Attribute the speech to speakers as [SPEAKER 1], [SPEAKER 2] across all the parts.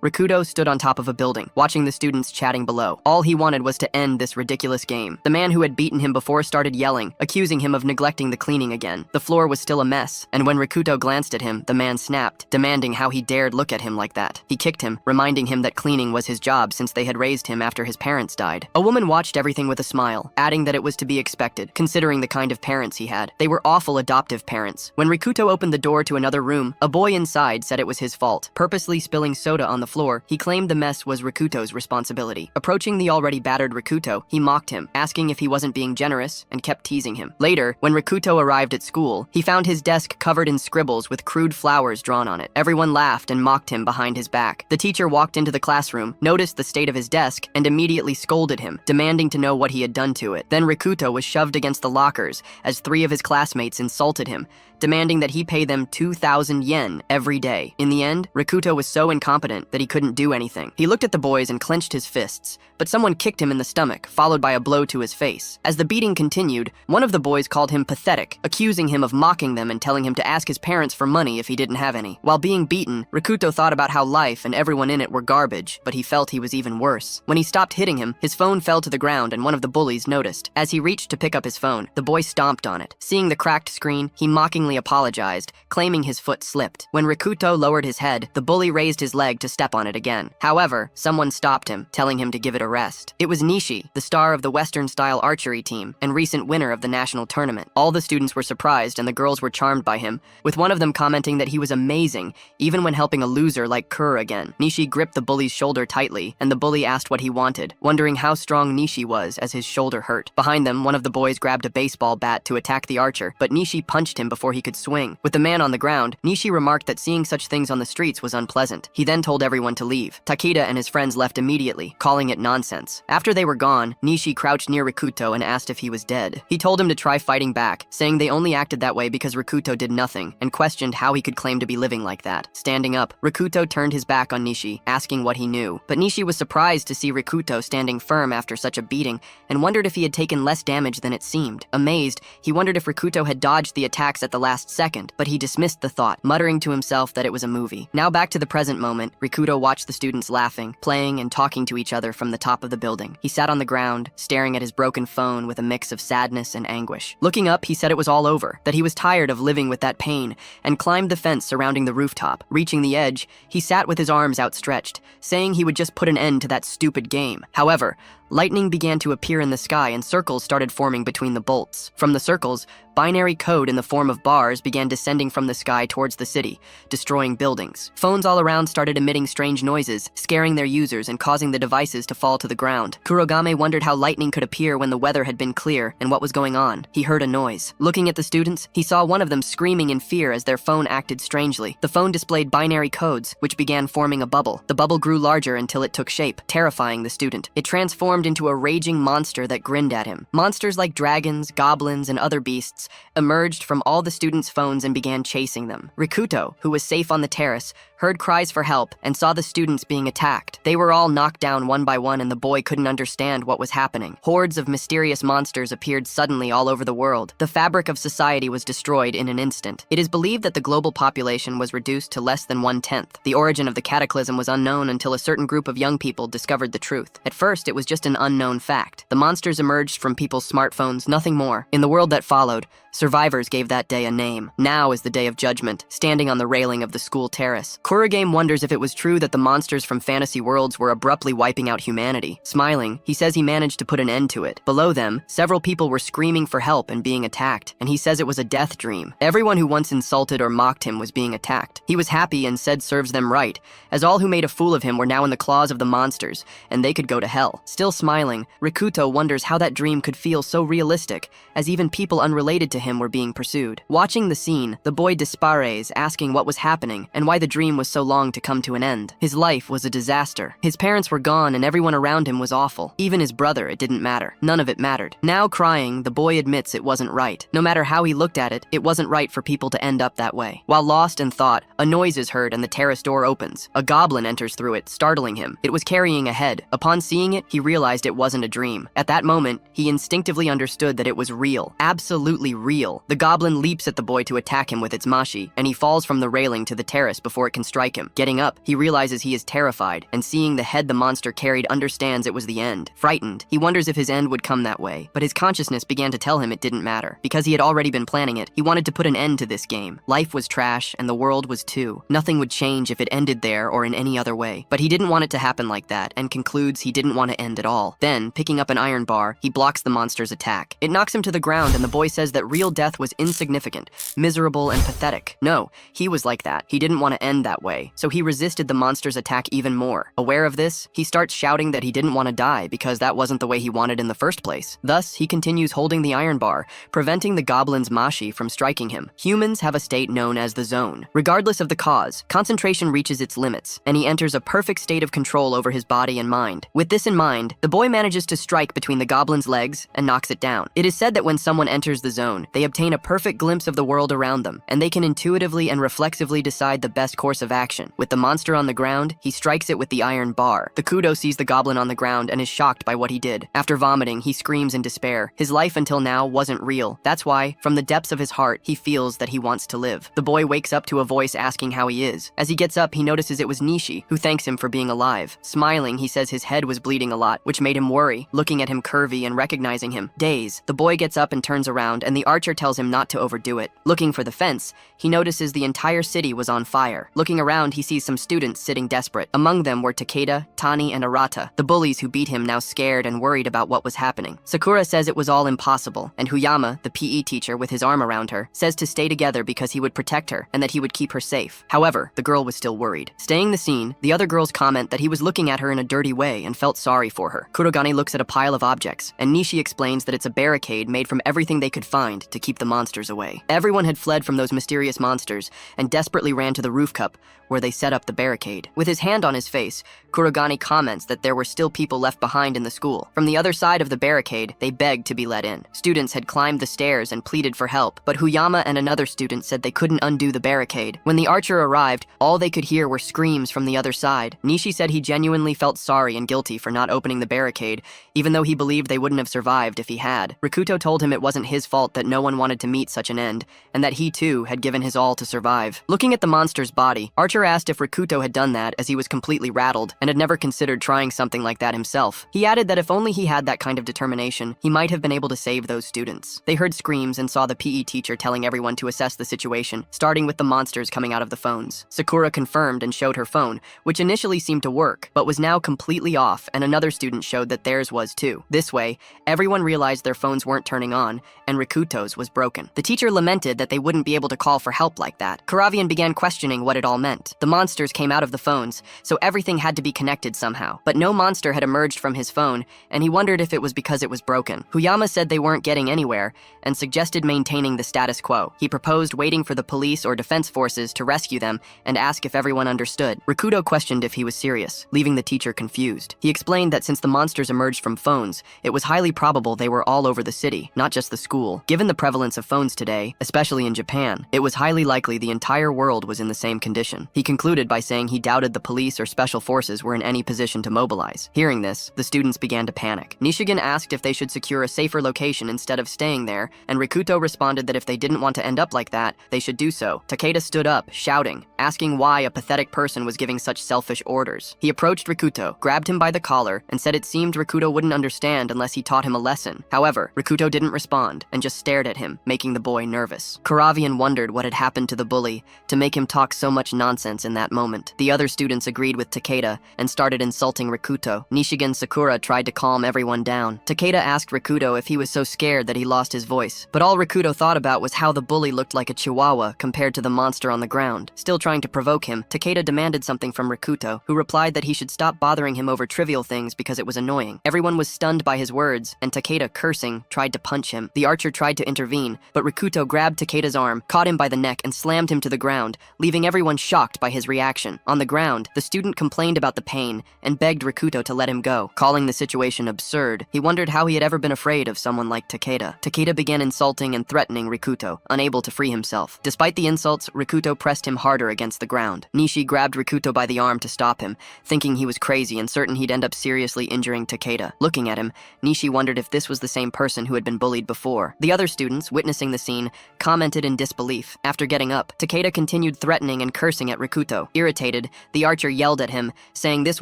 [SPEAKER 1] Rikuto stood on top of a building, watching the students chatting below. All he wanted was to end this ridiculous game. The man who had beaten him before started yelling, accusing him of neglecting the cleaning again. The floor was still a mess, and when Rikuto glanced at him, the man snapped, demanding how he dared look at him like that. He kicked him, reminding him that cleaning was his job since they had raised him after his parents died. A woman watched everything with a smile, adding that it was to be expected, considering the kind of parents he had. They were awful adoptive parents. When Rikuto opened the door to another room, a boy inside said it was his fault. Purposely spilling soda on the floor, he claimed the mess was Rikuto's responsibility. Approaching the already battered Rikuto, he mocked him, asking if he wasn't being generous, and kept teasing him. Later, when Rikuto arrived at school, he found his desk covered in scribbles with crude flowers drawn on it. Everyone laughed and mocked him behind his back. The teacher walked into the classroom, noticed the state of his desk, and immediately scolded him, demanding to know what he had done to it. Then Rikuto was shoved against the lockers as 3 of his classmates insulted him, demanding that he pay them 2,000 yen every day. In the end, Rikuto was so incompetent that he couldn't do anything. He looked at the boys and clenched his fists, but someone kicked him in the stomach, followed by a blow to his face. As the beating continued, one of the boys called him pathetic, accusing him of mocking them and telling him to ask his parents for money if he didn't have any. While being beaten, Rikuto thought about how life and everyone in it were garbage, but he felt he was even worse. When he stopped hitting him, his phone fell to the ground and one of the bullies noticed. As he reached to pick up his phone, the boy stomped on it. Seeing the cracked screen, he mockingly apologized, claiming his foot slipped. When Rikuto lowered his head, the bully raised his leg to step on it again. However, someone stopped him, telling him to give it a rest. It was Nishi, the star of the Western-style archery team and recent winner of the national tournament. All the students were surprised and the girls were charmed by him, with one of them commenting that he was amazing, even when helping a loser like Kerr again. Nishi gripped the bully's shoulder tightly, and the bully asked what he wanted, wondering how strong Nishi was as his shoulder hurt. Behind them, one of the boys grabbed a baseball bat to attack the archer, but Nishi punched him before he could swing. With the man on the ground, Nishi remarked that seeing such things on the streets was unpleasant. He then told everyone to leave. Takeda and his friends left immediately, calling it nonsense. After they were gone, Nishi crouched near Rikuto and asked if he was dead. He told him to try fighting back, saying they only acted that way because Rikuto did nothing, and questioned how he could claim to be living like that. Standing up, Rikuto turned his back on Nishi, asking what he knew. But Nishi was surprised to see Rikuto standing firm after such a beating, and wondered if he had taken less damage than it seemed. Amazed, he wondered if Rikuto had dodged the attacks at the last second, but he dismissed the thought, muttering to himself that it was a movie. Now back to the present moment, Rikuto watched the students laughing, playing, and talking to each other from the top of the building. He sat on the ground, staring at his broken phone with a mix of sadness and anguish. Looking up, he said it was all over, that he was tired of living with that pain, and climbed the fence surrounding the rooftop. Reaching the edge, he sat with his arms outstretched, saying he would just put an end to that stupid game. However, lightning began to appear in the sky and circles started forming between the bolts. From the circles, binary code in the form of bars began descending from the sky towards the city, destroying buildings. Phones all around started emitting strange noises, scaring their users and causing the devices to fall to the ground. Kurogame wondered how lightning could appear when the weather had been clear and what was going on. He heard a noise. Looking at the students, he saw one of them screaming in fear as their phone acted strangely. The phone displayed binary codes, which began forming a bubble. The bubble grew larger until it took shape, terrifying the student. It transformed into a raging monster that grinned at him. Monsters like dragons, goblins, and other beasts emerged from all the students' phones and began chasing them. Rikuto, who was safe on the terrace, heard cries for help and saw the students being attacked. They were all knocked down one by one and the boy couldn't understand what was happening. Hordes of mysterious monsters appeared suddenly all over the world. The fabric of society was destroyed in an instant. It is believed that the global population was reduced to less than 1/10. The origin of the cataclysm was unknown until a certain group of young people discovered the truth. At first, it was just an unknown fact. The monsters emerged from people's smartphones, nothing more. In the world that followed, survivors gave that day a name. Now is the day of judgment, standing on the railing of the school terrace. Kurogame wonders if it was true that the monsters from fantasy worlds were abruptly wiping out humanity. Smiling, he says he managed to put an end to it. Below them, several people were screaming for help and being attacked, and he says it was a death dream. Everyone who once insulted or mocked him was being attacked. He was happy and said serves them right, as all who made a fool of him were now in the claws of the monsters, and they could go to hell. Still smiling, Rikuto wonders how that dream could feel so realistic, as even people unrelated to him were being pursued. Watching the scene, the boy dispares, asking what was happening and why the dream was so long to come to an end. His life was a disaster. His parents were gone and everyone around him was awful. Even his brother, it didn't matter. None of it mattered. Now crying, the boy admits it wasn't right. No matter how he looked at it, it wasn't right for people to end up that way. While lost in thought, a noise is heard and the terrace door opens. A goblin enters through it, startling him. It was carrying a head. Upon seeing it, he realized realized it wasn't a dream. At that moment, he instinctively understood that it was real. Absolutely real. The goblin leaps at the boy to attack him with its mashi, and he falls from the railing to the terrace before it can strike him. Getting up, he realizes he is terrified, and seeing the head the monster carried understands it was the end. Frightened, he wonders if his end would come that way, but his consciousness began to tell him it didn't matter. Because he had already been planning it, he wanted to put an end to this game. Life was trash, and the world was too. Nothing would change if it ended there or in any other way. But he didn't want it to happen like that, and concludes he didn't want to end at all. Then, picking up an iron bar, he blocks the monster's attack. It knocks him to the ground, and the boy says that real death was insignificant, miserable, and pathetic. No, he was like that. He didn't want to end that way, so he resisted the monster's attack even more. Aware of this, he starts shouting that he didn't want to die because that wasn't the way he wanted in the first place. Thus, he continues holding the iron bar, preventing the goblin's mashi from striking him. Humans have a state known as the zone. Regardless of the cause, concentration reaches its limits, and he enters a perfect state of control over his body and mind. With this in mind, the boy manages to strike between the goblin's legs and knocks it down. It is said that when someone enters the zone, they obtain a perfect glimpse of the world around them, and they can intuitively and reflexively decide the best course of action. With the monster on the ground, he strikes it with the iron bar. The Kudo sees the goblin on the ground and is shocked by what he did. After vomiting, he screams in despair. His life until now wasn't real. That's why, from the depths of his heart, he feels that he wants to live. The boy wakes up to a voice asking how he is. As he gets up, he notices it was Nishi, who thanks him for being alive. Smiling, he says his head was bleeding a lot, which made him worry, looking at him curvy and recognizing him. Dazed, the boy gets up and turns around, and the archer tells him not to overdo it. Looking for the fence, he notices the entire city was on fire. Looking around, he sees some students sitting desperate. Among them were Takeda, Tani, and Arata, the bullies who beat him, now scared and worried about what was happening. Sakura says it was all impossible, and Huyama, the PE teacher with his arm around her, says to stay together because he would protect her and that he would keep her safe. However, the girl was still worried. Staying the scene, the other girls comment that he was looking at her in a dirty way and felt sorry for her. Kurogane looks at a pile of objects, and Nishi explains that it's a barricade made from everything they could find to keep the monsters away. Everyone had fled from those mysterious monsters and desperately ran to the roof cup, where they set up the barricade. With his hand on his face, Kurogane comments that there were still people left behind in the school. From the other side of the barricade, they begged to be let in. Students had climbed the stairs and pleaded for help, but Huyama and another student said they couldn't undo the barricade. When the archer arrived, all they could hear were screams from the other side. Nishi said he genuinely felt sorry and guilty for not opening the barricade, even though he believed they wouldn't have survived if he had. Rikuto told him it wasn't his fault that no one wanted to meet such an end, and that he too had given his all to survive. Looking at the monster's body, Archer asked if Rikuto had done that, as he was completely rattled and had never considered trying something like that himself. He added that if only he had that kind of determination, he might have been able to save those students. They heard screams and saw the PE teacher telling everyone to assess the situation, starting with the monsters coming out of the phones. Sakura confirmed and showed her phone, which initially seemed to work, but was now completely off, and another student showed that theirs was too. This way, everyone realized their phones weren't turning on, and Rikuto's was broken. The teacher lamented that they wouldn't be able to call for help like that. Karavian began questioning what it all meant. The monsters came out of the phones, so everything had to be connected somehow. But no monster had emerged from his phone, and he wondered if it was because it was broken. Huyama said they weren't getting anywhere, and suggested maintaining the status quo. He proposed waiting for the police or defense forces to rescue them and ask if everyone understood. Rikuto questioned if he was serious, leaving the teacher confused. He explained that since the monsters emerged from phones, it was highly probable they were all over the city, not just the school. Given the prevalence of phones today, especially in Japan, it was highly likely the entire world was in the same condition. He concluded by saying he doubted the police or special forces were in any position to mobilize. Hearing this, the students began to panic. Nishigan asked if they should secure a safer location instead of staying there, and Rikuto responded that if they didn't want to end up like that, they should do so. Takeda stood up, shouting, asking why a pathetic person was giving such selfish orders. He approached Rikuto, grabbed him by the collar, and said it seemed Rikuto wouldn't understand unless he taught him a lesson. However, Rikuto didn't respond, and just stared at him, making the boy nervous. Karavian wondered what had happened to the bully to make him talk so much nonsense in that moment. The other students agreed with Takeda and started insulting Rikuto. Nishigan Sakura tried to calm everyone down. Takeda asked Rikuto if he was so scared that he lost his voice, but all Rikuto thought about was how the bully looked like a chihuahua compared to the monster on the ground. Still trying to provoke him, Takeda demanded something from Rikuto, who replied that he should stop bothering him over trivial things because it was annoying. Everyone was stunned by his words, and Takeda, cursing, tried to punch him. The archer tried to intervene, but Rikuto grabbed Takeda's arm, caught him by the neck, and slammed him to the ground, leaving everyone shocked shocked by his reaction. On the ground, the student complained about the pain and begged Rikuto to let him go. Calling the situation absurd, he wondered how he had ever been afraid of someone like Takeda. Takeda began insulting and threatening Rikuto, unable to free himself. Despite the insults, Rikuto pressed him harder against the ground. Nishi grabbed Rikuto by the arm to stop him, thinking he was crazy and certain he'd end up seriously injuring Takeda. Looking at him, Nishi wondered if this was the same person who had been bullied before. The other students, witnessing the scene, commented in disbelief. After getting up, Takeda continued threatening and cursing at Rikuto. Irritated, the archer yelled at him, saying this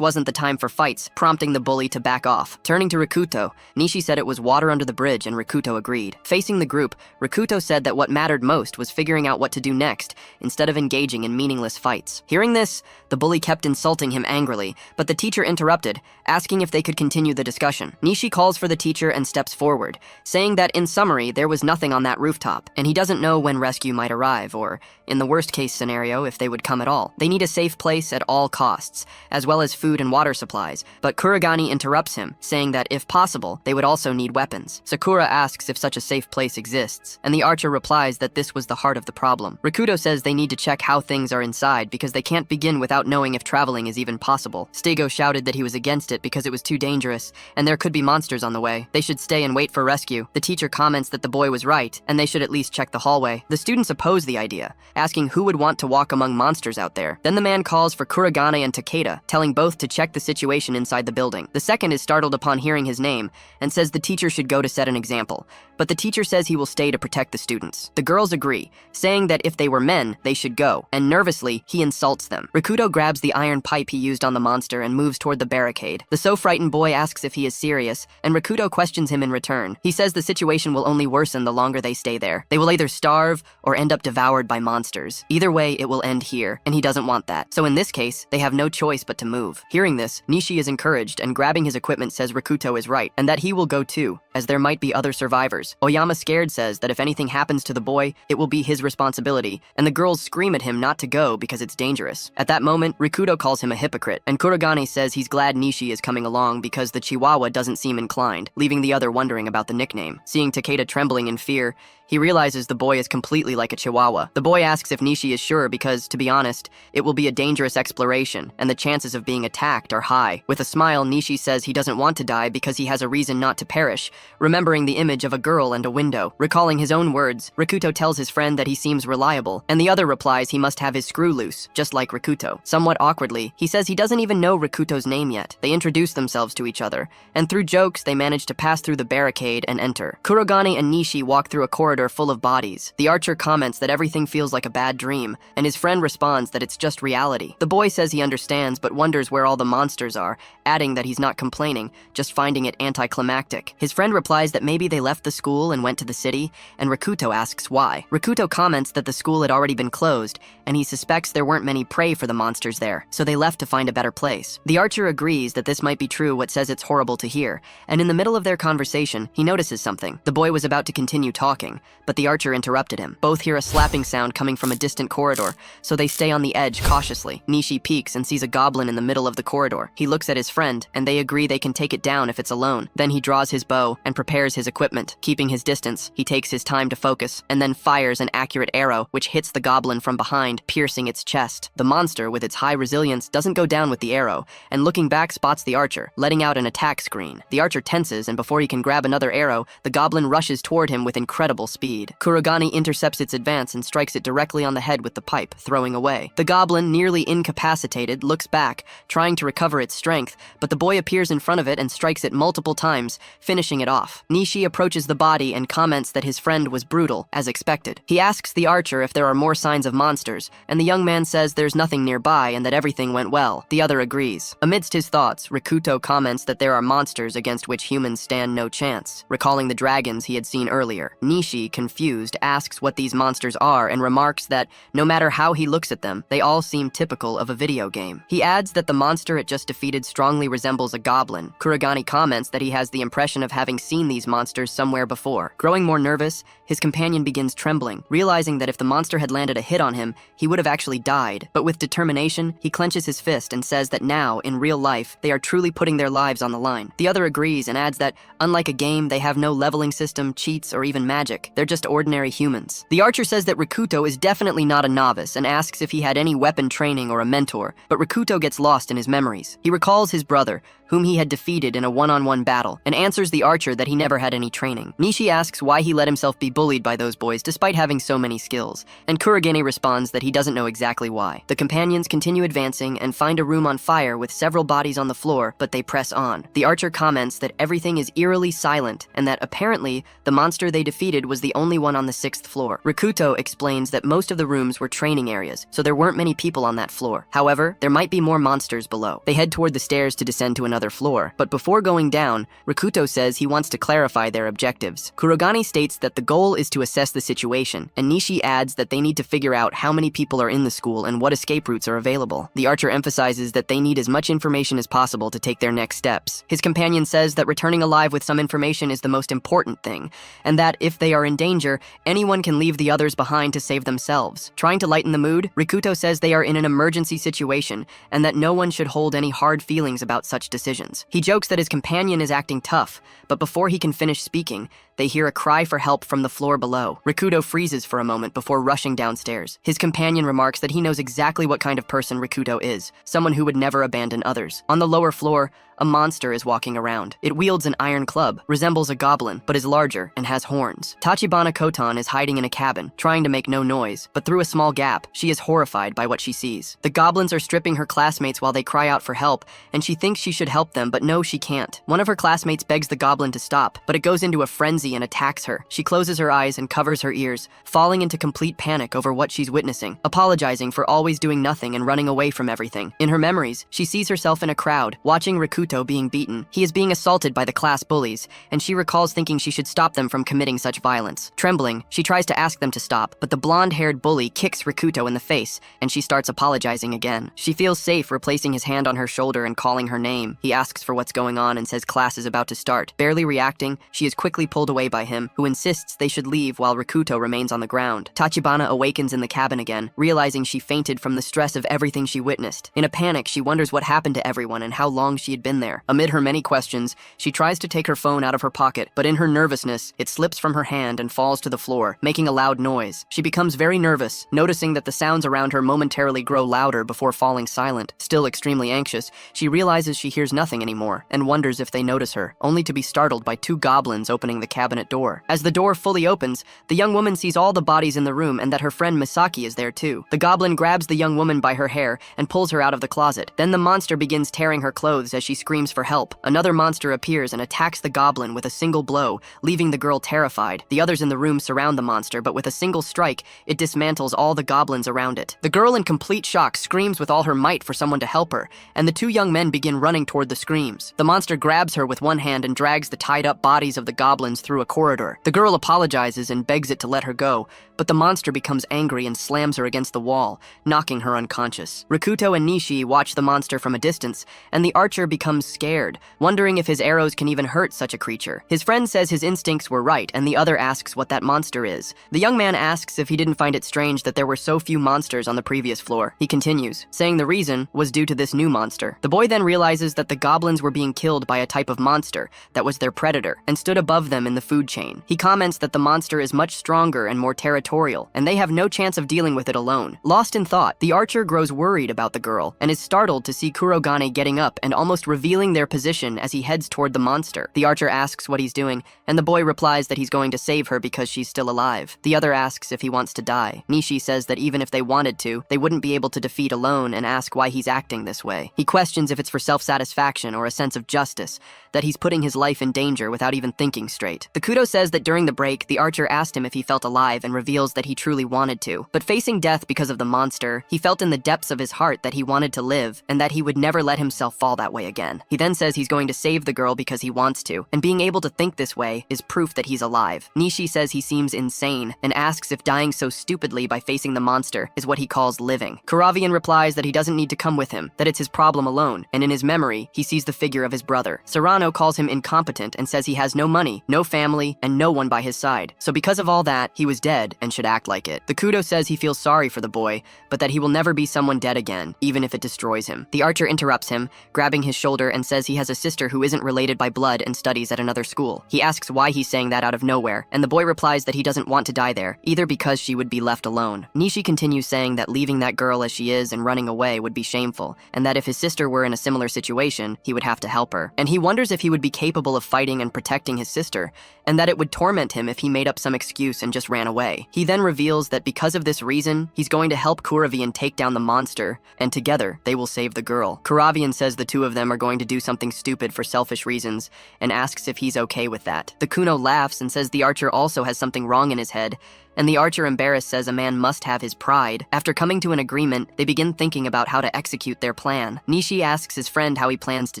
[SPEAKER 1] wasn't the time for fights, prompting the bully to back off. Turning to Rikuto, Nishi said it was water under the bridge, and Rikuto agreed. Facing the group, Rikuto said that what mattered most was figuring out what to do next, instead of engaging in meaningless fights. Hearing this, the bully kept insulting him angrily, but the teacher interrupted, asking if they could continue the discussion. Nishi calls for the teacher and steps forward, saying that in summary, there was nothing on that rooftop, and he doesn't know when rescue might arrive, or, in the worst-case scenario, if they would come at all. They need a safe place at all costs, as well as food and water supplies, but Kurogane interrupts him, saying that if possible, they would also need weapons. Sakura asks if such a safe place exists, and the archer replies that this was the heart of the problem. Rikuto says they need to check how things are inside because they can't begin without knowing if traveling is even possible. Stego shouted that he was against it because it was too dangerous, and there could be monsters on the way. They should stay and wait for rescue. The teacher comments that the boy was right, and they should at least check the hallway. The students oppose the idea, asking who would want to walk among monsters out there. Then the man calls for Kurogane and Takeda, telling both to check the situation inside the building. The second is startled upon hearing his name, and says the teacher should go to set an example, but the teacher says he will stay to protect the students. The girls agree, saying that if they were men, they should go, and nervously, he insults them. Rikuto grabs the iron pipe he used on the monster and moves toward the barricade. The so-frightened boy asks if he is serious, and Rikuto questions him in return. He says the situation will only worsen the longer they stay there. They will either starve or end up devoured by monsters. Either way, it will end here, and he doesn't want that. So in this case, they have no choice but to move. Hearing this, Nishi is encouraged, and grabbing his equipment says Rikuto is right, and that he will go too, as there might be other survivors. Oyama scared says that if anything happens to the boy, it will be his responsibility, and the girls scream at him not to go because it's dangerous. At that moment, Rikuto calls him a hypocrite, and Kurogane says he's glad Nishi is coming along because the Chihuahua doesn't seem inclined, leaving the other wondering about the nickname. Seeing Takeda trembling in fear, he realizes the boy is completely like a Chihuahua. The boy asks if Nishi is sure because, to be honest, it will be a dangerous exploration, and the chances of being attacked are high. With a smile, Nishi says he doesn't want to die because he has a reason not to perish, remembering the image of a girl and a window. Recalling his own words, Rikuto tells his friend that he seems reliable, and the other replies he must have his screw loose, just like Rikuto. Somewhat awkwardly, he says he doesn't even know Rikuto's name yet. They introduce themselves to each other, and through jokes, they manage to pass through the barricade and enter. Kurogane and Nishi walk through a corridor full of bodies. The archer comments that everything feels like a bad dream, and his friend responds that it's just reality. The boy says he understands but wonders where all the monsters are, adding that he's not complaining, just finding it anticlimactic. His friend replies that maybe they left the school and went to the city, and Rikuto asks why. Rikuto comments that the school had already been closed, and he suspects there weren't many prey for the monsters there, so they left to find a better place. The archer agrees that this might be true but says it's horrible to hear, and in the middle of their conversation, he notices something. The boy was about to continue talking, but the archer interrupted him. Both hear a slapping sound coming from a distant corridor, so they stay on the edge cautiously. Nishi peeks and sees a goblin in the middle of the corridor. He looks at his friend, and they agree they can take it down if it's alone. Then he draws his bow and prepares his equipment. Keeping his distance, he takes his time to focus, and then fires an accurate arrow, which hits the goblin from behind, piercing its chest. The monster, with its high resilience, doesn't go down with the arrow, and looking back spots the archer, letting out an attack scream. The archer tenses, and before he can grab another arrow, the goblin rushes toward him with incredible speed. Kurogane intercepts its advance and strikes it directly on the head with the pipe, throwing away. The goblin, nearly incapacitated, looks back, trying to recover its strength, but the boy appears in front of it and strikes it multiple times, finishing it off. Nishi approaches the body and comments that his friend was brutal, as expected. He asks the archer if there are more signs of monsters, and the young man says there's nothing nearby and that everything went well. The other agrees. Amidst his thoughts, Rikuto comments that there are monsters against which humans stand no chance, recalling the dragons he had seen earlier. Nishi, confused, asks what these monsters are and remarks that, no matter how he looks at them, they all seem typical of a video game. He adds that the monster it just defeated strongly resembles a goblin. Kurogane comments that he has the impression of having seen these monsters somewhere before. Growing more nervous, his companion begins trembling, realizing that if the monster had landed a hit on him, he would have actually died. But with determination, he clenches his fist and says that now, in real life, they are truly putting their lives on the line. The other agrees and adds that, unlike a game, they have no leveling system, cheats, or even magic. They're just ordinary humans. The archer says that Rikuto is definitely not a novice and asks if he had any weapon training or a mentor, but Rikuto gets lost in his memories. He recalls his brother, whom he had defeated in a one-on-one battle, and answers the archer that he never had any training. Nishi asks why he let himself be bullied by those boys despite having so many skills, and Kurogane responds that he doesn't know exactly why. The companions continue advancing and find a room on fire with several bodies on the floor, but they press on. The archer comments that everything is eerily silent and that apparently the monster they defeated was the only one on the 6th floor. Rikuto explains that most of the rooms were training areas, so there weren't many people on that floor. However, there might be more monsters below. They head toward the stairs to descend to another floor, but before going down, Rikuto says he wants to clarify their objectives. Kurogane states that the goal is to assess the situation, and Nishi adds that they need to figure out how many people are in the school and what escape routes are available. The archer emphasizes that they need as much information as possible to take their next steps. His companion says that returning alive with some information is the most important thing, and that if they are in danger, anyone can leave the others behind to save themselves. Trying to lighten the mood, Rikuto says they are in an emergency situation and that no one should hold any hard feelings about such decisions. He jokes that his companion is acting tough, but before he can finish speaking, they hear a cry for help from the floor below. Rikuto freezes for a moment before rushing downstairs. His companion remarks that he knows exactly what kind of person Rikuto is, someone who would never abandon others. On the lower floor, a monster is walking around. It wields an iron club, resembles a goblin, but is larger and has horns. Tachibana Kotan is hiding in a cabin, trying to make no noise, but through a small gap, she is horrified by what she sees. The goblins are stripping her classmates while they cry out for help, and she thinks she should help them, but no, she can't. One of her classmates begs the goblin to stop, but it goes into a frenzy and attacks her. She closes her eyes and covers her ears, falling into complete panic over what she's witnessing, apologizing for always doing nothing and running away from everything. In her memories, she sees herself in a crowd, watching Rikuto being beaten. He is being assaulted by the class bullies, and she recalls thinking she should stop them from committing such violence. Trembling, she tries to ask them to stop, but the blonde-haired bully kicks Rikuto in the face, and she starts apologizing again. She feels safe replacing his hand on her shoulder and calling her name. He asks for what's going on and says class is about to start. Barely reacting, she is quickly pulled away by him, who insists they should leave while Rikuto remains on the ground. Tachibana awakens in the cabin again, realizing she fainted from the stress of everything she witnessed. In a panic, she wonders what happened to everyone and how long she had been there. Amid her many questions, she tries to take her phone out of her pocket, but in her nervousness, it slips from her hand and falls to the floor, making a loud noise. She becomes very nervous, noticing that the sounds around her momentarily grow louder before falling silent. Still extremely anxious, she realizes she hears nothing anymore, and wonders if they notice her, only to be startled by 2 goblins opening the cabinet door. As the door fully opens, the young woman sees all the bodies in the room and that her friend Misaki is there too. The goblin grabs the young woman by her hair and pulls her out of the closet. Then the monster begins tearing her clothes as she screams for help. Another monster appears and attacks the goblin with a single blow, leaving the girl terrified. The others in the room surround the monster, but with a single strike, it dismantles all the goblins around it. The girl, in complete shock, screams with all her might for someone to help her, and the 2 young men begin running toward the screams. The monster grabs her with one hand and drags the tied-up bodies of the goblins through a corridor. The girl apologizes and begs it to let her go, but the monster becomes angry and slams her against the wall, knocking her unconscious. Rikuto and Nishi watch the monster from a distance, and the archer becomes scared, wondering if his arrows can even hurt such a creature. His friend says his instincts were right, and the other asks what that monster is. The young man asks if he didn't find it strange that there were so few monsters on the previous floor. He continues, saying the reason was due to this new monster. The boy then realizes that the goblins were being killed by a type of monster that was their predator, and stood above them in the food chain. He comments that the monster is much stronger and more territorial, and they have no chance of dealing with it alone. Lost in thought, the archer grows worried about the girl, and is startled to see Kurogane getting up and almost revealing their position as he heads toward the monster. The archer asks what he's doing, and the boy replies that he's going to save her because she's still alive. The other asks if he wants to die. Nishi says that even if they wanted to, they wouldn't be able to defeat alone, and ask why he's acting this way. He questions if it's for self-satisfaction or a sense of justice, that he's putting his life in danger without even thinking straight. The Kudo says that during the break, the archer asked him if he felt alive and reveals that he truly wanted to. But facing death because of the monster, he felt in the depths of his heart that he wanted to live and that he would never let himself fall that way again. He then says he's going to save the girl because he wants to, and being able to think this way is proof that he's alive. Nishi says he seems insane and asks if dying so stupidly by facing the monster is what he calls living. Karavian replies that he doesn't need to come with him, that it's his problem alone, and in his memory, he sees the figure of his brother. Serrano calls him incompetent and says he has no money, no family, and no one by his side. So because of all that, he was dead and should act like it. The Kudo says he feels sorry for the boy, but that he will never be someone dead again, even if it destroys him. The archer interrupts him, grabbing his shoulder, and says he has a sister who isn't related by blood and studies at another school. He asks why he's saying that out of nowhere, and the boy replies that he doesn't want to die there, either because she would be left alone. Nishi continues saying that leaving that girl as she is and running away would be shameful, and that if his sister were in a similar situation, he would have to help her. And he wonders if he would be capable of fighting and protecting his sister, and that it would torment him if he made up some excuse and just ran away. He then reveals that because of this reason, he's going to help Kuravian take down the monster, and together, they will save the girl. Kuravian says the two of them are going to do something stupid for selfish reasons, and asks if he's okay with that. The Kuno laughs and says the archer also has something wrong in his head, and the archer, embarrassed, says a man must have his pride. After coming to an agreement, they begin thinking about how to execute their plan. Nishi asks his friend how he plans to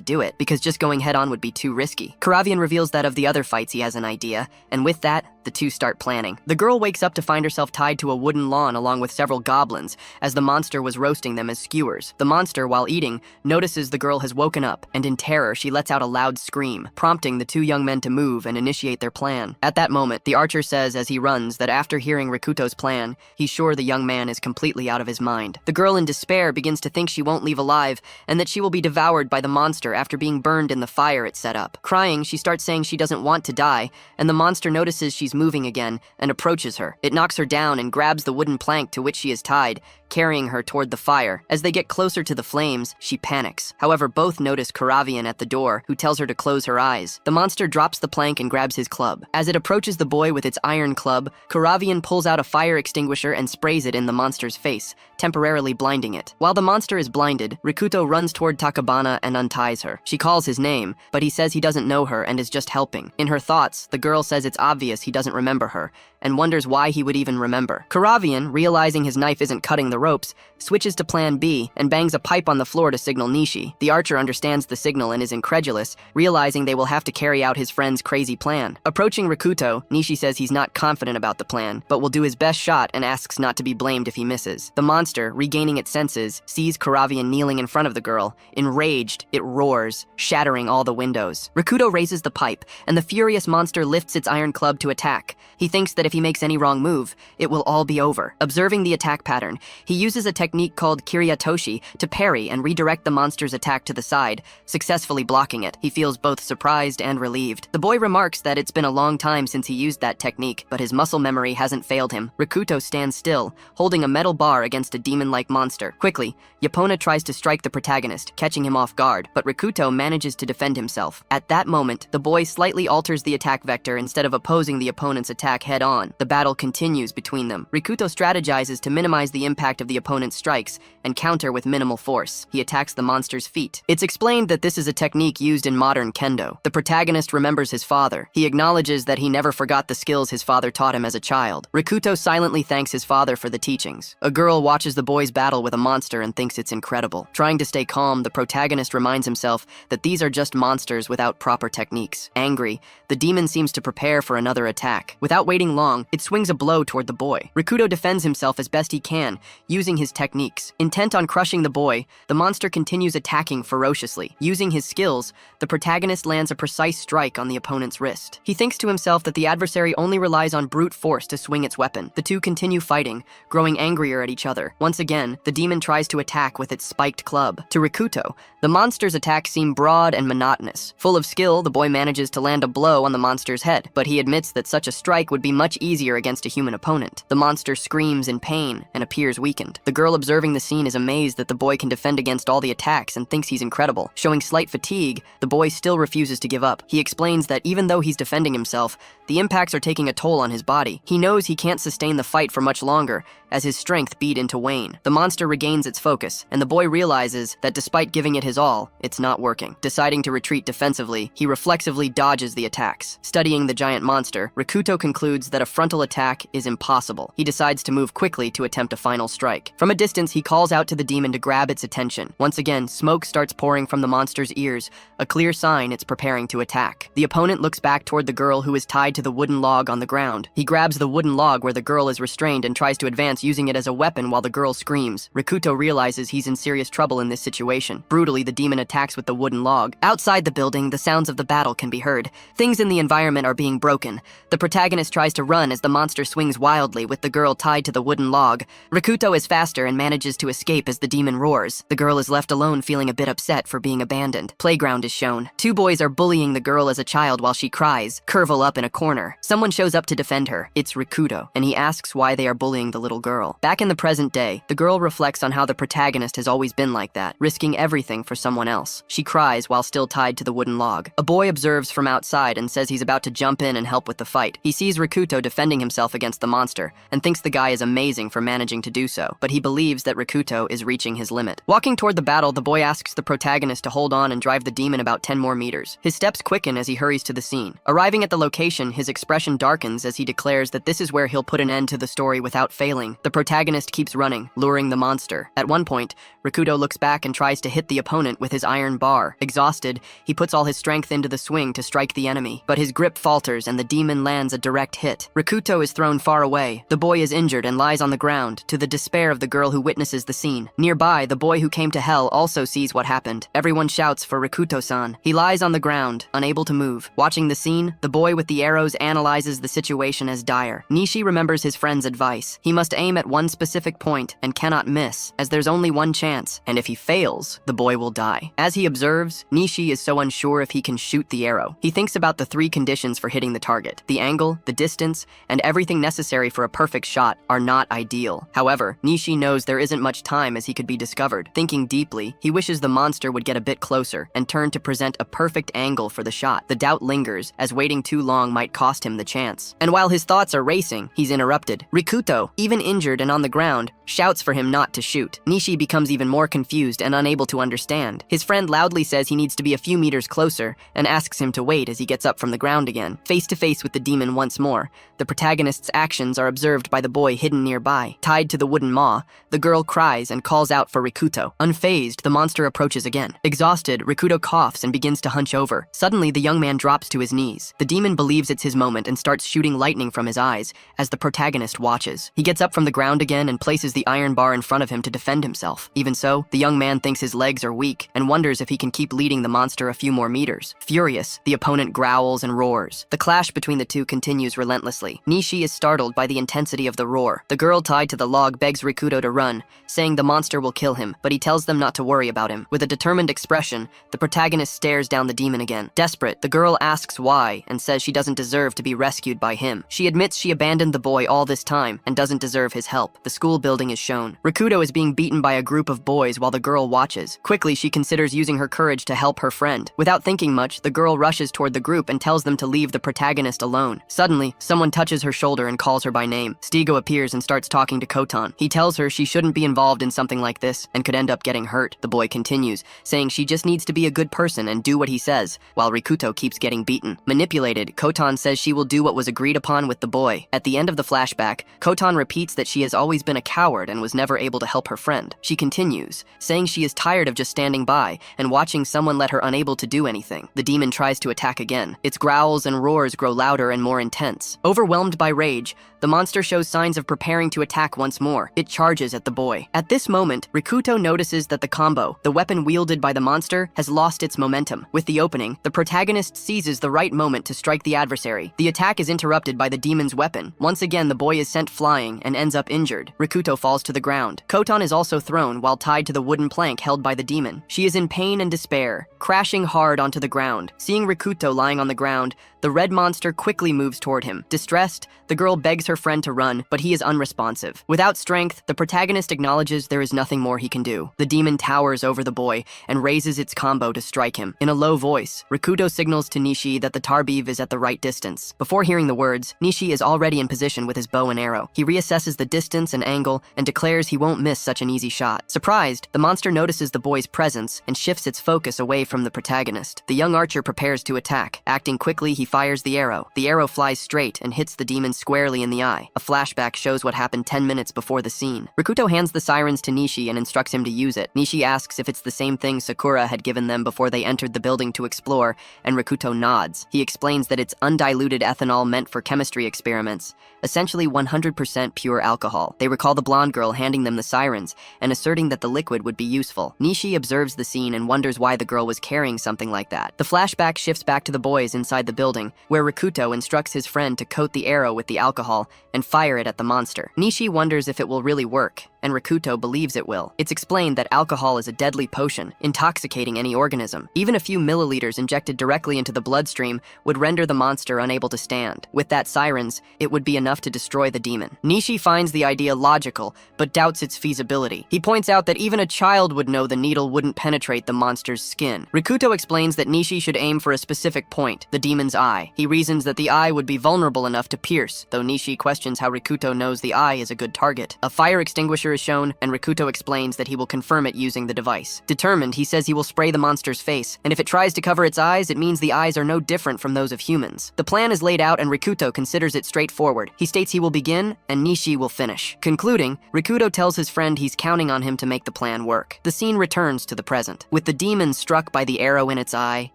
[SPEAKER 1] do it, because just going head-on would be too risky. Kuravian reveals that of the other fights he has an idea, and with that, the two start planning. The girl wakes up to find herself tied to a wooden lawn along with several goblins, as the monster was roasting them as skewers. The monster, while eating, notices the girl has woken up, and in terror, she lets out a loud scream, prompting the two young men to move and initiate their plan. At that moment, the archer says as he runs that after hearing Rikuto's plan, he's sure the young man is completely out of his mind. The girl, in despair, begins to think she won't leave alive, and that she will be devoured by the monster after being burned in the fire it set up. Crying, she starts saying she doesn't want to die, and the monster notices she's moving again and approaches her. It knocks her down and grabs the wooden plank to which she is tied, carrying her toward the fire. As they get closer to the flames, she panics. However, both notice Kuravian at the door, who tells her to close her eyes. The monster drops the plank and grabs his club. As it approaches the boy with its iron club, Kuravian pulls out a fire extinguisher and sprays it in the monster's face, temporarily blinding it. While the monster is blinded, Rikuto runs toward Takabana and unties her. She calls his name, but he says he doesn't know her and is just helping. In her thoughts, the girl says it's obvious he doesn't remember her, and wonders why he would even remember. Kuravian, realizing his knife isn't cutting the ropes, switches to plan B and bangs a pipe on the floor to signal Nishi. The archer understands the signal and is incredulous, realizing they will have to carry out his friend's crazy plan. Approaching Rikuto, Nishi says he's not confident about the plan, but will do his best shot and asks not to be blamed if he misses. The monster, regaining its senses, sees Kuravian kneeling in front of the girl. Enraged, it roars, shattering all the windows. Rikuto raises the pipe, and the furious monster lifts its iron club to attack. He thinks that if he makes any wrong move, it will all be over. Observing the attack pattern, he uses a technique called Kiryatoshi to parry and redirect the monster's attack to the side, successfully blocking it. He feels both surprised and relieved. The boy remarks that it's been a long time since he used that technique, but his muscle memory hasn't failed him. Rikuto stands still, holding a metal bar against a demon-like monster. Quickly, Yapona tries to strike the protagonist, catching him off guard, but Rikuto manages to defend himself. At that moment, the boy slightly alters the attack vector instead of opposing the opponent's attack head-on. The battle continues between them. Rikuto strategizes to minimize the impact of the opponent's strikes and counter with minimal force. He attacks the monster's feet. It's explained that this is a technique used in modern kendo. The protagonist remembers his father. He acknowledges that he never forgot the skills his father taught him as a child. Rikuto silently thanks his father for the teachings. A girl watches the boy's battle with a monster and thinks it's incredible. Trying to stay calm, the protagonist reminds himself that these are just monsters without proper techniques. Angry, the demon seems to prepare for another attack. Without waiting long, it swings a blow toward the boy. Rikuto defends himself as best he can, using his techniques. Intent on crushing the boy, the monster continues attacking ferociously. Using his skills, the protagonist lands a precise strike on the opponent's wrist. He thinks to himself that the adversary only relies on brute force to swing its weapon. The two continue fighting, growing angrier at each other. Once again, the demon tries to attack with its spiked club. To Rikuto, the monster's attacks seem broad and monotonous. Full of skill, the boy manages to land a blow on the monster's head, but he admits that such a strike would be much easier against a human opponent. The monster screams in pain and appears weakened. The girl observing the scene is amazed that the boy can defend against all the attacks and thinks he's incredible. Showing slight fatigue, the boy still refuses to give up. He explains that even though he's defending himself, the impacts are taking a toll on his body. He knows he can't sustain the fight for much longer, as his strength beat into wane. The monster regains its focus, and the boy realizes that despite giving it his all, it's not working. Deciding to retreat defensively, he reflexively dodges the attacks. Studying the giant monster, Rikuto concludes that a frontal attack is impossible. He decides to move quickly to attempt a final strike. From a distance, he calls out to the demon to grab its attention. Once again, smoke starts pouring from the monster's ears, a clear sign it's preparing to attack. The opponent looks back toward the girl who is tied to the wooden log on the ground. He grabs the wooden log where the girl is restrained and tries to advance using it as a weapon while the girl screams. Rikuto realizes he's in serious trouble in this situation. Brutally, the demon attacks with the wooden log. Outside the building, the sounds of the battle can be heard. Things in the environment are being broken. The protagonist tries to run as the monster swings wildly with the girl tied to the wooden log. Rikuto is faster and manages to escape as the demon roars. The girl is left alone, feeling a bit upset for being abandoned. Playground is shown. Two boys are bullying the girl as a child while she cries, curl up in a corner. Someone shows up to defend her. It's Rikuto, and he asks why they are bullying the little girl. Back in the present day, the girl reflects on how the protagonist has always been like that, risking everything for someone else. She cries while still tied to the wooden log. A boy observes from outside and says he's about to jump in and help with the fight. He sees Rikuto defending himself against the monster and thinks the guy is amazing for managing to do so, but he believes that Rikuto is reaching his limit. Walking toward the battle, the boy asks the protagonist to hold on and drive the demon about 10 more meters. His steps quicken as he hurries to the scene. Arriving at the location, his expression darkens as he declares that this is where he'll put an end to the story without failing. The protagonist keeps running, luring the monster. At one point, Rikuto looks back and tries to hit the opponent with his iron bar. Exhausted, he puts all his strength into the swing to strike the enemy, but his grip falters and the demon lands a direct hit. Rikuto is thrown far away. The boy is injured and lies on the ground, to the despair of the girl who witnesses the scene. Nearby, the boy who came to hell also sees what happened. Everyone shouts for Rikuto-san. He lies on the ground, unable to move. Watching the scene, the boy with the arrows analyzes the situation as dire. Nishi remembers his friend's advice. He must aim at one specific point and cannot miss, as there's only one chance, and if he fails, the boy will die. As he observes, Nishi is so unsure if he can shoot the arrow. He thinks about the 3 conditions for hitting the target. The angle, the distance, and everything necessary for a perfect shot are not ideal. However, Nishi knows there isn't much time as he could be discovered. Thinking deeply, he wishes the monster would get a bit closer and turn to present a perfect angle for the shot. The doubt lingers, as waiting too long might cost him the chance. And while his thoughts are racing, he's interrupted. Rikuto, even injured and on the ground, shouts for him not to shoot. Nishi becomes even more confused and unable to understand. His friend loudly says he needs to be a few meters closer and asks him to wait as he gets up from the ground again. Face to face with the demon once more, the protagonist's actions are observed by the boy hidden nearby. Tied to the wooden maw, the girl cries and calls out for Rikuto. Unfazed, the monster approaches again. Exhausted, Rikuto coughs and begins to hunch over. Suddenly, the young man drops to his knees. The demon believes it's his moment and starts shooting lightning from his eyes as the protagonist watches. He gets up from the ground again and places the iron bar in front of him to defend himself. Even so, the young man thinks his legs are weak and wonders if he can keep leading the monster a few more meters. Furious, the opponent growls and roars. The clash between the two continues relentlessly. Nishi is startled by the intensity of the roar. The girl tied to the log begs Rikuto to run, saying the monster will kill him, but he tells them not to worry about him. With a determined expression, the protagonist stares down the demon again. Desperate, the girl asks why and says she doesn't deserve to be rescued by him. She admits she abandoned the boy all this time and doesn't deserve his help. The school building is shown. Rikuto is being beaten by a group of boys while the girl watches. Quickly, she considers using her courage to help her friend. Without thinking much, the girl rushes toward the group and tells them to leave the protagonist alone. Suddenly, someone touches her shoulder and calls her by name. Stigo appears and starts talking to Kotan. He tells her she shouldn't be involved in something like this and could end up getting hurt. The boy continues, saying she just needs to be a good person and do what he says, while Rikuto keeps getting beaten. Manipulated, Kotan says she will do what was agreed upon with the boy. At the end of the flashback, Kotan repeats that she has always been a coward and was never able to help her friend. She continues, saying she is tired of just standing by and watching someone let her unable to do anything. The demon tries to attack again. Its growls and roars grow louder and more intense. Overwhelmed by rage, the monster shows signs of preparing to attack once more. It charges at the boy. At this moment, Rikuto notices that the combo, the weapon wielded by the monster, has lost its momentum. With the opening, the protagonist seizes the right moment to strike the adversary. The attack is interrupted by the demon's weapon. Once again, the boy is sent flying and ends up injured. Rikuto falls to the ground. Kotan is also thrown while tied to the wooden plank held by the demon. She is in pain and despair, crashing hard onto the ground. Seeing Rikuto lying on the ground, the red monster quickly moves toward him. Distressed, the girl begs her her friend to run, but he is unresponsive. Without strength, the protagonist acknowledges there is nothing more he can do. The demon towers over the boy and raises its combo to strike him. In a low voice, Rikuto signals to Nishi that the Tarbeev is at the right distance. Before hearing the words, Nishi is already in position with his bow and arrow. He reassesses the distance and angle and declares he won't miss such an easy shot. Surprised, the monster notices the boy's presence and shifts its focus away from the protagonist. The young archer prepares to attack. Acting quickly, he fires the arrow. The arrow flies straight and hits the demon squarely in the eye. A flashback shows what happened 10 minutes before the scene. Rikuto hands the sirens to Nishi and instructs him to use it. Nishi asks if it's the same thing Sakura had given them before they entered the building to explore, and Rikuto nods. He explains that it's undiluted ethanol meant for chemistry experiments, essentially 100% pure alcohol. They recall the blonde girl handing them the sirens and asserting that the liquid would be useful. Nishi observes the scene and wonders why the girl was carrying something like that. The flashback shifts back to the boys inside the building, where Rikuto instructs his friend to coat the arrow with the alcohol and fire it at the monster. Nishi wonders if it will really work, and Rikuto believes it will. It's explained that alcohol is a deadly potion, intoxicating any organism. Even a few milliliters injected directly into the bloodstream would render the monster unable to stand. With that sirens, it would be enough to destroy the demon. Nishi finds the idea logical, but doubts its feasibility. He points out that even a child would know the needle wouldn't penetrate the monster's skin. Rikuto explains that Nishi should aim for a specific point, the demon's eye. He reasons that the eye would be vulnerable enough to pierce, though Nishi questions how Rikuto knows the eye is a good target. A fire extinguisher is shown, and Rikuto explains that he will confirm it using the device. Determined, he says he will spray the monster's face, and if it tries to cover its eyes, it means the eyes are no different from those of humans. The plan is laid out, and Rikuto considers it straightforward. He states he will begin, and Nishi will finish. Concluding, Rikuto tells his friend he's counting on him to make the plan work. The scene returns to the present. With the demon struck by the arrow in its eye,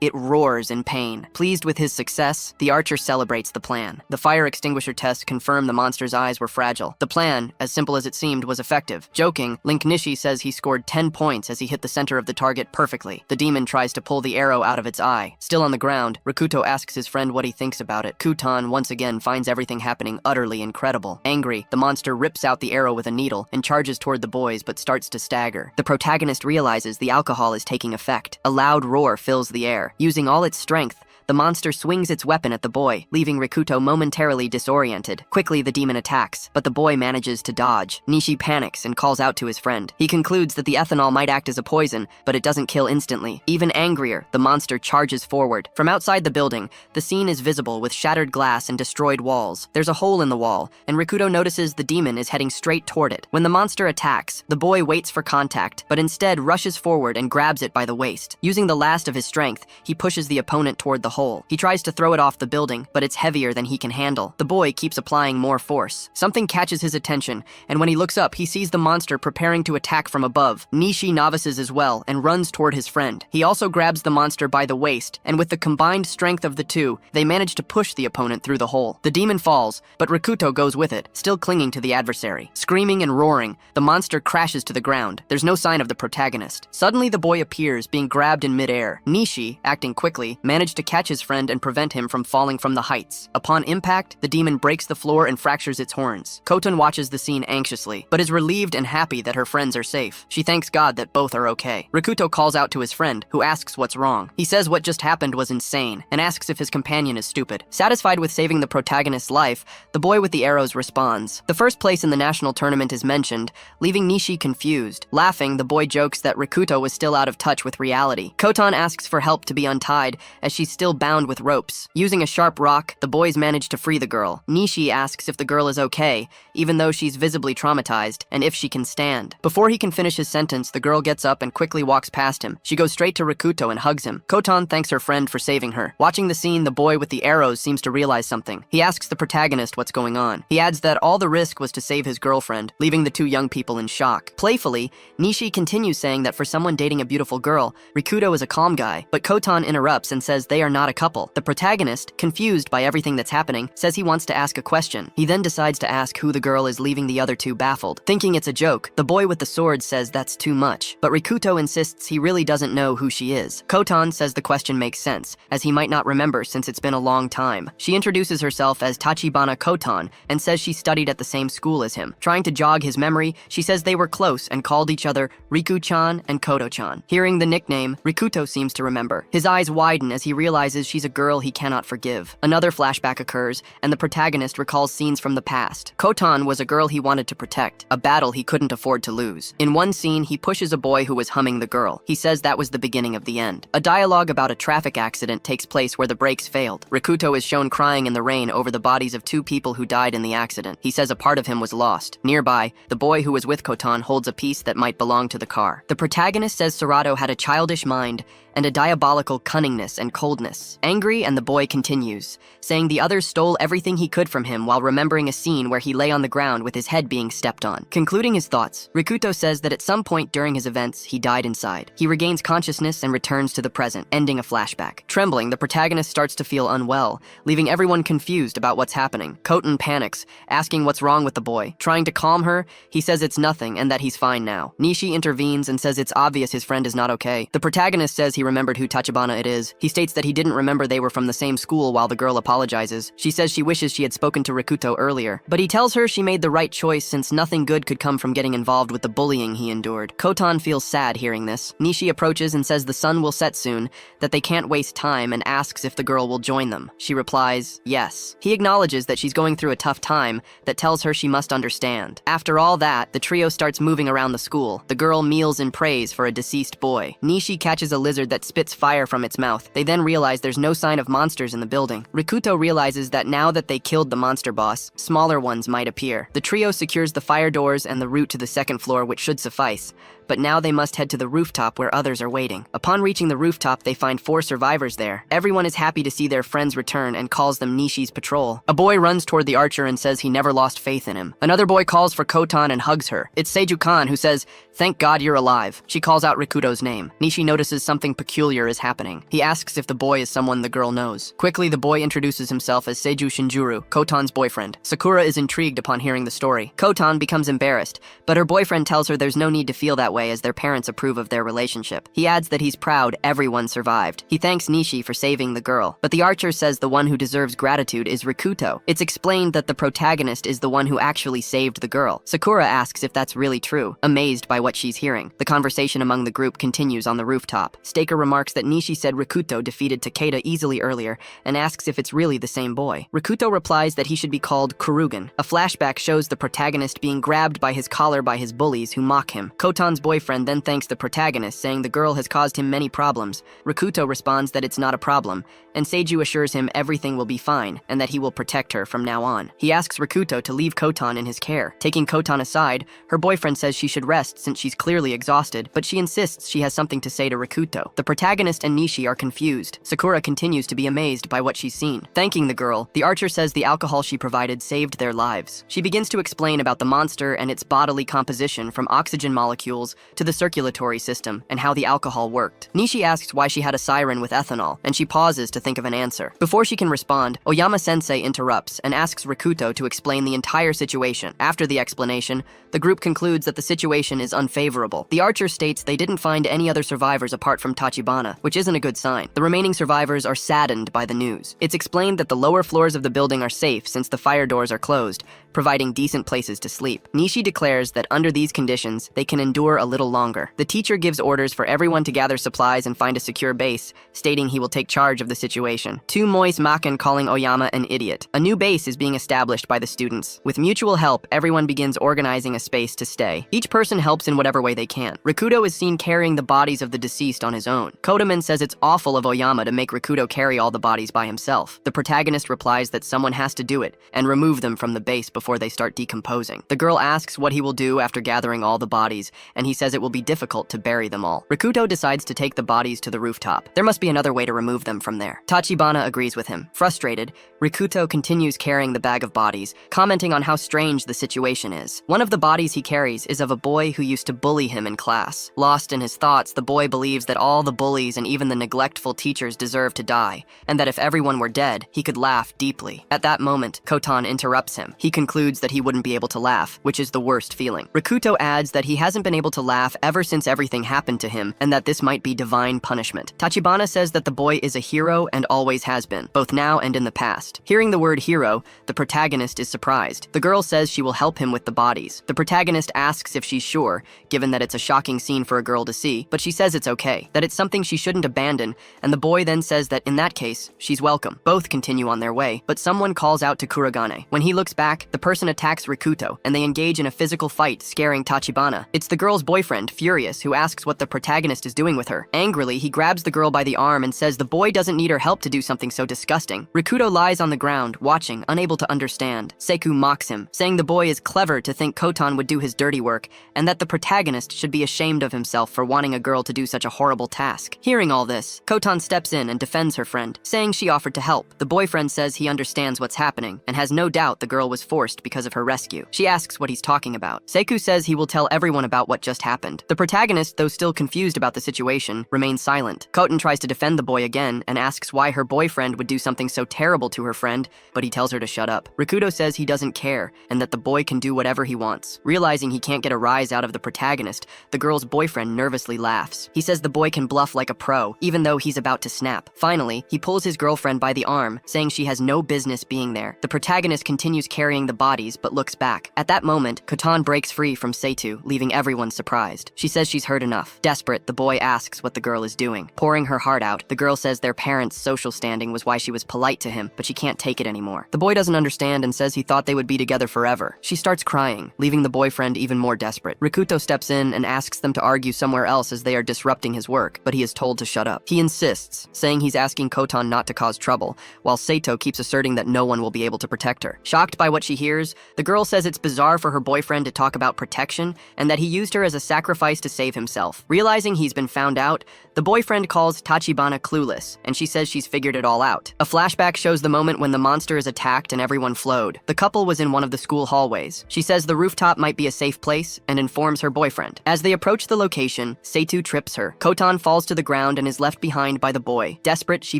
[SPEAKER 1] it roars in pain. Pleased with his success, the archer celebrates the plan. The fire extinguisher test confirmed the monster's eyes were fragile. The plan, as simple as it seemed, was effective. Joking, Link Nishi says he scored 10 points as he hit the center of the target perfectly. The demon tries to pull the arrow out of its eye. Still on the ground, Rikuto asks his friend what he thinks about it. Kutan once again finds everything happening utterly incredible. Angry, the monster rips out the arrow with a needle and charges toward the boys but starts to stagger. The protagonist realizes the alcohol is taking effect. A loud roar fills the air. Using all its strength, the monster swings its weapon at the boy, leaving Rikuto momentarily disoriented. Quickly, the demon attacks, but the boy manages to dodge. Nishi panics and calls out to his friend. He concludes that the ethanol might act as a poison, but it doesn't kill instantly. Even angrier, the monster charges forward. From outside the building, the scene is visible with shattered glass and destroyed walls. There's a hole in the wall, and Rikuto notices the demon is heading straight toward it. When the monster attacks, the boy waits for contact, but instead rushes forward and grabs it by the waist. Using the last of his strength, he pushes the opponent toward the hole. He tries to throw it off the building, but it's heavier than he can handle. The boy keeps applying more force. Something catches his attention, and when he looks up, he sees the monster preparing to attack from above. Nishi novices as well and runs toward his friend. He also grabs the monster by the waist, and with the combined strength of the two, they manage to push the opponent through the hole. The demon falls, but Rikuto goes with it, still clinging to the adversary. Screaming and roaring, the monster crashes to the ground. There's no sign of the protagonist. Suddenly, the boy appears, being grabbed in midair. Nishi, acting quickly, managed to catch his friend and prevent him from falling from the heights. Upon impact, the demon breaks the floor and fractures its horns. Koton watches the scene anxiously, but is relieved and happy that her friends are safe. She thanks God that both are okay. Rikuto calls out to his friend, who asks what's wrong. He says what just happened was insane, and asks if his companion is stupid. Satisfied with saving the protagonist's life, the boy with the arrows responds. The first place in the national tournament is mentioned, leaving Nishi confused. Laughing, the boy jokes that Rikuto was still out of touch with reality. Koton asks for help to be untied, as she's still bound with ropes. Using a sharp rock, the boys manage to free the girl. Nishi asks if the girl is okay, even though she's visibly traumatized, and if she can stand. Before he can finish his sentence, the girl gets up and quickly walks past him. She goes straight to Rikuto and hugs him. Koton thanks her friend for saving her. Watching the scene, the boy with the arrows seems to realize something. He asks the protagonist what's going on. He adds that all the risk was to save his girlfriend, leaving the two young people in shock. Playfully, Nishi continues saying that for someone dating a beautiful girl, Rikuto is a calm guy, but Koton interrupts and says they are not a couple. The protagonist, confused by everything that's happening, says he wants to ask a question. He then decides to ask who the girl is, leaving the other two baffled. Thinking it's a joke, the boy with the sword says that's too much, but Rikuto insists he really doesn't know who she is. Koton says the question makes sense, as he might not remember since it's been a long time. She introduces herself as Tachibana Koton and says she studied at the same school as him. Trying to jog his memory, she says they were close and called each other Riku-chan and Koto-chan. Hearing the nickname, Rikuto seems to remember. His eyes widen as he realizes realizes she's a girl he cannot forgive. Another flashback occurs, and the protagonist recalls scenes from the past. Kotan was a girl he wanted to protect, a battle he couldn't afford to lose. In one scene, he pushes a boy who was humming the girl. He says that was the beginning of the end. A dialogue about a traffic accident takes place where the brakes failed. Rikuto is shown crying in the rain over the bodies of 2 people who died in the accident. He says a part of him was lost. Nearby, the boy who was with Kotan holds a piece that might belong to the car. The protagonist says Serato had a childish mind and a diabolical cunningness and coldness. Angry, and the boy continues, saying the others stole everything he could from him while remembering a scene where he lay on the ground with his head being stepped on. Concluding his thoughts, Rikuto says that at some point during his events, he died inside. He regains consciousness and returns to the present, ending a flashback. Trembling, the protagonist starts to feel unwell, leaving everyone confused about what's happening. Kotan panics, asking what's wrong with the boy. Trying to calm her, he says it's nothing and that he's fine now. Nishi intervenes and says it's obvious his friend is not okay. The protagonist says he remembered who Tachibana it is. He states that he didn't remember they were from the same school while the girl apologizes. She says she wishes she had spoken to Rikuto earlier, but he tells her she made the right choice since nothing good could come from getting involved with the bullying he endured. Kotan feels sad hearing this. Nishi approaches and says the sun will set soon, that they can't waste time, and asks if the girl will join them. She replies, yes. He acknowledges that she's going through a tough time, that tells her she must understand. After all that, the trio starts moving around the school. The girl kneels in praise for a deceased boy. Nishi catches a lizard that spits fire from its mouth. They then realize there's no sign of monsters in the building. Rikuto realizes that now that they killed the monster boss, smaller ones might appear. The trio secures the fire doors and the route to the second floor, which should suffice. But now they must head to the rooftop where others are waiting. Upon reaching the rooftop, they find 4 survivors there. Everyone is happy to see their friends return and calls them Nishi's patrol. A boy runs toward the archer and says he never lost faith in him. Another boy calls for Kotan and hugs her. It's Seiju-kan, who says, "Thank God you're alive." She calls out Rikuto's name. Nishi notices something peculiar is happening. He asks if the boy is someone the girl knows. Quickly, the boy introduces himself as Seiju Shinjuru, Kotan's boyfriend. Sakura is intrigued upon hearing the story. Kotan becomes embarrassed, but her boyfriend tells her there's no need to feel that way as their parents approve of their relationship. He adds that he's proud everyone survived. He thanks Nishi for saving the girl, but the archer says the one who deserves gratitude is Rikuto. It's explained that the protagonist is the one who actually saved the girl. Sakura asks if that's really true, amazed by what she's hearing. The conversation among the group continues on the rooftop. Staker remarks that Nishi said Rikuto defeated Takeda easily earlier and asks if it's really the same boy. Rikuto replies that he should be called Kurugen. A flashback shows the protagonist being grabbed by his collar by his bullies who mock him. Kotan's boyfriend then thanks the protagonist, saying the girl has caused him many problems. Rikuto responds that it's not a problem, and Seiju assures him everything will be fine and that he will protect her from now on. He asks Rikuto to leave Kotan in his care. Taking Kotan aside, her boyfriend says she should rest since she's clearly exhausted, but she insists she has something to say to Rikuto. The protagonist and Nishi are confused. Sakura continues to be amazed by what she's seen. Thanking the girl, the archer says the alcohol she provided saved their lives. She begins to explain about the monster and its bodily composition, from oxygen molecules to the circulatory system, and how the alcohol worked. Nishi asks why she had a siren with ethanol, and she pauses to think of an answer. Before she can respond, Oyama-sensei interrupts and asks Rikuto to explain the entire situation. After the explanation, the group concludes that the situation is unfavorable. The archer states they didn't find any other survivors apart from Tachibana, which isn't a good sign. The remaining survivors are saddened by the news. It's explained that the lower floors of the building are safe since the fire doors are closed, providing decent places to sleep. Nishi declares that under these conditions, they can endure a little longer. The teacher gives orders for everyone to gather supplies and find a secure base, stating he will take charge of the situation. 2 Mois Makan calling Oyama an idiot. A new base is being established by the students. With mutual help, everyone begins organizing a space to stay. Each person helps in whatever way they can. Rikuto is seen carrying the bodies of the deceased on his own. Kodaman says it's awful of Oyama to make Rikuto carry all the bodies by himself. The protagonist replies that someone has to do it and remove them from the base before they start decomposing. The girl asks what he will do after gathering all the bodies, and he says it will be difficult to bury them all. Rikuto decides to take the bodies to the rooftop. There must be another way to remove them from there. Tachibana agrees with him. Frustrated, Rikuto continues carrying the bag of bodies, commenting on how strange the situation is. One of the bodies he carries is of a boy who used to bully him in class. Lost in his thoughts, the boy believes that all the bullies and even the neglectful teachers deserve to die, and that if everyone were dead, he could laugh deeply. At that moment, Kotan interrupts him. He concludes that he wouldn't be able to laugh, which is the worst feeling. Rikuto adds that he hasn't been able to laugh ever since everything happened to him, and that this might be divine punishment. Tachibana says that the boy is a hero and always has been, both now and in the past. Hearing the word hero, the protagonist is surprised. The girl says she will help him with the bodies. The protagonist asks if she's sure, given that it's a shocking scene for a girl to see, but she says it's okay, that it's something she shouldn't abandon, and the boy then says that in that case, she's welcome. Both continue on their way, but someone calls out to Kurogane. When he looks back, the person attacks Rikuto, and they engage in a physical fight, scaring Tachibana. It's the girl's boyfriend, Furious, who asks what the protagonist is doing with her. Angrily, he grabs the girl by the arm and says the boy doesn't need her help to do something so disgusting. Rikuto lies on the ground, watching, unable to understand. Seiku mocks him, saying the boy is clever to think Kotan would do his dirty work, and that the protagonist should be ashamed of himself for wanting a girl to do such a horrible task. Hearing all this, Kotan steps in and defends her friend, saying she offered to help. The boyfriend says he understands what's happening, and has no doubt the girl was forced because of her rescue. She asks what he's talking about. Seiku says he will tell everyone about what just happened. The protagonist, though still confused about the situation, remains silent. Kotan tries to defend the boy again, and asks why her boyfriend would do something so terrible to her friend, but he tells her to shut up. Rikuto says he doesn't care, and that the boy can do whatever he wants. Realizing he can't get a rise out of the protagonist, the girl's boyfriend nervously laughs. He says the boy can bluff like a pro, even though he's about to snap. Finally, he pulls his girlfriend by the arm, saying she has no business being there. The protagonist continues carrying the bodies, but looks back. At that moment, Kotan breaks free from Seitu, leaving everyone surprised. She says she's heard enough. Desperate, the boy asks what the girl is doing. Pouring her heart out, the girl says their parents' social standing was why she was polite to him, but she can't take it anymore. The boy doesn't understand and says he thought they would be together forever. She starts crying, leaving the boyfriend even more desperate. Rikuto steps in and asks them to argue somewhere else as they are disrupting his work, but he is told to shut up. He insists, saying he's asking Kotan not to cause trouble, while Seito keeps asserting that no one will be able to protect her. Shocked by what she hears, the girl says it's bizarre for her boyfriend to talk about protection, and that he used her as a sacrifice to save himself. Realizing he's been found out, the boyfriend calls Tachibana clueless, and she says she's figured it all out. A flashback shows the moment when the monster is attacked and everyone flowed. The couple was in one of the school hallways. She says the rooftop might be a safe place, and informs her boyfriend. As they approach the location, Seitu trips her. Kotan falls to the ground and is left behind by the boy. Desperate, she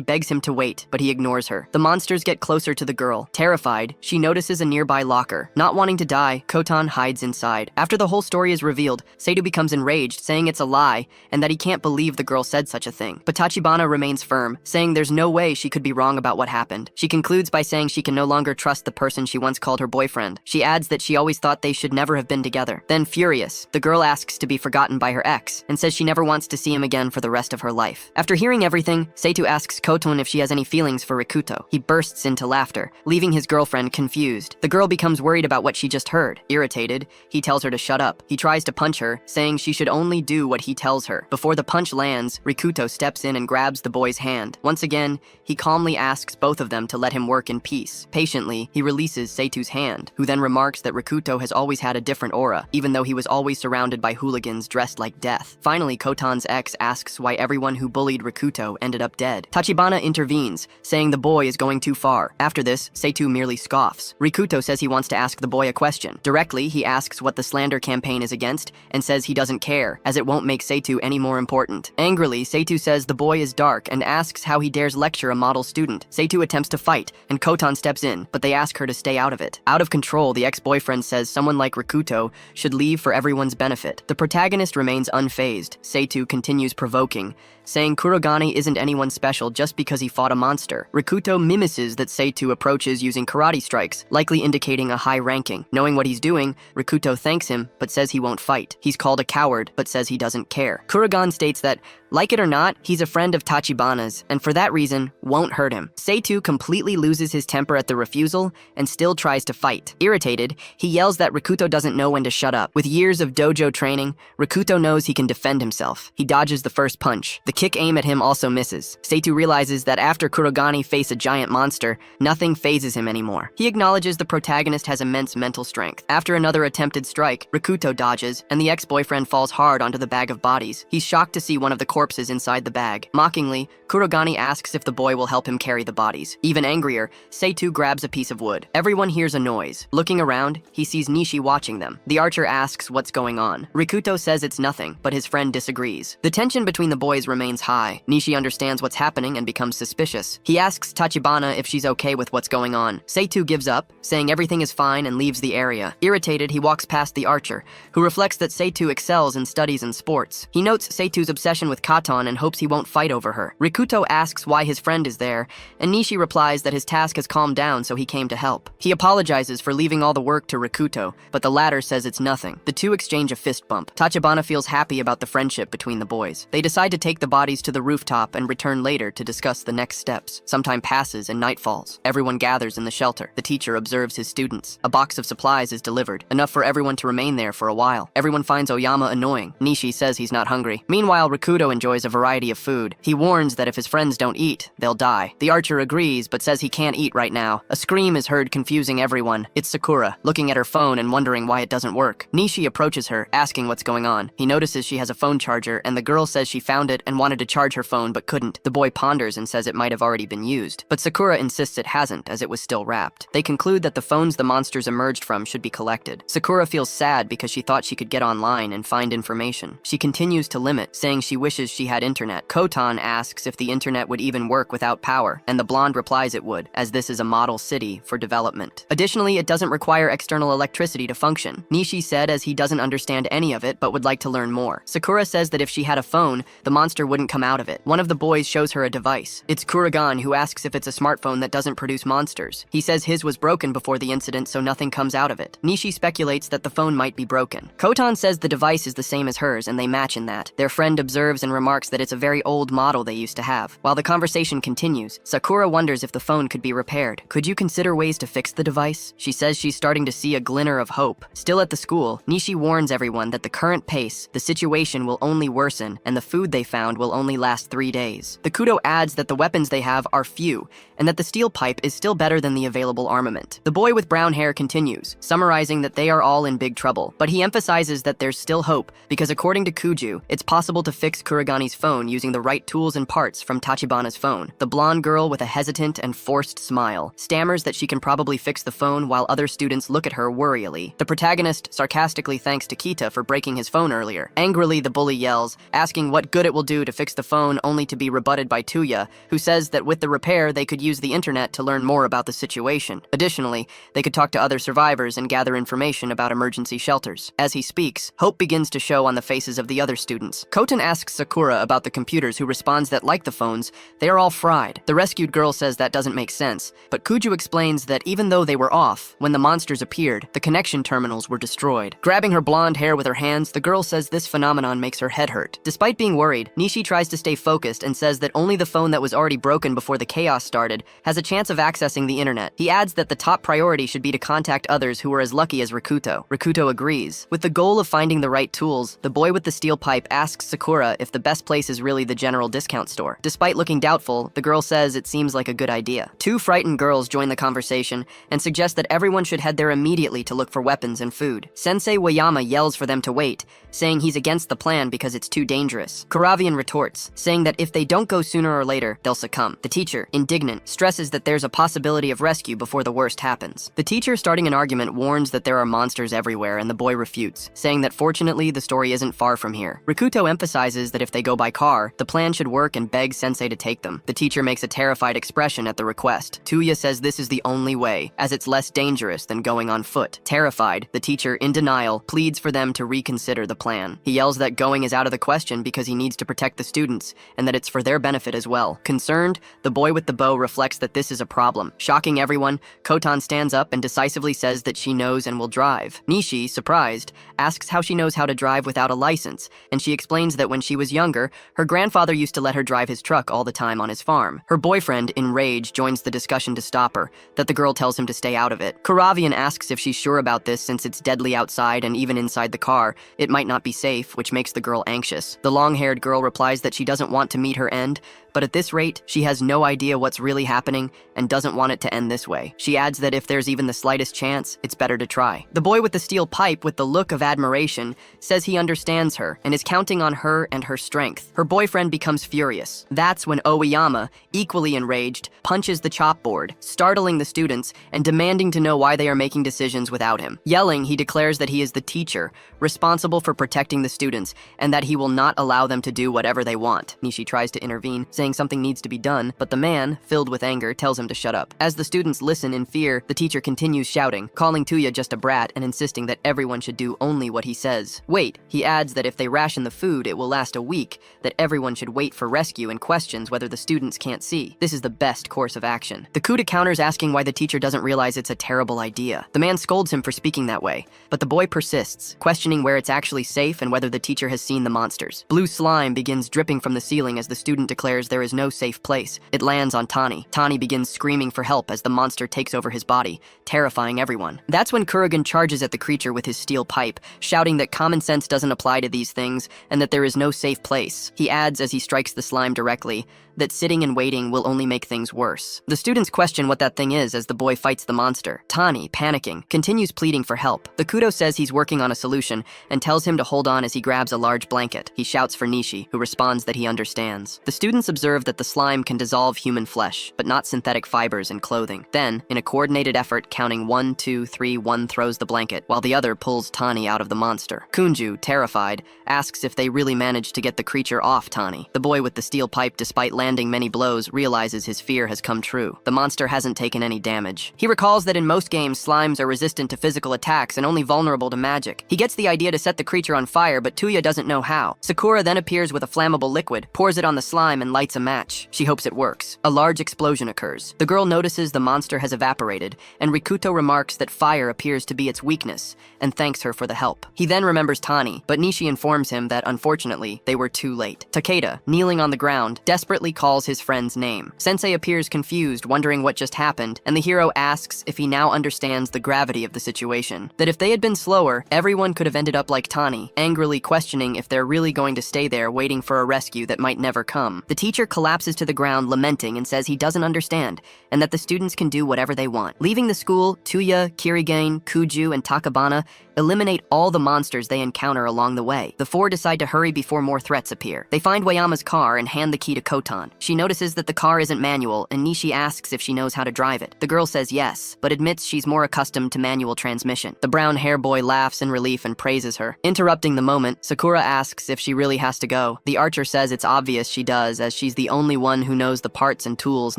[SPEAKER 1] begs him to wait, but he ignores her. The monsters get closer to the girl. Terrified, she notices a nearby locker. Not wanting to die, Kotan hides inside. After the whole story is revealed, Seitu becomes enraged, saying it's a lie, and that he can't believe the girl said such a thing. But Tachibana remains firm, saying there's no way she could be wrong about what happened. She concludes by saying she can no longer trust the person she once called her boyfriend. She adds that she always thought they should never have been together. Then, furious, the girl asks to be forgotten by her ex, and says she never wants to see him again for the rest of her life. After hearing everything, Seitu asks Koton if she has any feelings for Rikuto. He bursts into laughter, leaving his girlfriend confused. The girl becomes worried about what she just heard. Irritated, he tells her to shut up. He tries to punch her, saying she should only do what he tells her. Before the punch lands, Rikuto steps in and grabs the boy's hand. Once again, he calmly asks both of them to let him work in peace. Patiently, he releases Seitu's hand, who then remarks that Rikuto has always had a different aura, even though he was always surrounded by hooligans dressed like death. Finally, Kotan's ex asks why everyone who bullied Rikuto ended up dead. Tachibana intervenes, saying the boy is going too far. After this, Seitu merely scoffs. Rikuto says he wants to ask the boy a question. Directly, he asks what the slander campaign is against, and says he doesn't care, as it won't make Seitu any more important. Angrily, Seitu says the boy is dark and asks how he dares lecture a model student. Seitu attempts to fight, and Kotan steps in, but they ask her to stay out of it. Out of control, the ex-boyfriend says someone like Rikuto should leave for everyone's benefit. The protagonist remains unfazed. Seitu continues provoking, saying Kurogane isn't anyone special just because he fought a monster. Rikuto mimics that Seitu approaches using karate strikes, likely indicating a high ranking. Knowing what he's doing, Rikuto thanks him, but says he won't fight. He's called a coward, but says he doesn't care. Kurogane states that, like it or not, he's a friend of Tachibana's, and for that reason, won't hurt him. Seitu completely loses his temper at the refusal, and still tries to fight. Irritated, he yells that Rikuto doesn't know when to shut up. With years of dojo training, Rikuto knows he can defend himself. He dodges the first punch. The kick aim at him also misses. Seitu realizes that after Kurogane face a giant monster, nothing phases him anymore. He acknowledges the protagonist has immense mental strength. After another attempted strike, Rikuto dodges, and the ex-boyfriend falls hard onto the bag of bodies. He's shocked to see one of the corpses inside the bag. Mockingly, Kurogane asks if the boy will help him carry the bodies. Even angrier, Seitu grabs a piece of wood. Everyone hears a noise. Looking around, he sees Nishi watching them. The archer asks what's going on. Rikuto says it's nothing, but his friend disagrees. The tension between the boys remains high. Nishi understands what's happening and becomes suspicious. He asks Tachibana if she's okay with what's going on. Seitu gives up, saying everything is fine and leaves the area. Irritated, he walks past the archer, who reflects that Seitu excels in studies and sports. He notes Seitu's obsession with Katon and hopes he won't fight over her. Rikuto asks why his friend is there, and Nishi replies that his task has calmed down so he came to help. He apologizes for leaving all the work to Rikuto, but the latter says it's nothing. The two exchange a fist bump. Tachibana feels happy about the friendship between the boys. They decide to take the bodies to the rooftop and return later to discuss the next steps. Some time passes and night falls. Everyone gathers in the shelter. The teacher observes his students. A box of supplies is delivered, enough for everyone to remain there for a while. Everyone finds Oyama annoying. Nishi says he's not hungry. Meanwhile, Rikuto enjoys a variety of food. He warns that if his friends don't eat, they'll die. The archer agrees, but says he can't eat right now. A scream is heard, confusing everyone. It's Sakura, looking at her phone and wondering why it doesn't work. Nishi approaches her, asking what's going on. He notices she has a phone charger, and the girl says she found it and wanted to charge her phone but couldn't. The boy ponders and says it might have already been used, but Sakura insists it hasn't, as it was still wrapped. They conclude that the phones the monsters emerged from should be collected. Sakura feels sad because she thought she could get online and find information. She continues to limit, saying she wishes she had internet. Kotan asks if the internet would even work without power, and the blonde replies it would, as this is a model city for development. Additionally, it doesn't require external electricity to function. Nishi said as he doesn't understand any of it but would like to learn more. Sakura says that if she had a phone, the monster wouldn't come out of it. One of the boys shows her a device. It's Kurigan, who asks if it's a smartphone that doesn't produce monsters. He says his was broken before the incident, so nothing comes out of it. Nishi speculates that the phone might be broken. Kotan says the device is the same as hers, and they match in that. Their friend observes and remarks that it's a very old model they used to have. While the conversation continues, Sakura wonders if the phone could be repaired. Could you consider ways to fix the device? She says she's starting to see a glimmer of hope. Still at the school, Nishi warns everyone that the current pace, the situation will only worsen, and the food they found will only last 3 days. The Kudo adds that the weapons they have are few, and that the steel pipe is still better than the available armament. The boy with brown hair continues, summarizing that they are all in big trouble, but he emphasizes that there's still hope, because according to Kuju, it's possible to fix Kurigani's phone using the right tools and parts from Tachibana's phone. The blonde girl, with a hesitant and forced smile, stammers that she can probably fix the phone while other students look at her worriedly. The protagonist sarcastically thanks Takita for breaking his phone earlier. Angrily, the bully yells, asking what good it will do to fix the phone, only to be rebutted by Tuya, who says that with the repair, they could use the internet to learn more about the situation. Additionally, they could talk to other survivors and gather information about emergency shelters. As he speaks, hope begins to show on the faces of the other students. Koten asks Sakura about the computers, who responds that, like the phones, they are all fried. The rescued girl says that doesn't make sense, but Kuju explains that even though they were off, when the monsters appeared, the connection terminals were destroyed. Grabbing her blonde hair with her hands, the girl says this phenomenon makes her head hurt. Despite being worried, Nishi tries to stay focused and says that only the phone that was already broken before the chaos started has a chance of accessing the internet. He adds that the top priority should be to contact others who were as lucky as Rikuto. Rikuto agrees. With the goal of finding the right tools, the boy with the steel pipe asks Sakura if the best place is really the general discount store. Despite looking doubtful, the girl says it seems like a good idea. Two frightened girls join the conversation and suggest that everyone should head there immediately to look for weapons and food. Sensei Wayama yells for them to wait, saying he's against the plan because it's too dangerous. Karavian retorts, saying that if they don't go sooner or later, they'll succumb. The teacher, indignant, stresses that there's a possibility of rescue before the worst happens. The teacher, starting an argument, warns that there are monsters everywhere, and the boy refutes, saying that fortunately the story isn't far from here. Rikuto emphasizes that if they go by car, the plan should work and begs Sensei to take them. The teacher makes a terrified expression at the request. Tuya says this is the only way, as it's less dangerous than going on foot. Terrified, the teacher, in denial, pleads for them to reconsider the plan. He yells that going is out of the question because he needs to protect the students, and that it's for their benefit as well. Concerned, the boy with the bow reflects that this is a problem. Shocking everyone, Kotan stands up and decisively says that she knows and will drive. Nishi, surprised, asks how she knows how to drive without a license, and she explains that when she was younger, her grandfather used to let her drive his truck all the time on his farm. Her boyfriend, enraged, joins the discussion to stop her, that the girl tells him to stay out of it. Karavian asks if she's sure about this since it's deadly outside and even inside the car, it might not be safe, which makes the girl anxious. The long-haired girl replies that she doesn't want to meet her end, but at this rate, she has no idea what's really happening and doesn't want it to end this way. She adds that if there's even the slightest chance, it's better to try. The boy with the steel pipe, with the look of admiration, says he understands her and is counting on her and her strength. Her boyfriend becomes furious. That's when Oiyama, equally enraged, punches the chopboard, startling the students and demanding to know why they are making decisions without him. Yelling, he declares that he is the teacher, responsible for protecting the students, and that he will not allow them to do whatever they want. Nishi tries to intervene, saying something needs to be done, but the man, filled with anger, tells him to shut up. As the students listen in fear, the teacher continues shouting, calling Tuya just a brat and insisting that everyone should do only what he says. Wait, he adds that if they ration the food, it will last a week, that everyone should wait for rescue and questions whether the students can't see. This is the best course of action. The Kuda counters asking why the teacher doesn't realize it's a terrible idea. The man scolds him for speaking that way, but the boy persists, questioning where it's actually safe and whether the teacher has seen the monsters. Blue slime begins dripping from the ceiling as the student declares there is no safe place. It lands on Tani. Tani begins screaming for help as the monster takes over his body, terrifying everyone. That's when Kurigan charges at the creature with his steel pipe, shouting that common sense doesn't apply to these things and that there is no safe place. He adds as he strikes the slime directly that sitting and waiting will only make things worse. The students question what that thing is as the boy fights the monster. Tani, panicking, continues pleading for help. The Kudo says he's working on a solution and tells him to hold on as he grabs a large blanket. He shouts for Nishi, who responds that he understands. The students observe that the slime can dissolve human flesh, but not synthetic fibers and clothing. Then, in a coordinated effort, counting 1, 2, 3, one throws the blanket, while the other pulls Tani out of the monster. Kunju, terrified, asks if they really managed to get the creature off Tani. The boy with the steel pipe, despite landing many blows, realizes his fear has come true. The monster hasn't taken any damage. He recalls that in most games, slimes are resistant to physical attacks and only vulnerable to magic. He gets the idea to set the creature on fire, but Tuya doesn't know how. Sakura then appears with a flammable liquid, pours it on the slime, and lights a match. She hopes it works. A large explosion occurs. The girl notices the monster has evaporated, and Rikuto remarks that fire appears to be its weakness, and thanks her for the help. He then remembers Tani, but Nishi informs him that, unfortunately, they were too late. Takeda, kneeling on the ground, desperately calls his friend's name. Sensei appears confused, wondering what just happened, and the hero asks if he now understands the gravity of the situation. That if they had been slower, everyone could have ended up like Tani, angrily questioning if they're really going to stay there waiting for a rescue that might never come. The teacher collapses to the ground lamenting and says he doesn't understand, and that the students can do whatever they want. Leaving the school, Tuya, Kirigen, Kuju, and Takabana eliminate all the monsters they encounter along the way. The four decide to hurry before more threats appear. They find Wayama's car and hand the key to Kotan. She notices that the car isn't manual, and Nishi asks if she knows how to drive it. The girl says yes, but admits she's more accustomed to manual transmission. The brown hair boy laughs in relief and praises her. Interrupting the moment, Sakura asks if she really has to go. The archer says it's obvious she does, as she's the only one who knows the parts and tools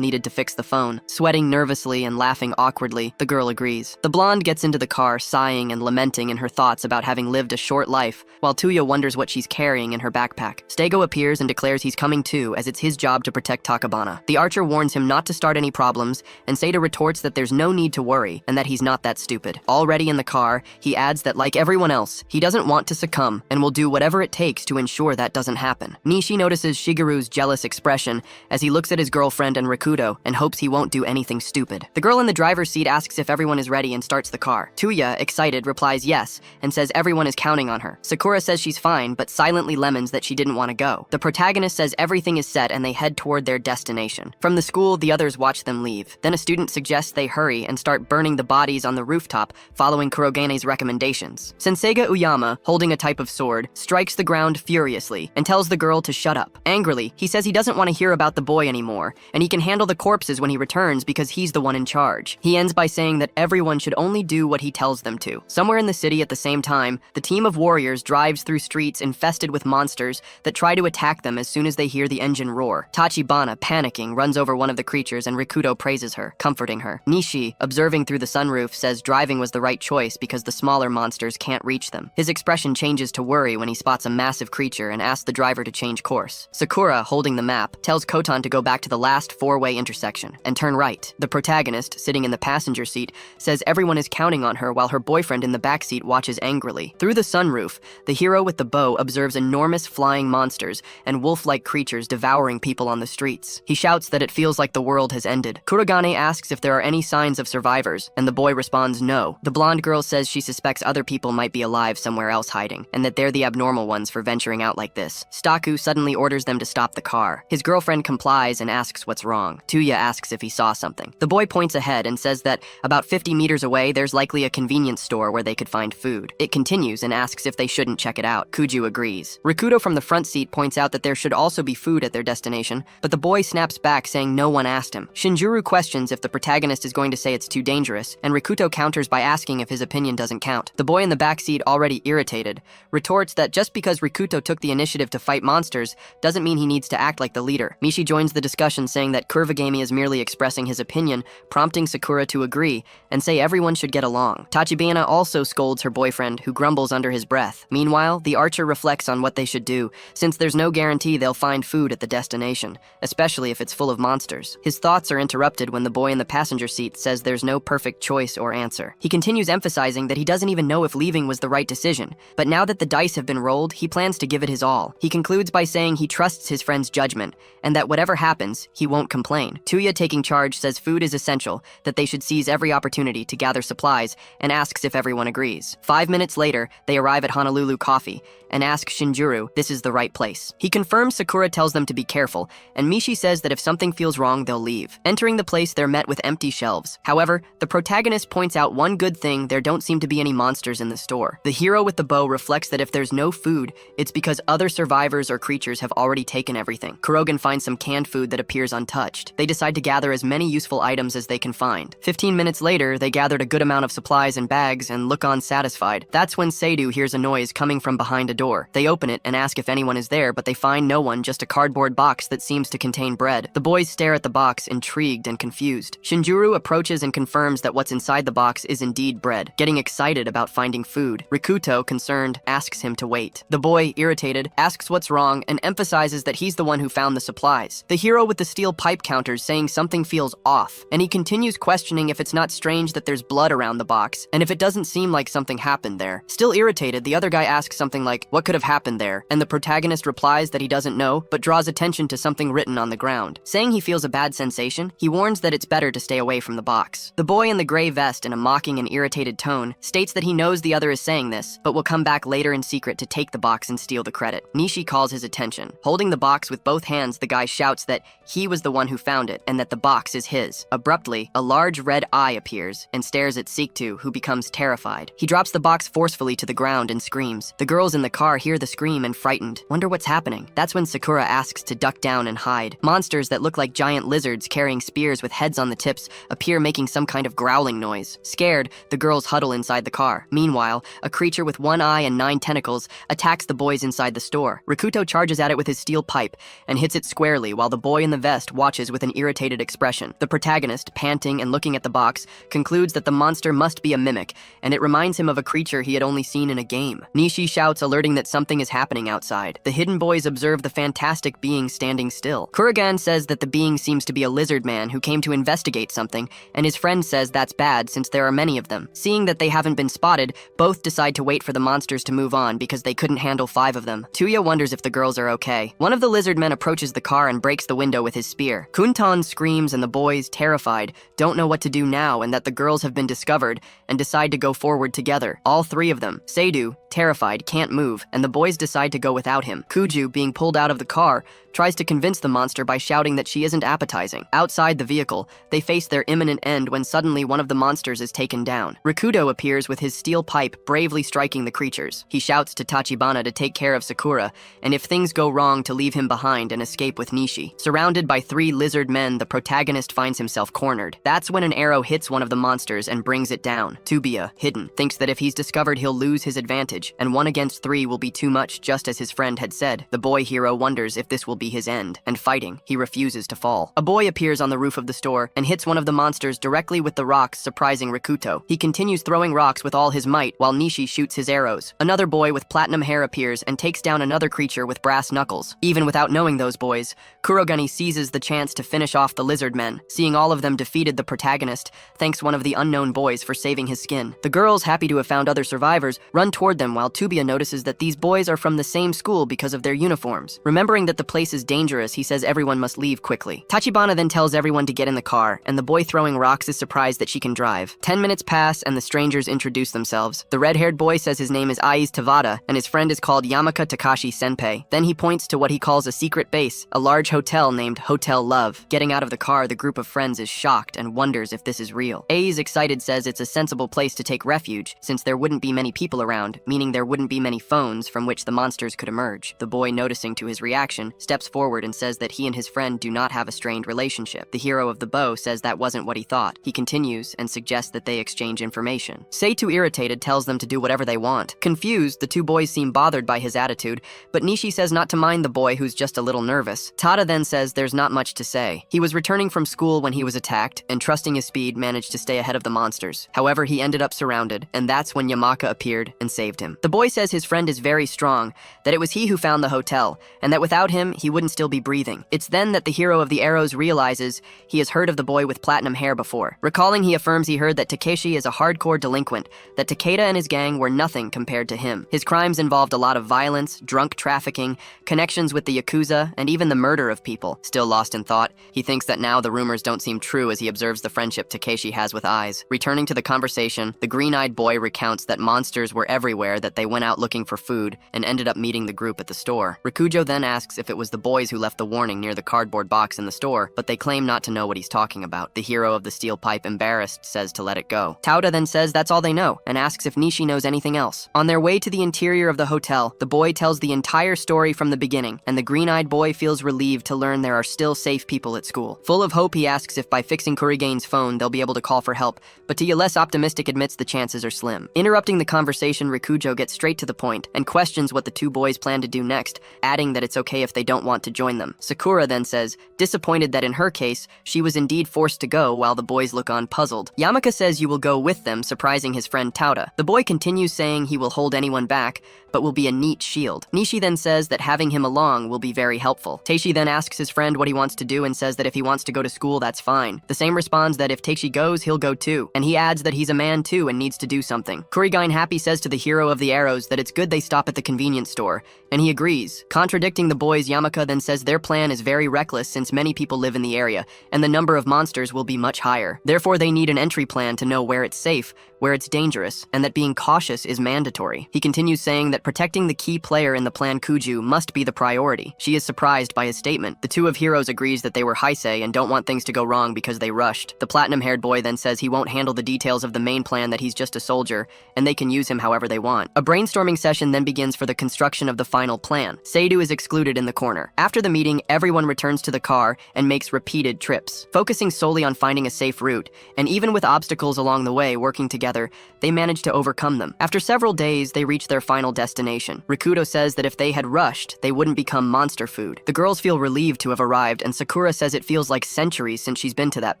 [SPEAKER 1] needed to fix the phone. Sweating nervously and laughing awkwardly, the girl agrees. The blonde gets into the car, sighing and lamenting in her thoughts about having lived a short life, while Tuya wonders what she's carrying in her backpack. Stego appears and declares he's coming too, as it's his job to protect Takabana. The archer warns him not to start any problems, and Seda retorts that there's no need to worry, and that he's not that stupid. Already in the car, he adds that like everyone else, he doesn't want to succumb, and will do whatever it takes to ensure that doesn't happen. Nishi notices Shigeru's jealous expression as he looks at his girlfriend and Rikudo, and hopes he won't do anything stupid. The girl in the driver's seat asks if everyone is ready and starts the car. Tuya, excited, replies yes, and says everyone is counting on her. Sakura says she's fine, but silently lemons that she didn't want to go. The protagonist says everything is set and they head toward their destination. From the school, the others watch them leave. Then a student suggests they hurry and start burning the bodies on the rooftop, following Kurogene's recommendations. Senseiga Uyama, holding a type of sword, strikes the ground furiously and tells the girl to shut up. Angrily, he says he doesn't want to hear about the boy anymore, and he can handle the corpses when he returns because he's the one in charge. He ends by saying that everyone should only do what he tells them to. Somewhere in the city at the same time, the team of warriors drives through streets infested with monsters that try to attack them as soon as they hear the engine roar. Tachibana, panicking, runs over one of the creatures and Rikudo praises her, comforting her. Nishi, observing through the sunroof, says driving was the right choice because the smaller monsters can't reach them. His expression changes to worry when he spots a massive creature and asks the driver to change course. Sakura, holding the map, tells Kotan to go back to the last four-way intersection and turn right. The protagonist, sitting in the passenger seat, says everyone is counting on her while her boyfriend in the backseat watches angrily. Through the sunroof, the hero with the bow observes enormous flying monsters and wolf-like creatures devouring people on the streets. He shouts that it feels like the world has ended. Kurogane asks if there are any signs of survivors, and the boy responds no. The blonde girl says she suspects other people might be alive somewhere else hiding, and that they're the abnormal ones for venturing out like this. Staku suddenly orders them to stop the car. His girlfriend complies and asks what's wrong. Tuya asks if he saw something. The boy points ahead and says that about 50 meters away there's likely a convenience store where they could find food. It continues and asks if they shouldn't check it out. Kuju agrees. Rikudo from the front seat points out that there should also be food at their destination situation, but the boy snaps back saying no one asked him. Shinjuru questions if the protagonist is going to say it's too dangerous, and Rikuto counters by asking if his opinion doesn't count. The boy in the backseat, already irritated, retorts that just because Rikuto took the initiative to fight monsters doesn't mean he needs to act like the leader. Mishi joins the discussion saying that Kurvagami is merely expressing his opinion, prompting Sakura to agree and say everyone should get along. Tachibana also scolds her boyfriend, who grumbles under his breath. Meanwhile, the archer reflects on what they should do, since there's no guarantee they'll find food at the destination, especially if it's full of monsters. His thoughts are interrupted when the boy in the passenger seat says there's no perfect choice or answer. He continues emphasizing that he doesn't even know if leaving was the right decision, but now that the dice have been rolled, he plans to give it his all. He concludes by saying he trusts his friend's judgment, and that whatever happens, he won't complain. Tuya, taking charge, says food is essential, that they should seize every opportunity to gather supplies, and asks if everyone agrees. 5 minutes later, they arrive at Honolulu Coffee, and ask Shinjuru this is the right place. He confirms Sakura tells them to be careful, and Mishi says that if something feels wrong, they'll leave. Entering the place, they're met with empty shelves. However, the protagonist points out one good thing: there don't seem to be any monsters in the store. The hero with the bow reflects that if there's no food, it's because other survivors or creatures have already taken everything. Kurogen finds some canned food that appears untouched. They decide to gather as many useful items as they can find. 15 minutes later, they gathered a good amount of supplies and bags and look on satisfied. That's when Seidu hears a noise coming from behind a door. They open it and ask if anyone is there, but they find no one, just a cardboard box that seems to contain bread. The boys stare at the box, intrigued and confused. Shinjuru approaches and confirms that what's inside the box is indeed bread. Getting excited about finding food, Rikuto, concerned, asks him to wait. The boy, irritated, asks what's wrong and emphasizes that he's the one who found the supplies. The hero with the steel pipe counters, saying something feels off, and he continues questioning if it's not strange that there's blood around the box, and if it doesn't seem like something happened there. Still irritated, the other guy asks something like, what could have happened there? And the protagonist replies that he doesn't know, but draws attention to something written on the ground. Saying he feels a bad sensation, he warns that it's better to stay away from the box. The boy in the gray vest, in a mocking and irritated tone, states that he knows the other is saying this, but will come back later in secret to take the box and steal the credit. Nishi calls his attention. Holding the box with both hands, the guy shouts that he was the one who found it, and that the box is his. Abruptly, a large red eye appears and stares at Siktu, who becomes terrified. He drops the box forcefully to the ground and screams. The girls in the car hear the scream and, frightened, wonder what's happening. That's when Sakura asks to duck down and hide. Monsters that look like giant lizards carrying spears with heads on the tips appear, making some kind of growling noise. Scared, the girls huddle inside the car. Meanwhile, a creature with one eye and 9 tentacles attacks the boys inside the store. Rikuto charges at it with his steel pipe and hits it squarely, while the boy in the vest watches with an irritated expression. The protagonist, panting and looking at the box, concludes that the monster must be a mimic, and it reminds him of a creature he had only seen in a game. Nishi shouts, alerting that something is happening outside. The hidden boys observe the fantastic being standing still. Kurigan says that the being seems to be a lizard man who came to investigate something, and his friend says that's bad since there are many of them. Seeing that they haven't been spotted, both decide to wait for the monsters to move on because they couldn't handle 5 of them. Tuya wonders if the girls are okay. One of the lizard men approaches the car and breaks the window with his spear. Kuntan screams, and the boys, terrified, don't know what to do now, and that the girls have been discovered and decide to go forward together. All 3 of them. Seidu, terrified, can't move, and the boys decide to go without him. Kuju, being pulled out of the car, tries to convince the monster by shouting that she isn't appetizing. Outside the vehicle, they face their imminent end when suddenly one of the monsters is taken down. Rikudo appears with his steel pipe, bravely striking the creatures. He shouts to Tachibana to take care of Sakura, and if things go wrong, to leave him behind and escape with Nishi. Surrounded by 3 lizard men, the protagonist finds himself cornered. That's when an arrow hits one of the monsters and brings it down. Tubiya, hidden, thinks that if he's discovered, he'll lose his advantage, and 1 against 3 will be too much, just as his friend had said. The boy hero wonders if this will be his end, and fighting, he refuses to fall. A boy appears on the roof of the store and hits one of the monsters directly with the rocks, surprising Rikuto. He continues throwing rocks with all his might while Nishi shoots his arrows. Another boy with platinum hair appears and takes down another creature with brass knuckles. Even without knowing those boys, Kurogani seizes the chance to finish off the lizard men. Seeing all of them defeated the protagonist, thanks one of the unknown boys for saving his skin. The girls, happy to have found other survivors, run toward them while Tubiya notices that these boys are from the same school because of their uniforms. Remembering that the place is dangerous, he says everyone must leave quickly. Tachibana then tells everyone to get in the car, and the boy throwing rocks is surprised that she can drive. 10 minutes pass, and the strangers introduce themselves. The red-haired boy says his name is Aiz Tavada, and his friend is called Yamaka Takashi Senpei. Then he points to what he calls a secret base, a large hotel named Hotel Love. Getting out of the car, the group of friends is shocked and wonders if this is real. Aiz, excited, says it's a sensible place to take refuge, since there wouldn't be many people around, meaning meaning there wouldn't be many phones from which the monsters could emerge. The boy, noticing to his reaction, steps forward and says that he and his friend do not have a strained relationship. The hero of the bow says that wasn't what he thought. He continues and suggests that they exchange information. Seitu, irritated, tells them to do whatever they want. Confused, the two boys seem bothered by his attitude, but Nishi says not to mind the boy who's just a little nervous. Tada then says there's not much to say. He was returning from school when he was attacked, and trusting his speed, managed to stay ahead of the monsters. However, he ended up surrounded, and that's when Yamaka appeared and saved him. The boy says his friend is very strong, that it was he who found the hotel, and that without him, he wouldn't still be breathing. It's then that the hero of the arrows realizes he has heard of the boy with platinum hair before. Recalling, he affirms he heard that Takeshi is a hardcore delinquent, that Takeda and his gang were nothing compared to him. His crimes involved a lot of violence, drunk trafficking, connections with the Yakuza, and even the murder of people. Still lost in thought, he thinks that now the rumors don't seem true as he observes the friendship Takeshi has with Eyes. Returning to the conversation, the green-eyed boy recounts that monsters were everywhere, that they went out looking for food, and ended up meeting the group at the store. Rikujo then asks if it was the boys who left the warning near the cardboard box in the store, but they claim not to know what he's talking about. The hero of the steel pipe, embarrassed, says to let it go. Tauda then says that's all they know, and asks if Nishi knows anything else. On their way to the interior of the hotel, the boy tells the entire story from the beginning, and the green-eyed boy feels relieved to learn there are still safe people at school. Full of hope, he asks if by fixing Kurigane's phone, they'll be able to call for help, but Tia, less optimistic, admits the chances are slim. Interrupting the conversation, Rikujo gets straight to the point and questions what the two boys plan to do next, adding that it's okay if they don't want to join them. Sakura then says, disappointed that in her case, she was indeed forced to go while the boys look on puzzled. Yamaka says you will go with them, surprising his friend Tauda. The boy continues saying he will hold anyone back, but will be a neat shield. Nishi then says that having him along will be very helpful. Teishi then asks his friend what he wants to do and says that if he wants to go to school, that's fine. The same responds that if Teishi goes, he'll go too, and he adds that he's a man too and needs to do something. Kurigane happy says to the hero of the arrows that it's good they stop at the convenience store, and he agrees. Contradicting the boys, Yamaka then says their plan is very reckless since many people live in the area, and the number of monsters will be much higher. Therefore, they need an entry plan to know where it's safe, where it's dangerous, and that being cautious is mandatory. He continues saying that protecting the key player in the plan, Kuju, must be the priority. She is surprised by his statement. The two of heroes agrees that they were heisei and don't want things to go wrong because they rushed. The platinum-haired boy then says he won't handle the details of the main plan, that he's just a soldier, and they can use him however they want. A brainstorming session then begins for the construction of the final plan. Seidu is excluded in the corner. After the meeting, everyone returns to the car and makes repeated trips, focusing solely on finding a safe route, and even with obstacles along the way, working together, they manage to overcome them. After several days, they reach their final destination. Rikudo says that if they had rushed, they wouldn't become monster food. The girls feel relieved to have arrived, and Sakura says it feels like centuries since she's been to that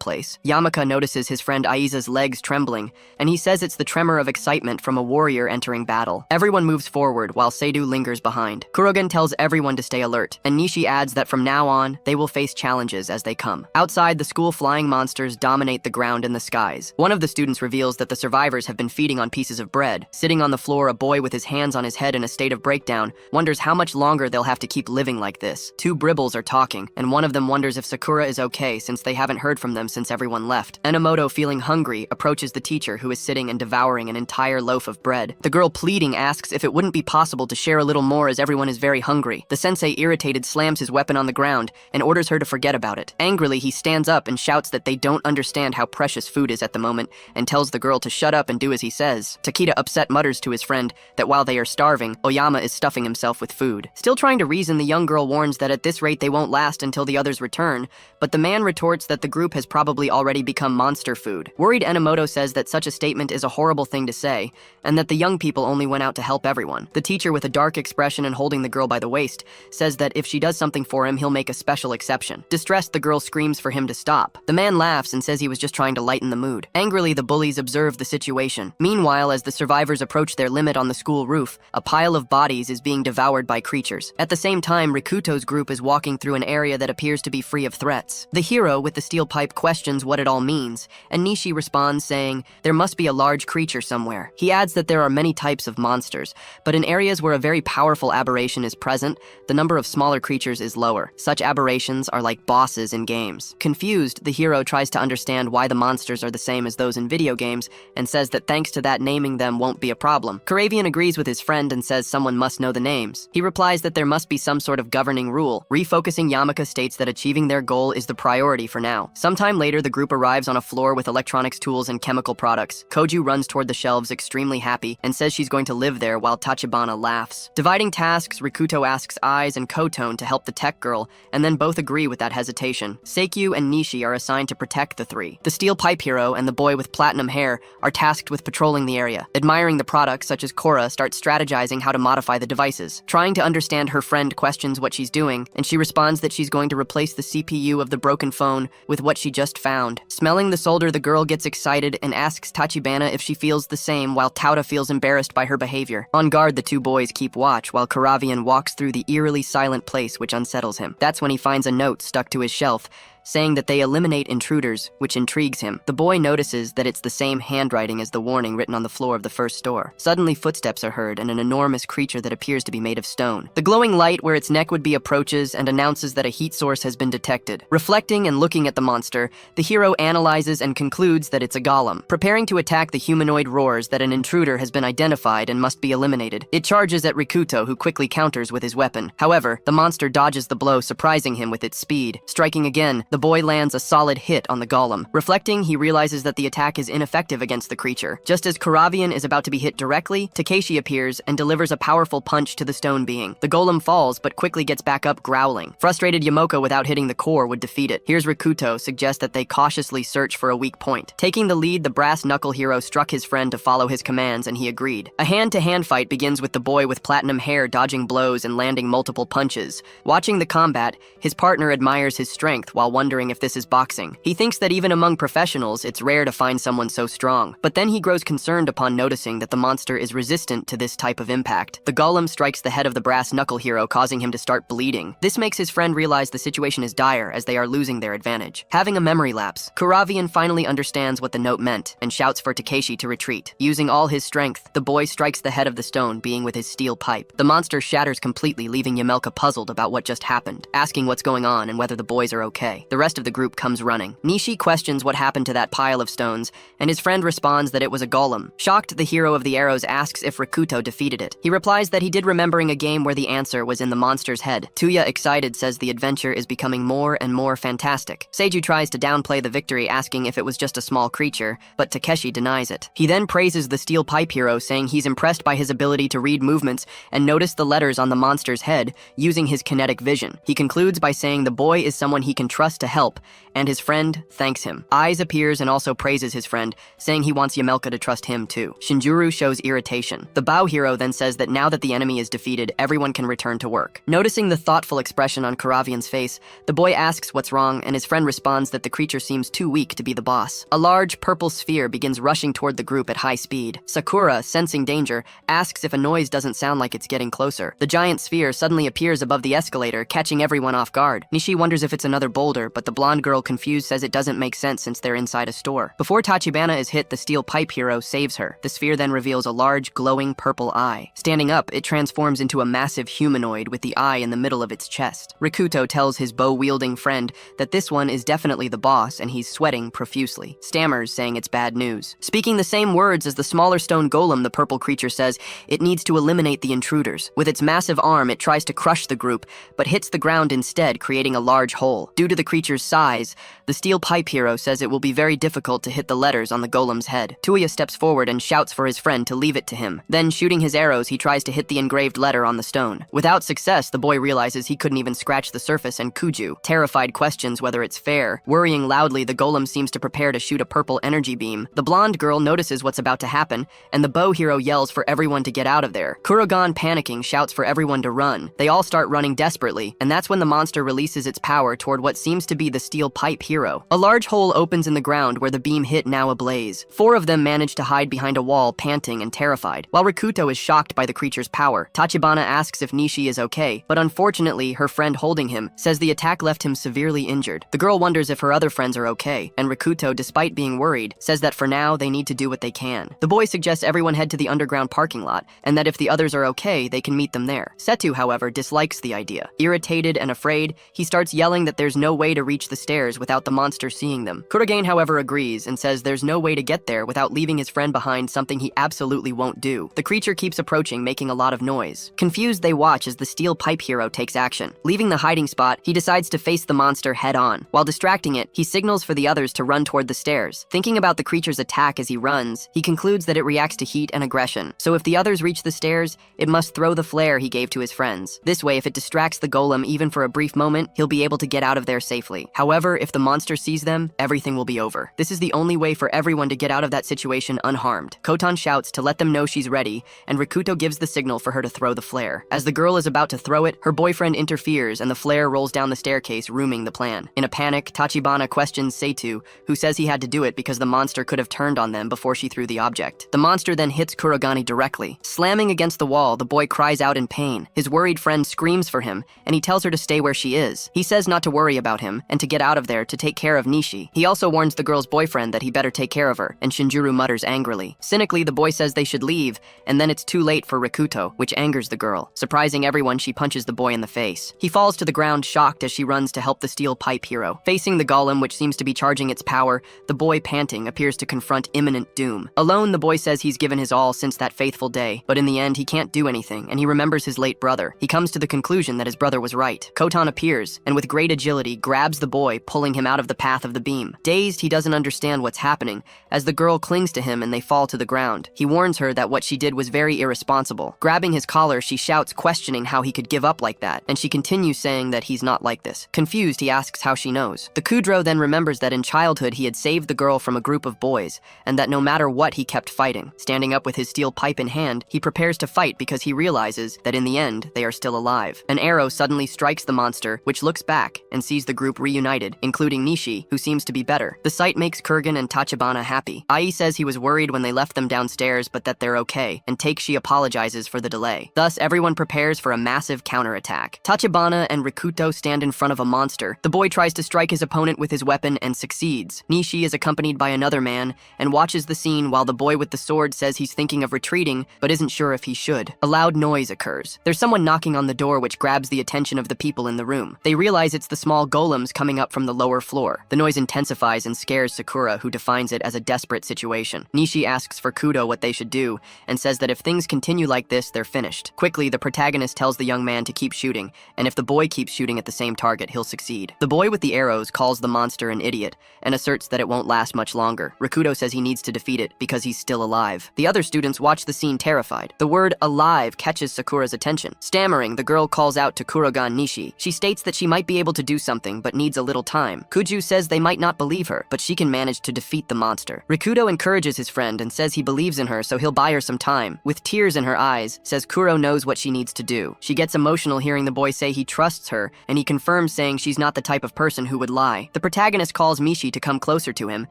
[SPEAKER 1] place. Yamaka notices his friend Aiza's legs trembling, and he says it's the tremor of excitement from a warrior entering battle. Everyone moves forward while Seidu lingers behind. Kurogen tells everyone to stay alert, and Nishi adds that from now on, they will face challenges as they come. Outside, the school flying monsters dominate the ground and the skies. One of the students reveals that the survivors have been feeding on pieces of bread. Sitting on the floor, a boy with his hands on his head in a state of breakdown wonders how much longer they'll have to keep living like this. Two bribbles are talking, and one of them wonders if Sakura is okay since they haven't heard from them since everyone left. Enomoto, feeling hungry, approaches the teacher who is sitting and devouring an entire loaf of bread. The girl, pleading, asks if it wouldn't be possible to share a little more as everyone is very hungry. The sensei, irritated, slams his weapon on the ground and orders her to forget about it. Angrily, he stands up and shouts that they don't understand how precious food is at the moment and tells the girl to shut up and do as he says. Takeda, upset, mutters to his friend that while they are starving, Oyama is stuffing himself with food. Still trying to reason, the young girl warns that at this rate they won't last until the others return, but the man retorts that the group has probably already become monster food. Worried, Enomoto says that such a statement is a horrible thing to say, and that the young people only went out to help everyone. The teacher, with a dark expression and holding the girl by the waist, says that if she does something for him, he'll make a special exception. Distressed, the girl screams for him to stop. The man laughs and says he was just trying to lighten the mood. Angrily, the bullies observe the situation. Meanwhile, as the survivors approach their limit on the school roof, a pile of bodies is being devoured by creatures. At the same time, Rikuto's group is walking through an area that appears to be free of threats. The hero with the steel pipe questions what it all means, and Nishi responds saying there must be a large creature somewhere. He adds that there are many types of monsters, but in areas where a very powerful aberration is present, the number of smaller creatures is lower. Such aberrations are like bosses in games. Confused, the hero tries to understand why the monsters are the same as those in video games, and and says that thanks to that naming them won't be a problem. Karavian agrees with his friend and says someone must know the names. He replies that there must be some sort of governing rule. Refocusing Yamaka states that achieving their goal is the priority for now. Sometime later, the group arrives on a floor with electronics tools and chemical products. Koju runs toward the shelves extremely happy and says she's going to live there while Tachibana laughs. Dividing tasks, Rikuto asks Eyes and Kotone to help the tech girl, and then both agree with that hesitation. Seikyu and Nishi are assigned to protect the three. The steel pipe hero and the boy with platinum hair are tasked with patrolling the area. Admiring the products, such as Korra starts strategizing how to modify the devices. Trying to understand her friend questions what she's doing, and she responds that she's going to replace the CPU of the broken phone with what she just found. Smelling the solder, the girl gets excited and asks Tachibana if she feels the same, while Tauta feels embarrassed by her behavior. On guard, the two boys keep watch while Karavian walks through the eerily silent place, which unsettles him. That's when he finds a note stuck to his shelf, saying that they eliminate intruders, which intrigues him. The boy notices that it's the same handwriting as the warning written on the floor of the first store. Suddenly, footsteps are heard, and an enormous creature that appears to be made of stone. The glowing light where its neck would be approaches and announces that a heat source has been detected. Reflecting and looking at the monster, the hero analyzes and concludes that it's a golem. Preparing to attack, the humanoid roars that an intruder has been identified and must be eliminated. It charges at Rikuto, who quickly counters with his weapon. However, the monster dodges the blow, surprising him with its speed. Striking again, the boy lands a solid hit on the golem. Reflecting, he realizes that the attack is ineffective against the creature. Just as Karavian is about to be hit directly, Takeshi appears and delivers a powerful punch to the stone being. The golem falls, but quickly gets back up, growling. Frustrated, Yamoko, without hitting the core, would defeat it. Here's Rikuto suggest that they cautiously search for a weak point. Taking the lead, the brass knuckle hero struck his friend to follow his commands, and he agreed. A hand-to-hand fight begins with the boy with platinum hair dodging blows and landing multiple punches. Watching the combat, his partner admires his strength while wondering if this is boxing. He thinks that even among professionals, it's rare to find someone so strong. But then he grows concerned upon noticing that the monster is resistant to this type of impact. The golem strikes the head of the brass knuckle hero, causing him to start bleeding. This makes his friend realize the situation is dire as they are losing their advantage. Having a memory lapse, Karavian finally understands what the note meant and shouts for Takeshi to retreat. Using all his strength, the boy strikes the head of the stone being with his steel pipe. The monster shatters completely, leaving Yamelka puzzled about what just happened, asking what's going on and whether the boys are okay. The rest of the group comes running. Nishi questions what happened to that pile of stones, and his friend responds that it was a golem. Shocked, the hero of the arrows asks if Rikuto defeated it. He replies that he did, remembering a game where the answer was in the monster's head. Tuya, excited, says the adventure is becoming more and more fantastic. Seiju tries to downplay the victory, asking if it was just a small creature, but Takeshi denies it. He then praises the steel pipe hero, saying he's impressed by his ability to read movements and notice the letters on the monster's head using his kinetic vision. He concludes by saying the boy is someone he can trust to help, and his friend thanks him. Eyes appears and also praises his friend, saying he wants Yamelka to trust him too. Shinjuru shows irritation. The bow hero then says that now that the enemy is defeated, everyone can return to work. Noticing the thoughtful expression on Karavian's face, the boy asks what's wrong, and his friend responds that the creature seems too weak to be the boss. A large purple sphere begins rushing toward the group at high speed. Sakura, sensing danger, asks if a noise doesn't sound like it's getting closer. The giant sphere suddenly appears above the escalator, catching everyone off guard. Nishi wonders if it's another boulder, but the blonde girl, confused, says it doesn't make sense since they're inside a store. Before Tachibana is hit, the steel pipe hero saves her. The sphere then reveals a large, glowing purple eye. Standing up, it transforms into a massive humanoid with the eye in the middle of its chest. Rikuto tells his bow-wielding friend that this one is definitely the boss, and he's sweating profusely. Stammers, saying it's bad news. Speaking the same words as the smaller stone golem, the purple creature says it needs to eliminate the intruders. With its massive arm, it tries to crush the group, but hits the ground instead, creating a large hole. Due to the creature's size, the steel pipe hero says it will be very difficult to hit the letters on the golem's head. Tuya steps forward and shouts for his friend to leave it to him. Then, shooting his arrows, he tries to hit the engraved letter on the stone. Without success, the boy realizes he couldn't even scratch the surface, and Kuju, terrified, questions whether it's fair. Worrying loudly, the golem seems to prepare to shoot a purple energy beam. The blonde girl notices what's about to happen, and the bow hero yells for everyone to get out of there. Kurogan, panicking, shouts for everyone to run. They all start running desperately, and that's when the monster releases its power toward what seems to be the steel pipe hero. A large hole opens in the ground where the beam hit, now ablaze. 4 of them manage to hide behind a wall, panting and terrified. While Rikuto is shocked by the creature's power, Tachibana asks if Nishi is okay, but unfortunately, her friend holding him says the attack left him severely injured. The girl wonders if her other friends are okay, and Rikuto, despite being worried, says that for now, they need to do what they can. The boy suggests everyone head to the underground parking lot, and that if the others are okay, they can meet them there. Setu, however, dislikes the idea. Irritated and afraid, he starts yelling that there's no way way to reach the stairs without the monster seeing them. Kurogane, however, agrees and says there's no way to get there without leaving his friend behind, something he absolutely won't do. The creature keeps approaching, making a lot of noise. Confused, they watch as the steel pipe hero takes action. Leaving the hiding spot, he decides to face the monster head-on. While distracting it, he signals for the others to run toward the stairs. Thinking about the creature's attack as he runs, he concludes that it reacts to heat and aggression. So if the others reach the stairs, it must throw the flare he gave to his friends. This way, if it distracts the golem even for a brief moment, he'll be able to get out of there safely. However, if the monster sees them, everything will be over. This is the only way for everyone to get out of that situation unharmed. Kotan shouts to let them know she's ready, and Rikuto gives the signal for her to throw the flare. As the girl is about to throw it, her boyfriend interferes and the flare rolls down the staircase, ruining the plan. In a panic, Tachibana questions Seitu, who says he had to do it because the monster could have turned on them before she threw the object. The monster then hits Kurogane directly. Slamming against the wall, the boy cries out in pain. His worried friend screams for him, and he tells her to stay where she is. He says not to worry about him, and to get out of there to take care of Nishi. He also warns the girl's boyfriend that he better take care of her, and Shinjuru mutters angrily. Cynically, the boy says they should leave, and then it's too late for Rikuto, which angers the girl. Surprising everyone, she punches the boy in the face. He falls to the ground shocked as she runs to help the steel pipe hero. Facing the golem, which seems to be charging its power, the boy, panting, appears to confront imminent doom. Alone, the boy says he's given his all since that faithful day, but in the end, he can't do anything, and he remembers his late brother. He comes to the conclusion that his brother was right. Kotan appears, and with great agility, grabs the boy, pulling him out of the path of the beam. Dazed, he doesn't understand what's happening, as the girl clings to him and they fall to the ground. He warns her that what she did was very irresponsible. Grabbing his collar, she shouts, questioning how he could give up like that, and she continues saying that he's not like this. Confused, he asks how she knows. The Kudro then remembers that in childhood he had saved the girl from a group of boys, and that no matter what, he kept fighting. Standing up with his steel pipe in hand, he prepares to fight because he realizes that in the end, they are still alive. An arrow suddenly strikes the monster, which looks back and sees the group reunited, including Nishi, who seems to be better. The sight makes Kurgan and Tachibana happy. Ai says he was worried when they left them downstairs, but that they're okay, and Takeshi apologizes for the delay. Thus, everyone prepares for a massive counterattack. Tachibana and Rikuto stand in front of a monster. The boy tries to strike his opponent with his weapon and succeeds. Nishi is accompanied by another man and watches the scene while the boy with the sword says he's thinking of retreating, but isn't sure if he should. A loud noise occurs. There's someone knocking on the door, which grabs the attention of the people in the room. They realize it's the small golems coming up from the lower floor. The noise intensifies and scares Sakura, who defines it as a desperate situation. Nishi asks for Kudo what they should do, and says that if things continue like this, they're finished. Quickly, the protagonist tells the young man to keep shooting, and if the boy keeps shooting at the same target, he'll succeed. The boy with the arrows calls the monster an idiot, and asserts that it won't last much longer. Rikudo says he needs to defeat it because he's still alive. The other students watch the scene terrified. The word alive catches Sakura's attention. Stammering, the girl calls out to Kurogan Nishi. She states that she might be able to do something, but needs a little time. Kuju says they might not believe her, but she can manage to defeat the monster. Rikudo encourages his friend and says he believes in her, so he'll buy her some time. With tears in her eyes, says Kuro knows what she needs to do. She gets emotional hearing the boy say he trusts her, and he confirms saying she's not the type of person who would lie. The protagonist calls Mishi to come closer to him,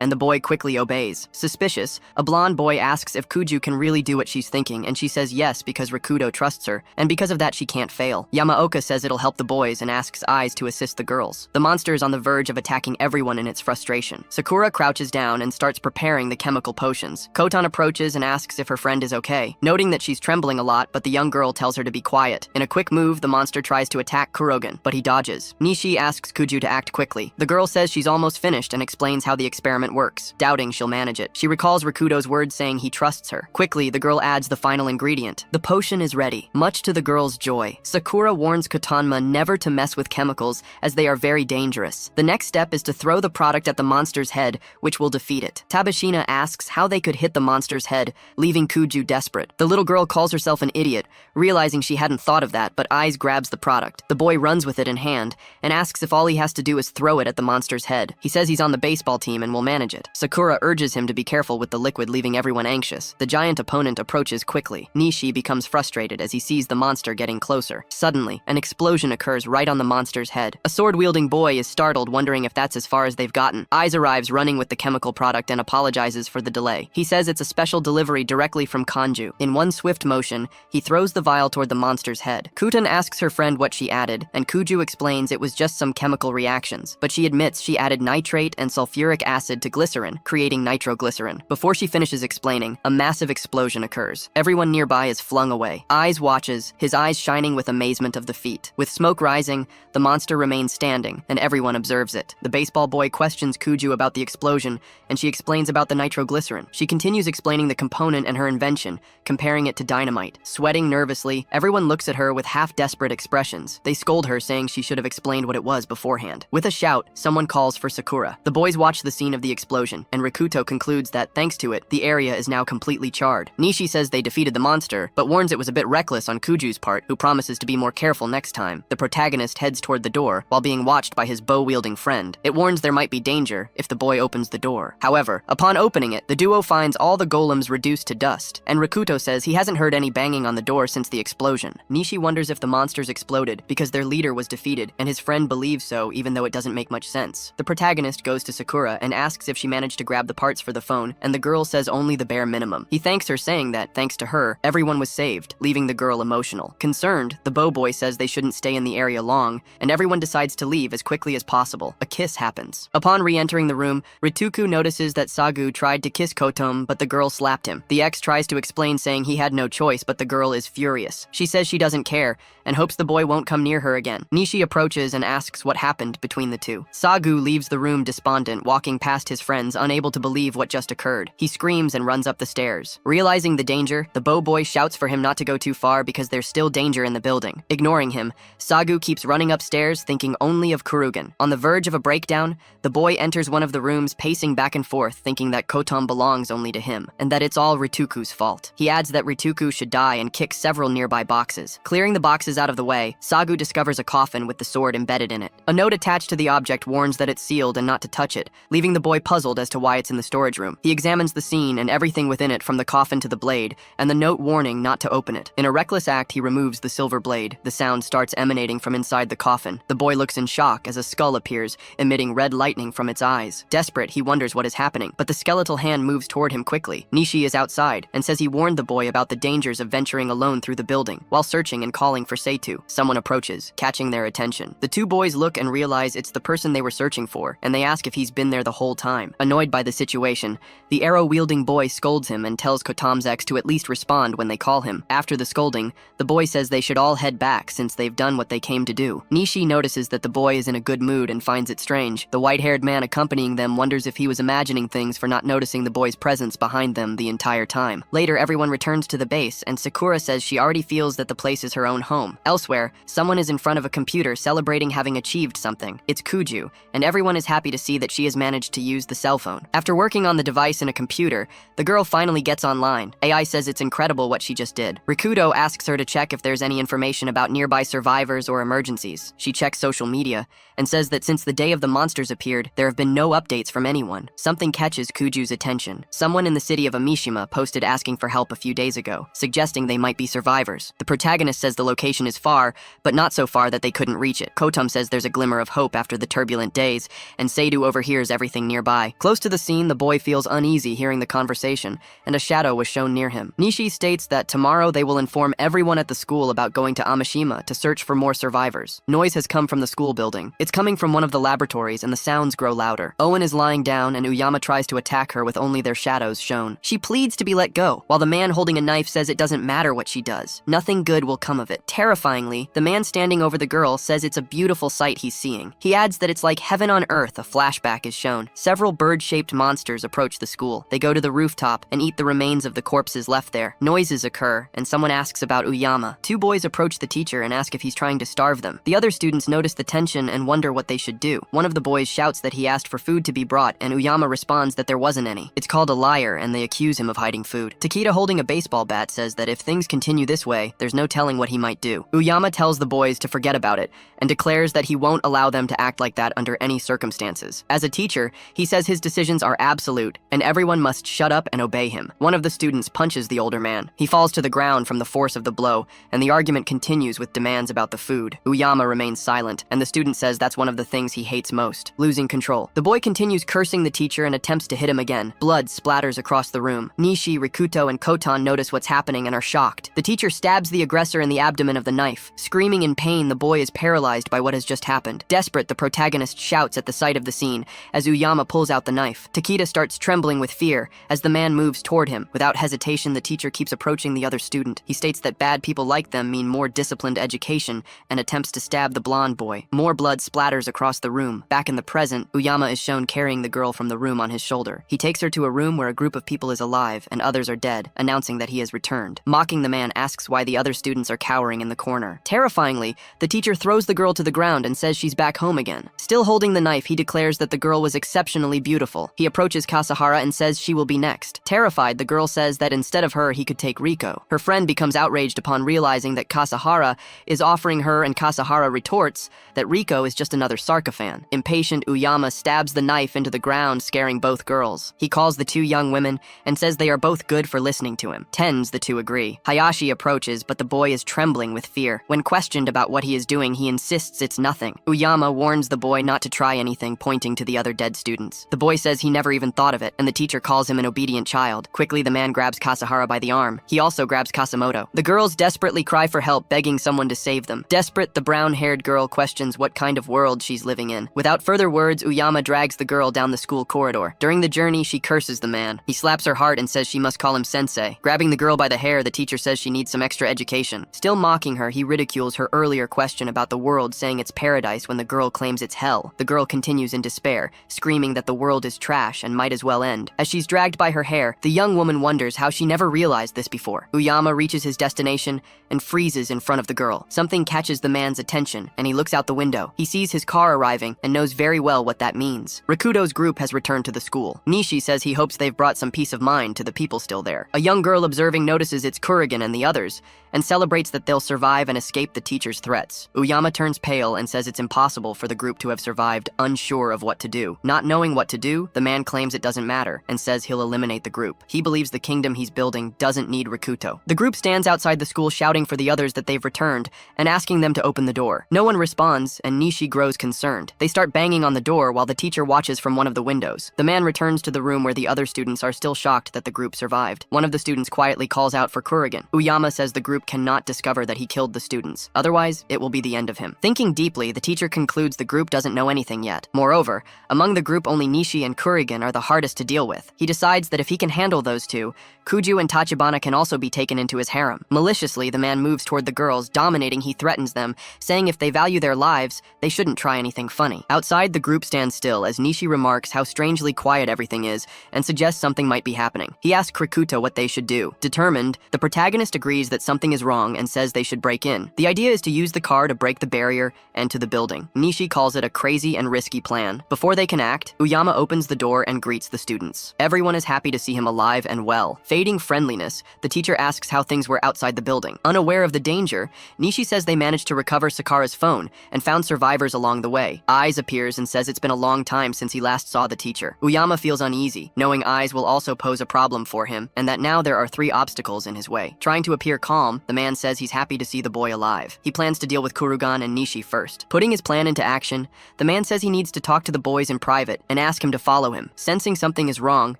[SPEAKER 1] and the boy quickly obeys. Suspicious, a blonde boy asks if Kuju can really do what she's thinking, and she says yes because Rikudo trusts her, and because of that she can't fail. Yamaoka says it'll help the boys and asks Eyes to assist the girls. The monster is on the verge of attacking everyone in its frustration. Sakura crouches down and starts preparing the chemical potions. Kotan approaches and asks if her friend is okay, noting that she's trembling a lot, but the young girl tells her to be quiet. In a quick move, the monster tries to attack Kurogan, but he dodges. Nishi asks Kuju to act quickly. The girl says she's almost finished and explains how the experiment works, doubting she'll manage it. She recalls Rikudo's words saying he trusts her. Quickly, the girl adds the final ingredient. The potion is ready, much to the girl's joy. Sakura warns Kotanma never to mess with chemicals, as they are very dangerous. The next step is to throw the product at the monster's head, which will defeat it. Tabashina asks how they could hit the monster's head, leaving Kuju desperate. The little girl calls herself an idiot, realizing she hadn't thought of that, but Eyes grabs the product. The boy runs with it in hand, and asks if all he has to do is throw it at the monster's head. He says he's on the baseball team and will manage it. Sakura urges him to be careful with the liquid, leaving everyone anxious. The giant opponent approaches quickly. Nishi becomes frustrated as he sees the monster getting closer. Suddenly, an explosion occurs right on the monster's head. A sword-wielding boy is startled, wondering if that's as far as they've gotten. Eyes arrives running with the chemical product and apologizes for the delay. He says it's a special delivery directly from Kanju. In one swift motion, he throws the vial toward the monster's head. Kutan asks her friend what she added, and Kuju explains it was just some chemical reactions, but she admits she added nitrate and sulfuric acid to glycerin, creating nitroglycerin. Before she finishes explaining, a massive explosion occurs. Everyone nearby is flung away. Eyes watches, his eyes shining with amazement of the feat. With smoke rising, the monster remains standing, and everyone observes it. The baseball boy questions Kuju about the explosion, and she explains about the nitroglycerin. She continues explaining the component and her invention, comparing it to dynamite. Sweating nervously, everyone looks at her with half-desperate expressions. They scold her, saying she should have explained what it was beforehand. With a shout, someone calls for Sakura. The boys watch the scene of the explosion, and Rikuto concludes that, thanks to it, the area is now completely charred. Nishi says they defeated the monster, but warns it was a bit reckless on Kuju's part, who promises to be more careful next time. The protagonist heads toward the door, while being watched by his bow-wielding friend. It warns there might be danger if the boy opens the door. However, upon opening it, the duo finds all the golems reduced to dust, and Rikuto says he hasn't heard any banging on the door since the explosion. Nishi wonders if the monsters exploded because their leader was defeated, and his friend believes so, even though it doesn't make much sense. The protagonist goes to Sakura and asks if she managed to grab the parts for the phone, and the girl says only the bare minimum. He thanks her, saying that, thanks to her, everyone was saved, leaving the girl emotional. Concerned, the bow boy says they shouldn't stay in the area long, and everyone decides to leave as quickly as possible. A kiss happens. Upon re-entering the room, Rituku notices that Sagu tried to kiss Kotom, but the girl slapped him. The ex tries to explain, saying he had no choice, but the girl is furious. She says she doesn't care, and hopes the boy won't come near her again. Nishi approaches and asks what happened between the two. Sagu leaves the room despondent, walking past his friends, unable to believe what just occurred. He screams and runs up the stairs. Realizing the danger, the bow boy shouts for him not to go too far because there's still danger in the building. Ignoring him, Sagu keeps running upstairs, thinking only of Kurugen. On the verge of a breakdown, the boy enters one of the rooms, pacing back and forth, thinking that Kotom belongs only to him, and that it's all Rituku's fault. He adds that Rituku should die and kicks several nearby boxes. Clearing the boxes out of the way, Sagu discovers a coffin with the sword embedded in it. A note attached to the object warns that it's sealed and not to touch it, leaving the boy puzzled as to why it's in the storage room. He examines the scene and everything within it, from the coffin to the blade, and the note warning not to open it. In a reckless act, he removes the silver blade. The sound starts emanating from inside the coffin. The boy looks in shock as a skull appears, emitting red lightning from its eyes. Desperate, he wonders what is happening, but the skeletal hand moves toward him quickly. Nishi is outside and says he warned the boy about the dangers of venturing alone through the building. While searching and calling for Seitu, someone approaches, catching their attention. The two boys look and realize it's the person they were searching for, and they ask if he's been there the whole time. Annoyed by the situation, the arrow-wielding boy scolds him and tells Kotom's ex to at least respond when they call him. After the scolding, the boy says they should all head back since they've done what they came to do. Nishi notices that the boy is in a good mood and finds it strange. The white-haired man accompanying them wonders if he was imagining things for not noticing the boy's presence behind them the entire time. Later, everyone returns to the base, and Sakura says she already feels that the place is her own home. Elsewhere, someone is in front of a computer celebrating having achieved something. It's Kuju, and everyone is happy to see that she has managed to use the cell phone. After working on the device in a computer, the girl finally gets online. AI says it's incredible what she just did. Rikuto asks her to check if there's any information about nearby survivors or emergencies. She checks social media and says that since the day of the monsters appeared, there have been no updates from anyone. Something catches Kuju's attention. Someone in the city of Amishima posted asking for help a few days ago, suggesting they might be survivors. The protagonist says the location is far, but not so far that they couldn't reach it. Kotom says there's a glimmer of hope after the turbulent days, and Seidu overhears everything nearby. Close to the scene, the boy feels uneasy hearing the conversation, and a shadow was shown near him. Nishi states that tomorrow they will inform everyone at the school about going to Amishima to search for more survivors. Noise has come from the school building. It's coming from one of the laboratories, and the sounds grow louder. Owen is lying down, and Uyama tries to attack her with only their shadows shown. She pleads to be let go, while the man holding a knife says it doesn't matter what she does. Nothing good will come of it. Terrifyingly, the man standing over the girl says it's a beautiful sight he's seeing. He adds that it's like heaven on earth. A flashback is shown. Several bird-shaped monsters approach the school. They go to the rooftop and eat the remains of the corpses left there. Noises occur, and someone asks about Uyama. Two boys approach the teacher and ask if he's trying to starve them. The other students notice the tension and wonder what they should do. One of the boys shouts that he asked for food to be brought, and Uyama responds that there wasn't any. It's called a liar, and they accuse him of hiding food. Takeda, holding a baseball bat, says that if things continue this way, there's no telling what he might do. Uyama tells the boys to forget about it, and declares that he won't allow them to act like that under any circumstances. As a teacher, he says his decisions are absolute, and everyone must shut up and obey him. One of the students punches the older man. He falls to the ground from the force of the blow, and the argument continues with demands about the food. Uyama remains silent, and the student says that's one of the things he hates most, losing control. The boy continues cursing the teacher and attempts to hit him again. Blood splatters across the room. Nishi, Rikuto, and Koton notice what's happening and are shocked. The teacher stabs the aggressor in the abdomen of the knife. Screaming in pain, the boy is paralyzed by what has just happened. Desperate, the protagonist shouts at the sight of the scene as Uyama pulls out the knife. Takeda starts trembling with fear as the man moves toward him. Without hesitation, the teacher keeps approaching the other student. He states that bad people like them mean more disciplined education and attempts to stab the blonde boy. More blood Blood splatters across the room. Back in the present, Uyama is shown carrying the girl from the room on his shoulder. He takes her to a room where a group of people is alive and others are dead, announcing that he has returned. Mocking the man asks why the other students are cowering in the corner. Terrifyingly, the teacher throws the girl to the ground and says she's back home again. Still holding the knife, he declares that the girl was exceptionally beautiful. He approaches Kasahara and says she will be next. Terrified, the girl says that instead of her, he could take Riko. Her friend becomes outraged upon realizing that Kasahara is offering her, and Kasahara retorts that Riko is just another Sarka fan. Impatient, Uyama stabs the knife into the ground, scaring both girls. He calls the two young women and says they are both good for listening to him. Tens, the two agree. Hayashi approaches, but the boy is trembling with fear. When questioned about what he is doing, he insists it's nothing. Uyama warns the boy not to try anything, pointing to the other dead students. The boy says he never even thought of it, and the teacher calls him an obedient child. Quickly, the man grabs Kasahara by the arm. He also grabs Kasamoto. The girls desperately cry for help, begging someone to save them. Desperate, the brown-haired girl questions what kind of world she's living in. Without further words, Uyama drags the girl down the school corridor. During the journey, she curses the man. He slaps her heart and says she must call him sensei. Grabbing the girl by the hair, the teacher says she needs some extra education. Still mocking her, he ridicules her earlier question about the world, saying it's paradise when the girl claims it's hell. The girl continues in despair, screaming that the world is trash and might as well end. As she's dragged by her hair, the young woman wonders how she never realized this before. Uyama reaches his destination and freezes in front of the girl. Something catches the man's attention, and he looks out the window. He sees his car arriving and knows very well what that means. Rikuto's group has returned to the school. Nishi says he hopes they've brought some peace of mind to the people still there. A young girl observing notices it's Kurigan and the others, and celebrates that they'll survive and escape the teacher's threats. Uyama turns pale and says it's impossible for the group to have survived, unsure of what to do. Not knowing what to do, the man claims it doesn't matter and says he'll eliminate the group. He believes the kingdom he's building doesn't need Rikuto. The group stands outside the school shouting for the others that they've returned and asking them to open the door. No one responds, and Nishi grows concerned. They start banging on the door while the teacher watches from one of the windows. The man returns to the room where the other students are still shocked that the group survived. One of the students quietly calls out for Kurigan. Uyama says the group cannot discover that he killed the students. Otherwise, it will be the end of him. Thinking deeply, the teacher concludes the group doesn't know anything yet. Moreover, among the group, only Nishi and Kurigan are the hardest to deal with. He decides that if he can handle those two, Kuju and Tachibana can also be taken into his harem. Maliciously, the man moves toward the girls. Dominating, he threatens them, saying if they value their lives, they shouldn't try anything funny. Outside, the group stands still as Nishi remarks how strangely quiet everything is and suggests something might be happening. He asks Rikuto what they should do. Determined, the protagonist agrees that something is wrong and says they should break in. The idea is to use the car to break the barrier and to the building. Nishi calls it a crazy and risky plan. Before they can act, Uyama opens the door and greets the students. Everyone is happy to see him alive and well. Fading friendliness, the teacher asks how things were outside the building. Unaware of the danger, Nishi says they managed to recover Sakara's phone and found survivors along the way. Eyes appears and says it's been a long time since he last saw the teacher. Uyama feels uneasy, knowing Eyes will also pose a problem for him, and that now there are 3 obstacles in his way. Trying to appear calm, the man says he's happy to see the boy alive. He plans to deal with Kurugan and Nishi first. Putting his plan into action, the man says he needs to talk to the boys in private and ask him to follow him. Sensing something is wrong,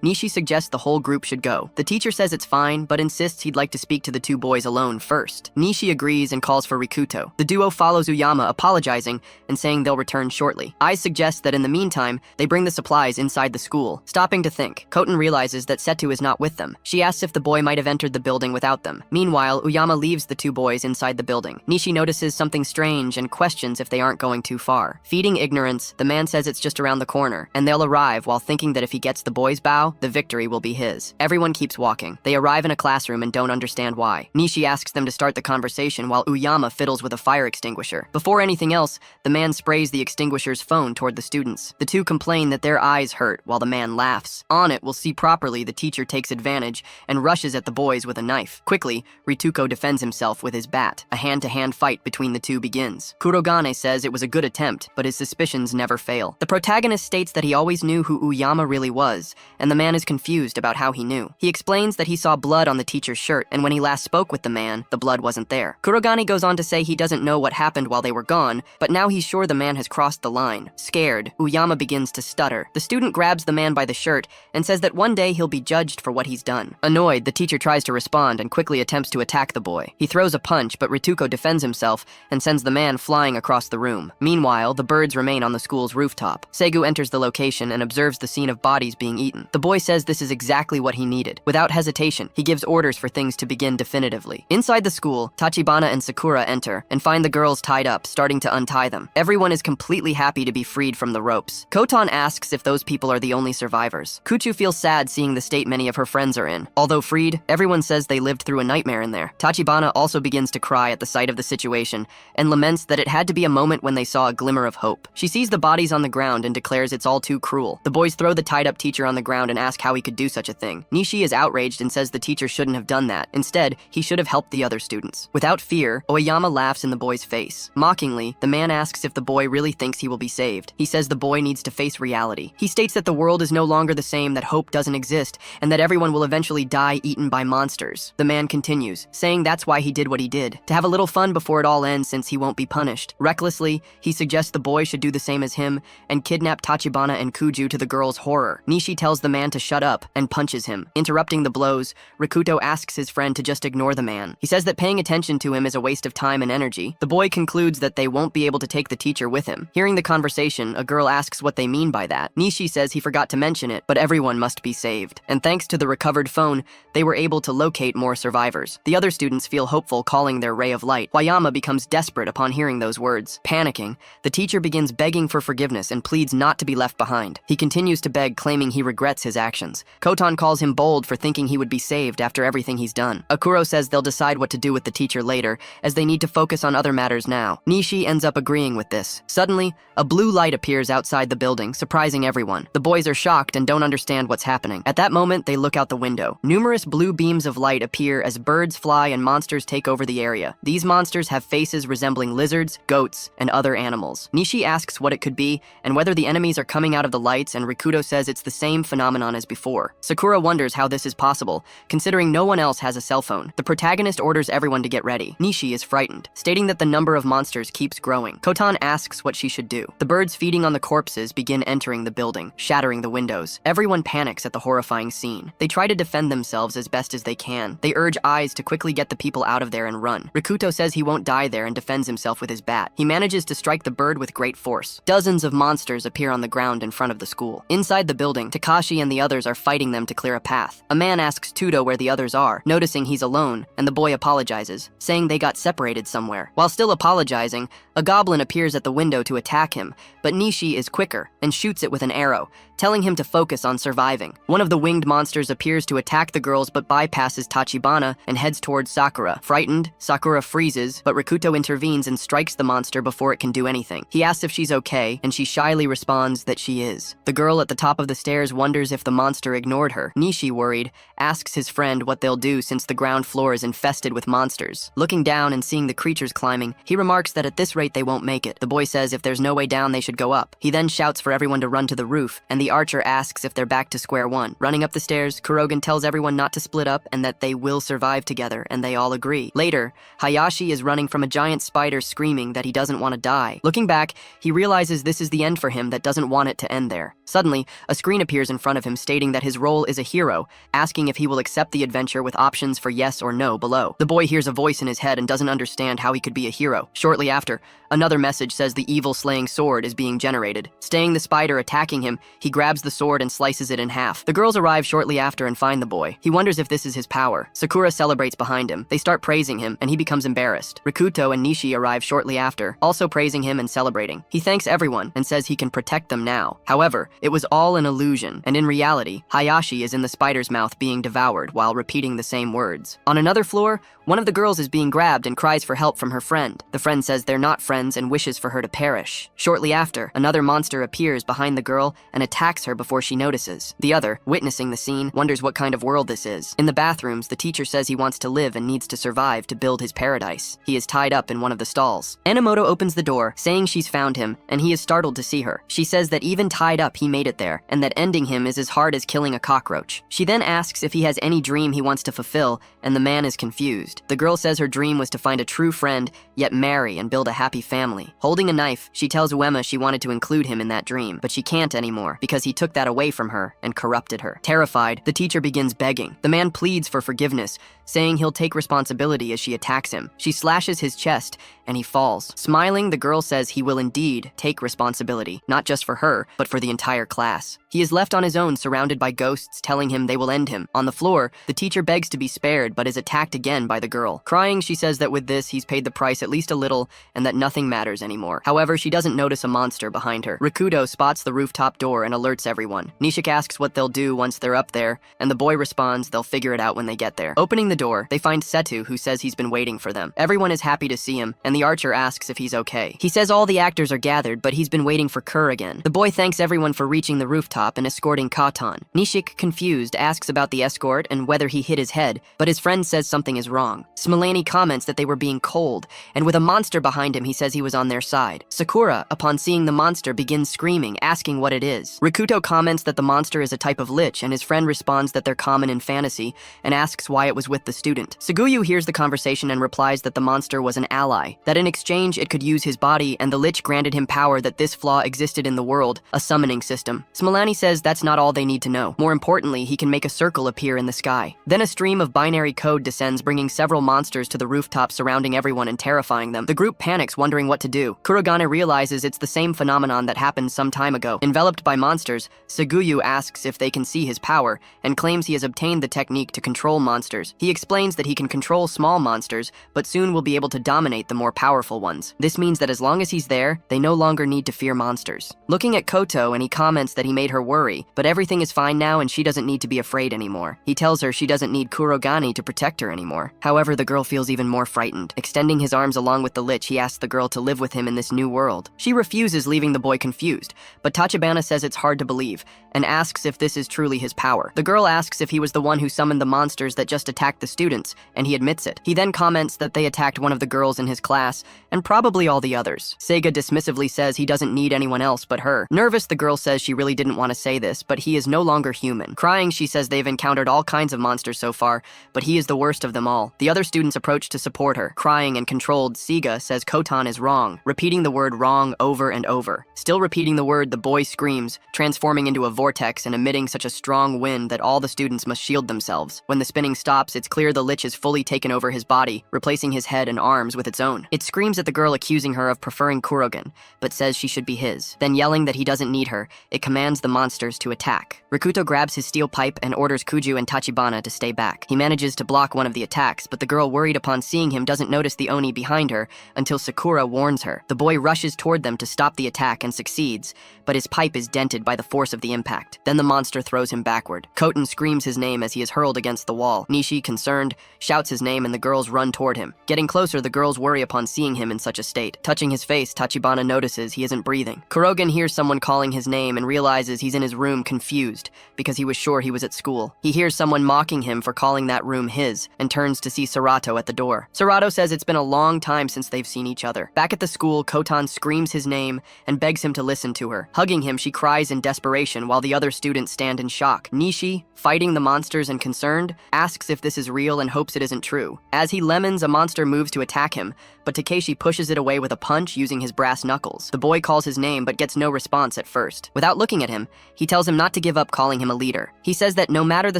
[SPEAKER 1] Nishi suggests the whole group should go. The teacher says it's fine, but insists he'd like to speak to the 2 boys alone first. Nishi agrees and calls for Rikuto. The duo follows Uyama, apologizing and saying they'll return shortly. Ai suggests that in the meantime, they bring the supplies inside the school. Stopping to think, Koten realizes that Setu is not with them. She asks if the boy might have entered the building without them. Meanwhile, Uyama leaves the 2 boys inside the building. Nishi notices something strange and questions if they aren't going too far. Feeding ignorance, the man says it's just around the corner, and they'll arrive while thinking that if he gets the boy's bow, the victory will be his. Everyone keeps walking. They arrive in a classroom and don't understand why. Nishi asks them to start the conversation while Uyama fiddles with a fire extinguisher. Before anything else, the man sprays the extinguisher's phone toward the students. The 2 complain that their eyes hurt while the man laughs. On it, we'll see properly the teacher takes advantage and rushes at the boys with a knife. Quickly, Rituko defends himself with his bat. A hand-to-hand fight between the 2 begins. Kurogane says it was a good attempt, but his suspicions never fail. The protagonist states that he always knew who Uyama really was, and the man is confused about how he knew. He explains that he saw blood on the teacher's shirt, and when he last spoke with the man, the blood wasn't there. Kurogane goes on to say he doesn't know what happened while they were gone, but now he's sure the man has crossed the line. Scared, Uyama begins to stutter. The student grabs the man by the shirt and says that one day he'll be judged for what he's done. Annoyed, the teacher tries to respond and quickly attempts to attack the boy. He throws a punch, but Rituko defends himself and sends the man flying across the room. Meanwhile, the birds remain on the school's rooftop. Seigu enters the location and observes the scene of bodies being eaten. The boy says this is exactly what he needed. Without hesitation, he gives orders for things to begin definitively. Inside the school, Tachibana and Sakura enter and find the girls tied up, starting to untie them. them. Everyone is completely happy to be freed from the ropes. Kotan asks if those people are the only survivors. Kuchu feels sad seeing the state many of her friends are in. Although freed, everyone says they lived through a nightmare in there. Tachibana also begins to cry at the sight of the situation and laments that it had to be a moment when they saw a glimmer of hope. She sees the bodies on the ground and declares it's all too cruel. The boys throw the tied-up teacher on the ground and ask how he could do such a thing. Nishi is outraged and says the teacher shouldn't have done that. Instead, he should have helped the other students. Without fear, Oyama laughs in the boy's face. Mockingly, the man asks if the boy really thinks he will be saved. He says the boy needs to face reality. He states that the world is no longer the same, that hope doesn't exist, and that everyone will eventually die eaten by monsters. The man continues, saying that's why he did what he did, to have a little fun before it all ends since he won't be punished. Recklessly, he suggests the boy should do the same as him and kidnap Tachibana and Kuju to the girl's horror. Nishi tells the man to shut up and punches him. Interrupting the blows, Rikuto asks his friend to just ignore the man. He says that paying attention to him is a waste of time and energy. The boy concludes that they won't be able to take the teacher with him. Hearing the conversation, a girl asks what they mean by that. Nishi says he forgot to mention it, but everyone must be saved. And thanks to the recovered phone, they were able to locate more survivors. The other students feel hopeful, calling their ray of light. Wayama becomes desperate upon hearing those words. Panicking, the teacher begins begging for forgiveness and pleads not to be left behind. He continues to beg, claiming he regrets his actions. Kotan calls him bold for thinking he would be saved after everything he's done. Akuro says they'll decide what to do with the teacher later, as they need to focus on other matters now. Nishi ends up agreeing with this. Suddenly, a blue light appears outside the building, surprising everyone. The boys are shocked and don't understand what's happening. At that moment, they look out the window. Numerous blue beams of light appear as birds fly and monsters take over the area. These monsters have faces resembling lizards, goats, and other animals. Nishi asks what it could be and whether the enemies are coming out of the lights, and Rikuto says it's the same phenomenon as before. Sakura wonders how this is possible, considering no one else has a cell phone. The protagonist orders everyone to get ready. Nishi is frightened, stating that the number of monsters keeps growing. Kotan asks what she should do. The birds feeding on the corpses begin entering the building, shattering the windows. Everyone panics at the horrifying scene. They try to defend themselves as best as they can. They urge Eyes to quickly get the people out of there and run. Rikuto says he won't die there and defends himself with his bat. He manages to strike the bird with great force. Dozens of monsters appear on the ground in front of the school. Inside the building, Takashi and the others are fighting them to clear a path. A man asks Tudo where the others are, noticing he's alone, and the boy apologizes, saying they got separated somewhere. While still apologizing, a goblin appears at the window to attack him, but Nishi is quicker and shoots it with an arrow, telling him to focus on surviving. One of the winged monsters appears to attack the girls but bypasses Tachibana and heads towards Sakura. Frightened, Sakura freezes, but Rikuto intervenes and strikes the monster before it can do anything. He asks if she's okay, and she shyly responds that she is. The girl at the top of the stairs wonders if the monster ignored her. Nishi, worried, asks his friend what they'll do since the ground floor is infested with monsters. Looking down and seeing the creatures climbing, he remarks that at this rate they won't make it. The boy says if there's no way down they should go up. He then shouts for everyone to run to the roof, and the archer asks if they're back to square one. Running up the stairs, Kurogen tells everyone not to split up and that they will survive together, and they all agree. Later, Hayashi is running from a giant spider screaming that he doesn't want to die. Looking back, he realizes this is the end for him that doesn't want it to end there. Suddenly, a screen appears in front of him stating that his role is a hero, asking if he will accept the adventure with options for yes or no below. The boy hears a voice in his head and doesn't understand how he could be a hero. Shortly after, another message says the evil slaying sword is being generated. Staying the spider attacking him, he grabs the sword and slices it in half. The girls arrive shortly after and find the boy. He wonders if this is his power. Sakura celebrates behind him. They start praising him, and he becomes embarrassed. Rikuto and Nishi arrive shortly after, also praising him and celebrating. He thanks everyone and says he can protect them now. However, it was all an illusion, and in reality, Hayashi is in the spider's mouth being devoured while repeating the same words. On another floor, one of the girls is being grabbed and cries for help from her friend. The friend says they're not friends and wishes for her to perish. Shortly after, another monster appears behind the girl and attacks her before she notices. The other, witnessing the scene, wonders what kind of world this is. In the bathrooms, the teacher says he wants to live and needs to survive to build his paradise. He is tied up in one of the stalls. Enomoto opens the door, saying she's found him, and he is startled to see her. She says that even tied up, he made it there, and that ending him is as hard as killing a cockroach. She then asks if he has any dream he wants to fulfill, and the man is confused. The girl says her dream was to find a true friend, yet marry and build a happy family. Holding a knife, she tells Uema she wanted to include him in that dream, but she can't anymore because he took that away from her and corrupted her. Terrified, the teacher begins begging. The man pleads for forgiveness, saying he'll take responsibility as she attacks him. She slashes his chest, and he falls. Smiling, the girl says he will indeed take responsibility, not just for her, but for the entire class. He is left on his own, surrounded by ghosts telling him they will end him. On the floor, the teacher begs to be spared, but is attacked again by the girl. Crying, she says that with this, he's paid the price at least a little, and that nothing matters anymore. However, she doesn't notice a monster behind her. Rikudo spots the rooftop door and alerts everyone. Nishik asks what they'll do once they're up there, and the boy responds they'll figure it out when they get there. Opening the door, they find Setu, who says he's been waiting for them. Everyone is happy to see him, and the archer asks if he's okay. He says all the actors are gathered, but he's been waiting for Kur again. The boy thanks everyone for reaching the rooftop and escorting Katan. Nishik, confused, asks about the escort and whether he hit his head, but his friend says something is wrong. Smilani comments that they were being cold, and with a monster behind him, he says he was on their side. Sakura, upon seeing the monster, begins screaming, asking what it is. Rikuto comments that the monster is a type of lich, and his friend responds that they're common in fantasy, and asks why it was with the student. Suguyu hears the conversation and replies that the monster was an ally, that in exchange it could use his body, and the lich granted him power that this flaw existed in the world, a summoning system. Smilani says that's not all they need to know. More importantly, he can make a circle appear in the sky. Then a stream of binary code descends, bringing several monsters to the rooftop, surrounding everyone and terrifying them. The group panics, wondering what to do. Kurogane realizes it's the same phenomenon that happened some time ago. Enveloped by monsters, Suguyu asks if they can see his power, and claims he has obtained the technique to control monsters. He explains that he can control small monsters, but soon will be able to dominate the more powerful ones. This means that as long as he's there, they no longer need to fear monsters. Looking at Koto, and he comments that he made her worry, but everything is fine now and she doesn't need to be afraid anymore. He tells her she doesn't need Kurogane to protect her anymore. However, the girl feels even more frightened. Extending his arms along with the lich, he asks the girl to live with him in this new world. She refuses, leaving the boy confused, but Tachibana says it's hard to believe, and asks if this is truly his power. The girl asks if he was the one who summoned the monsters that just attacked the students, and he admits it. He then comments that they attacked one of the girls in his class, and probably all the others. Seiga dismissively says he doesn't need anyone else but her. Nervous, the girl says she really didn't want to say this, but he is no longer human. Crying, she says they've encountered all kinds of monsters so far, but he is the worst of them all. The other students approach to support her. Crying and controlled, Seiga says Kotan is wrong, repeating the word wrong over and over. Still repeating the word, the boy screams, transforming into a vortex and emitting such a strong wind that all the students must shield themselves. When the spinning stops, it's clear the lich has fully taken over his body, replacing his head and arms with its own. It screams at the girl, accusing her of preferring Kurogen, but says she should be his. Then yelling that he doesn't need her, it commands the monsters to attack. Rikuto grabs his steel pipe and orders Kuju and Tachibana to stay back. He manages to block one of the attacks, but the girl, worried upon seeing him, doesn't notice the Oni behind her until Sakura warns her. The boy rushes toward them to stop the attack and succeeds, but his pipe is dented by the force of the impact. Then the monster throws him backward. Koten screams his name as he is hurled against the wall. Nishi, concerned, shouts his name and the girls run toward him. Getting closer, the girls worry upon seeing him in such a state. Touching his face, Tachibana notices he isn't breathing. Kurogen hears someone calling his name and realizes he's in his room, confused, because he was sure he was at school. He hears someone mocking him for calling that room his, and turns to see Serato at the door. Serato says it's been a long time since they've seen each other. Back at the school, Kotan screams his name and begs him to listen to her. Hugging him, she cries in desperation while the other students stand in shock. Nishi, fighting the monsters and concerned, asks if this is real and hopes it isn't true. As he lemons, a monster moves to attack him, but Takeshi pushes it away with a punch using his brass knuckles. The boy calls his name but gets no response at first. Without looking at him, he tells him not to give up, calling him a leader. He says that no matter the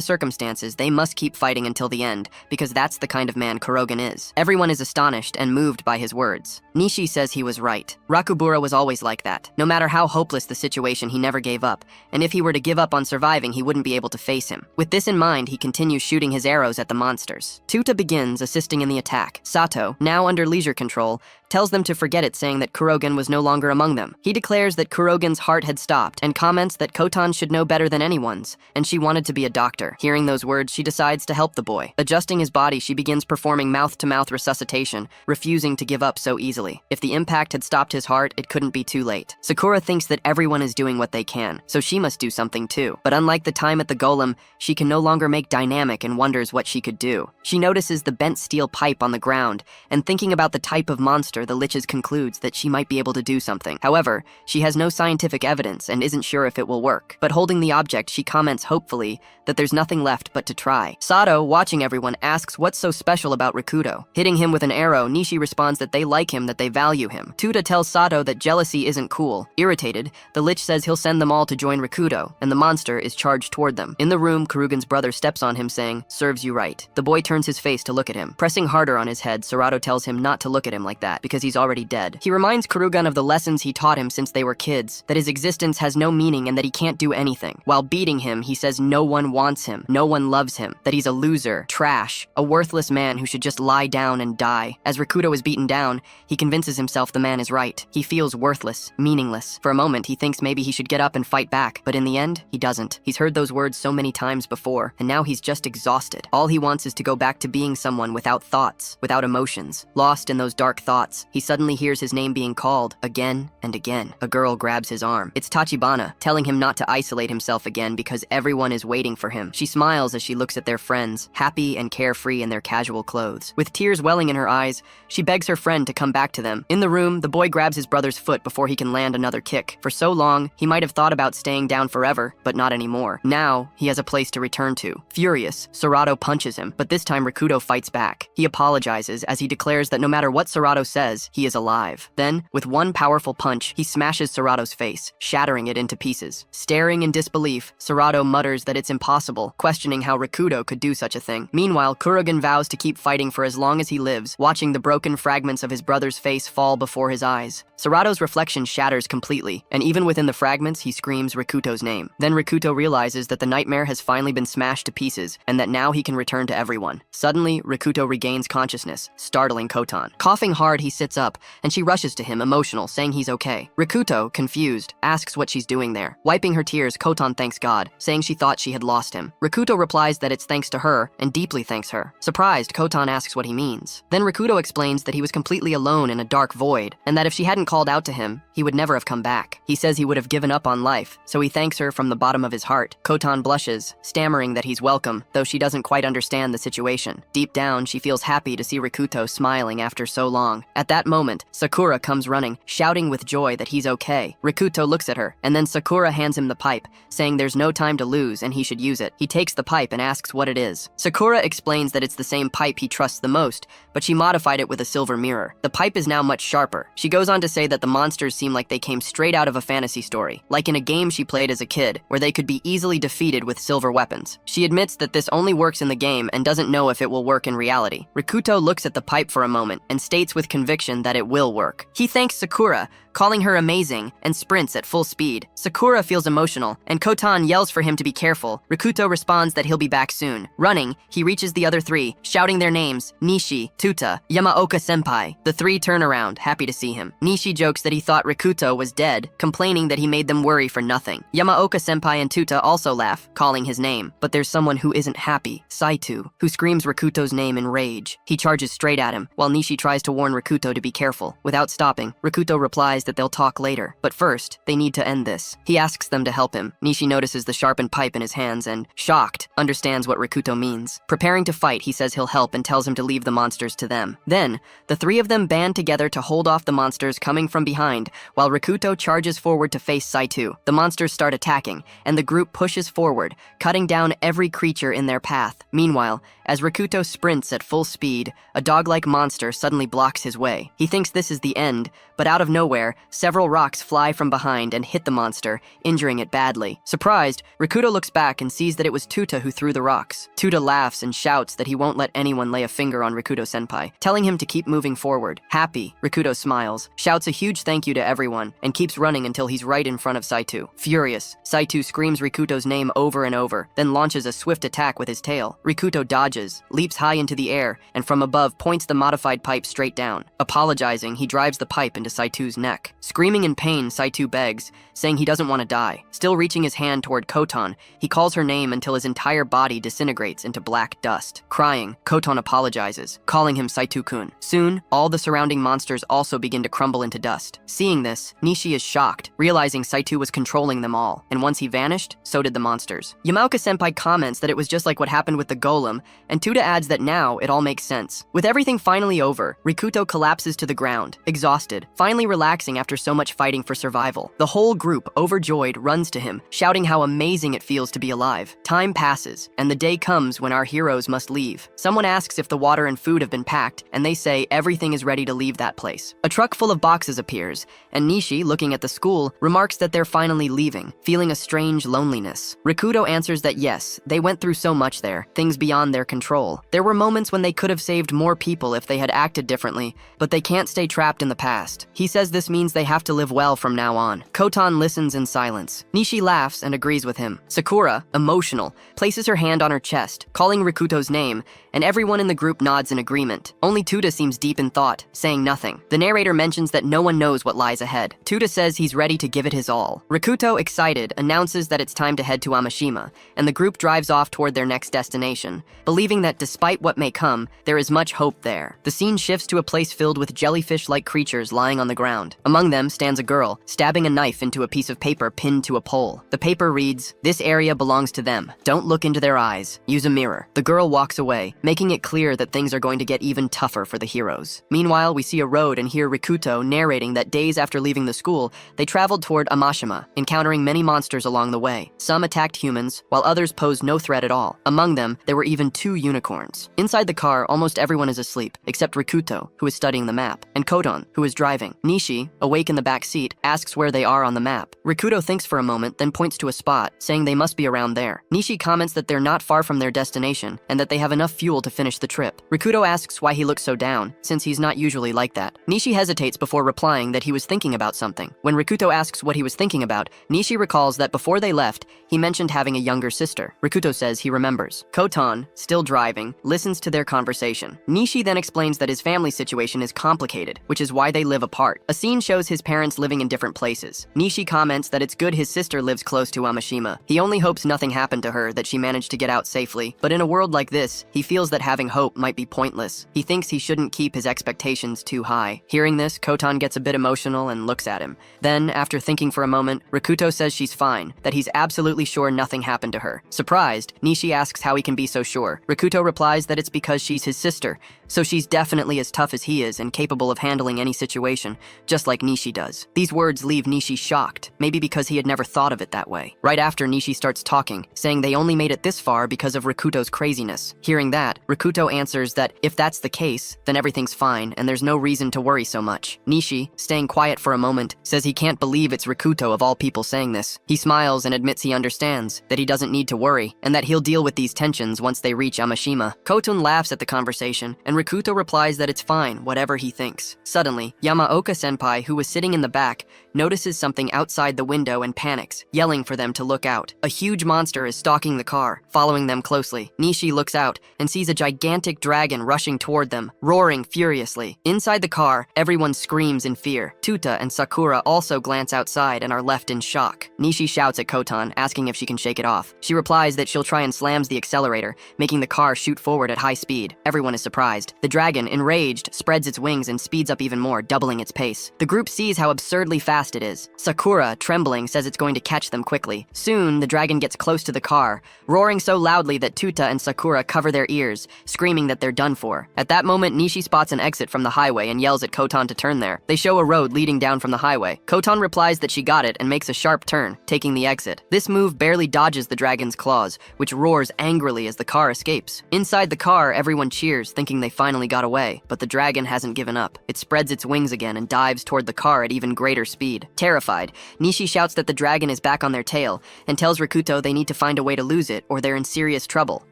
[SPEAKER 1] circumstances, they must keep fighting until the end, because that's the kind of man Kurogen is. Everyone is astonished and moved by his words. Nishi says he was right. Rakubura was always like that. No matter how hopeless the situation, he never gave up, and if he were to give up on surviving, he wouldn't be able to face him. With this in mind, he continues shooting his arrows at the monsters. Tuta begins, assisting in the attack. Sato, now under leisure control, tells them to forget it, saying that Kurogen was no longer among them. He declares that Kurogen's heart had stopped, and comments that Kotan should know better than anyone's, and she wanted to be a doctor. Hearing those words, she decides to help the boy. Adjusting his body, she begins performing mouth-to-mouth resuscitation, refusing to give up so easily. If the impact had stopped his heart, it couldn't be too late. Sakura thinks that everyone is doing what they can, so she must do something too. But unlike the time at the golem, she can no longer make dynamic and wonders what she could do. She notices the bent steel pipe on the ground, and thinking about the type of monster, the liches concludes that she might be able to do something. However, she has no scientific evidence and isn't sure if it will work. But holding the object, she comments hopefully that there's nothing left but to try. Sato, watching everyone, asks what's so special about Rikudo. Hitting him with an arrow, Nishi responds that they like him, that they value him. Tuta tells Sato that jealousy isn't cool. Irritated, the lich says he'll send them all to join Rikudo, and the monster is charged toward them. In the room, Kurugen's brother steps on him, saying, "Serves you right." The boy turns his face to look at him. Pressing harder on his head, Serato tells him not to look at him like that. because he's already dead. He reminds Kurugun of the lessons he taught him since they were kids, that his existence has no meaning and that he can't do anything. While beating him, he says no one wants him, no one loves him, that he's a loser, trash, a worthless man who should just lie down and die. As Rikuto is beaten down, he convinces himself the man is right. He feels worthless, meaningless. For a moment, he thinks maybe he should get up and fight back, but in the end, he doesn't. He's heard those words so many times before, and now he's just exhausted. All he wants is to go back to being someone without thoughts, without emotions. Lost in those dark thoughts, he suddenly hears his name being called again and again. A girl grabs his arm. It's Tachibana, telling him not to isolate himself again because everyone is waiting for him. She smiles as she looks at their friends, happy and carefree in their casual clothes. With tears welling in her eyes, she begs her friend to come back to them. In the room, the boy grabs his brother's foot before he can land another kick. For so long, he might have thought about staying down forever, but not anymore. Now, he has a place to return to. Furious, Serato punches him, but this time Rikuto fights back. He apologizes as he declares that no matter what Serato says, he is alive. Then, with one powerful punch, he smashes Serato's face, shattering it into pieces. Staring in disbelief, Serato mutters that it's impossible, questioning how Rikuto could do such a thing. Meanwhile, Kurugun vows to keep fighting for as long as he lives, watching the broken fragments of his brother's face fall before his eyes. Serato's reflection shatters completely, and even within the fragments, he screams Rikuto's name. Then Rikuto realizes that the nightmare has finally been smashed to pieces, and that now he can return to everyone. Suddenly, Rikuto regains consciousness, startling Kotan. Coughing hard, he sits up, and she rushes to him, emotional, saying he's okay. Rikuto, confused, asks what she's doing there. Wiping her tears, Kotan thanks God, saying she thought she had lost him. Rikuto replies that it's thanks to her, and deeply thanks her. Surprised, Kotan asks what he means. Then Rikuto explains that he was completely alone in a dark void, and that if she hadn't called out to him, he would never have come back. He says he would have given up on life, so he thanks her from the bottom of his heart. Kotan blushes, stammering that he's welcome, though she doesn't quite understand the situation. Deep down, she feels happy to see Rikuto smiling after so long. At that moment, Sakura comes running, shouting with joy that he's okay. Rikuto looks at her, and then Sakura hands him the pipe, saying there's no time to lose and he should use it. He takes the pipe and asks what it is. Sakura explains that it's the same pipe he trusts the most, but she modified it with a silver mirror. The pipe is now much sharper. She goes on to say that the monsters seem like they came straight out of a fantasy story, like in a game she played as a kid, where they could be easily defeated with silver weapons. She admits that this only works in the game and doesn't know if it will work in reality. Rikuto looks at the pipe for a moment and states with conviction that it will work. He thanks Sakura, calling her amazing, and sprints at full speed. Sakura feels emotional, and Kotan yells for him to be careful. Rikuto responds that he'll be back soon. Running, he reaches the other three, shouting their names, Nishi, Tuta, Yamaoka-senpai. The three turn around, happy to see him. Nishi jokes that he thought Rikuto was dead, complaining that he made them worry for nothing. Yamaoka-senpai and Tuta also laugh, calling his name. But there's someone who isn't happy, Saitu, who screams Rikuto's name in rage. He charges straight at him, while Nishi tries to warn Rikuto to be careful. Without stopping, Rikuto replies that they'll talk later. But first, they need to end this. He asks them to help him. Nishi notices the sharpened pipe in his hands and, shocked, understands what Rikuto means. Preparing to fight, he says he'll help and tells him to leave the monsters to them. Then, the three of them band together to hold off the monsters coming from behind, while Rikuto charges forward to face Saitu. The monsters start attacking, and the group pushes forward, cutting down every creature in their path. Meanwhile, as Rikuto sprints at full speed, a dog-like monster suddenly blocks his way. He thinks this is the end, but out of nowhere, several rocks fly from behind and hit the monster, injuring it badly. Surprised, Rikuto looks back and sees that it was Tuta who threw the rocks. Tuta laughs and shouts that he won't let anyone lay a finger on Rikuto-senpai, telling him to keep moving forward. Happy, Rikuto smiles, shouts a huge thank you to everyone, and keeps running until he's right in front of Saitu. Furious, Saitu screams Rikuto's name over and over, then launches a swift attack with his tail. Rikuto dodges, leaps high into the air, and from above points the modified pipe straight down. Apologizing, he drives the pipe into Saitu's neck. Screaming in pain, Saitu begs, saying he doesn't want to die. Still reaching his hand toward Kotan, he calls her name until his entire body disintegrates into black dust. Crying, Kotan apologizes, calling him Saitu-kun. Soon, all the surrounding monsters also begin to crumble into dust. Seeing this, Nishi is shocked, realizing Saitu was controlling them all, and once he vanished, so did the monsters. Yamaoka-senpai comments that it was just like what happened with the golem, and Tuta adds that now it all makes sense. With everything finally over, Rikuto collapses to the ground, exhausted, finally relaxing after so much fighting for survival. The whole group, overjoyed, runs to him, shouting how amazing it feels to be alive. Time passes, and the day comes when our heroes must leave. Someone asks if the water and food have been packed, and they say everything is ready to leave that place. A truck full of boxes appears, and Nishi, looking at the school, remarks that they're finally leaving, feeling a strange loneliness. Rikuto answers that yes, they went through so much there, things beyond their control. There were moments when they could have saved more people if they had acted differently, but they can't stay trapped in the past. He says this means they have to live well from now on. Kotan listens in silence. Nishi laughs and agrees with him. Sakura, emotional, places her hand on her chest, calling Rikuto's name, and everyone in the group nods in agreement. Only Tuta seems deep in thought, saying nothing. The narrator mentions that no one knows what lies ahead. Tuta says he's ready to give it his all. Rikuto, excited, announces that it's time to head to Amashima, and the group drives off toward their next destination, believing that despite what may come, there is much hope there. The scene shifts to a place filled with jellyfish-like creatures lying on the ground. Among them stands a girl, stabbing a knife into a piece of paper pinned to a pole. The paper reads, "This area belongs to them. Don't look into their eyes. Use a mirror." The girl walks away, making it clear that things are going to get even tougher for the heroes. Meanwhile, we see a road and hear Rikuto narrating that days after leaving the school, they traveled toward Amashima, encountering many monsters along the way. Some attacked humans, while others posed no threat at all. Among them, there were even 2 unicorns. Inside the car, almost everyone is asleep, except Rikuto, who is studying the map, and Koton, who is driving. Nishi, awake in the back seat, asks where they are on the map. Rikuto thinks for a moment, then points to a spot, saying they must be around there. Nishi comments that they're not far from their destination, and that they have enough fuel to finish the trip. Rikuto asks why he looks so down, since he's not usually like that. Nishi hesitates before replying that he was thinking about something. When Rikuto asks what he was thinking about, Nishi recalls that before they left, he mentioned having a younger sister. Rikuto says he remembers. Kotan, still driving, listens to their conversation. Nishi then explains that his family situation is complicated, which is why they live apart. A scene shows his parents living in different places. Nishi comments that it's good his sister lives close to Amashima. He only hopes nothing happened to her, that she managed to get out safely. But in a world like this, he feels that having hope might be pointless. He thinks he shouldn't keep his expectations too high. Hearing this, Kotan gets a bit emotional and looks at him. Then, after thinking for a moment, Rikuto says she's fine, that he's absolutely sure nothing happened to her. Surprised, Nishi asks how he can be so sure. Rikuto replies that it's because she's his sister, so she's definitely as tough as he is and capable of handling any situation, just like Nishi does. These words leave Nishi shocked, maybe because he had never thought of it that way. Right after, Nishi starts talking, saying they only made it this far because of Rikuto's craziness. Hearing that, Rikuto answers that if that's the case, then everything's fine and there's no reason to worry so much. Nishi, staying quiet for a moment, says he can't believe it's Rikuto of all people saying this. He smiles and admits he understands, that he doesn't need to worry, and that he'll deal with these tensions once they reach Amashima. Kotun laughs at the conversation, and Rikuto replies that it's fine, whatever he thinks. Suddenly, Yamaoka-senpai, who was sitting in the back, notices something outside the window and panics, yelling for them to look out. A huge monster is stalking the car, following them closely. Nishi looks out and sees a gigantic dragon rushing toward them, roaring furiously. Inside the car, everyone screams in fear. Tuta and Sakura also glance outside and are left in shock. Nishi shouts at Kotan, asking if she can shake it off. She replies that she'll try and slams the accelerator, making the car shoot forward at high speed. Everyone is surprised. The dragon, enraged, spreads its wings and speeds up even more, doubling its pace. The group sees how absurdly fast it is. Sakura, trembling, says it's going to catch them quickly. Soon, the dragon gets close to the car, roaring so loudly that Tuta and Sakura cover their ears, screaming that they're done for. At that moment, Nishi spots an exit from the highway and yells at Kotan to turn there. They show a road leading down from the highway. Kotan replies that she got it and makes a sharp turn, taking the exit. This move barely dodges the dragon's claws, which roars angrily as the car escapes. Inside the car, everyone cheers, thinking they finally got away, but the dragon hasn't given up. It spreads its wings again and dives toward the car at even greater speed. Terrified, Nishi shouts that the dragon is back on their tail and tells Rikuto they need to find a way to lose it or they're in serious trouble.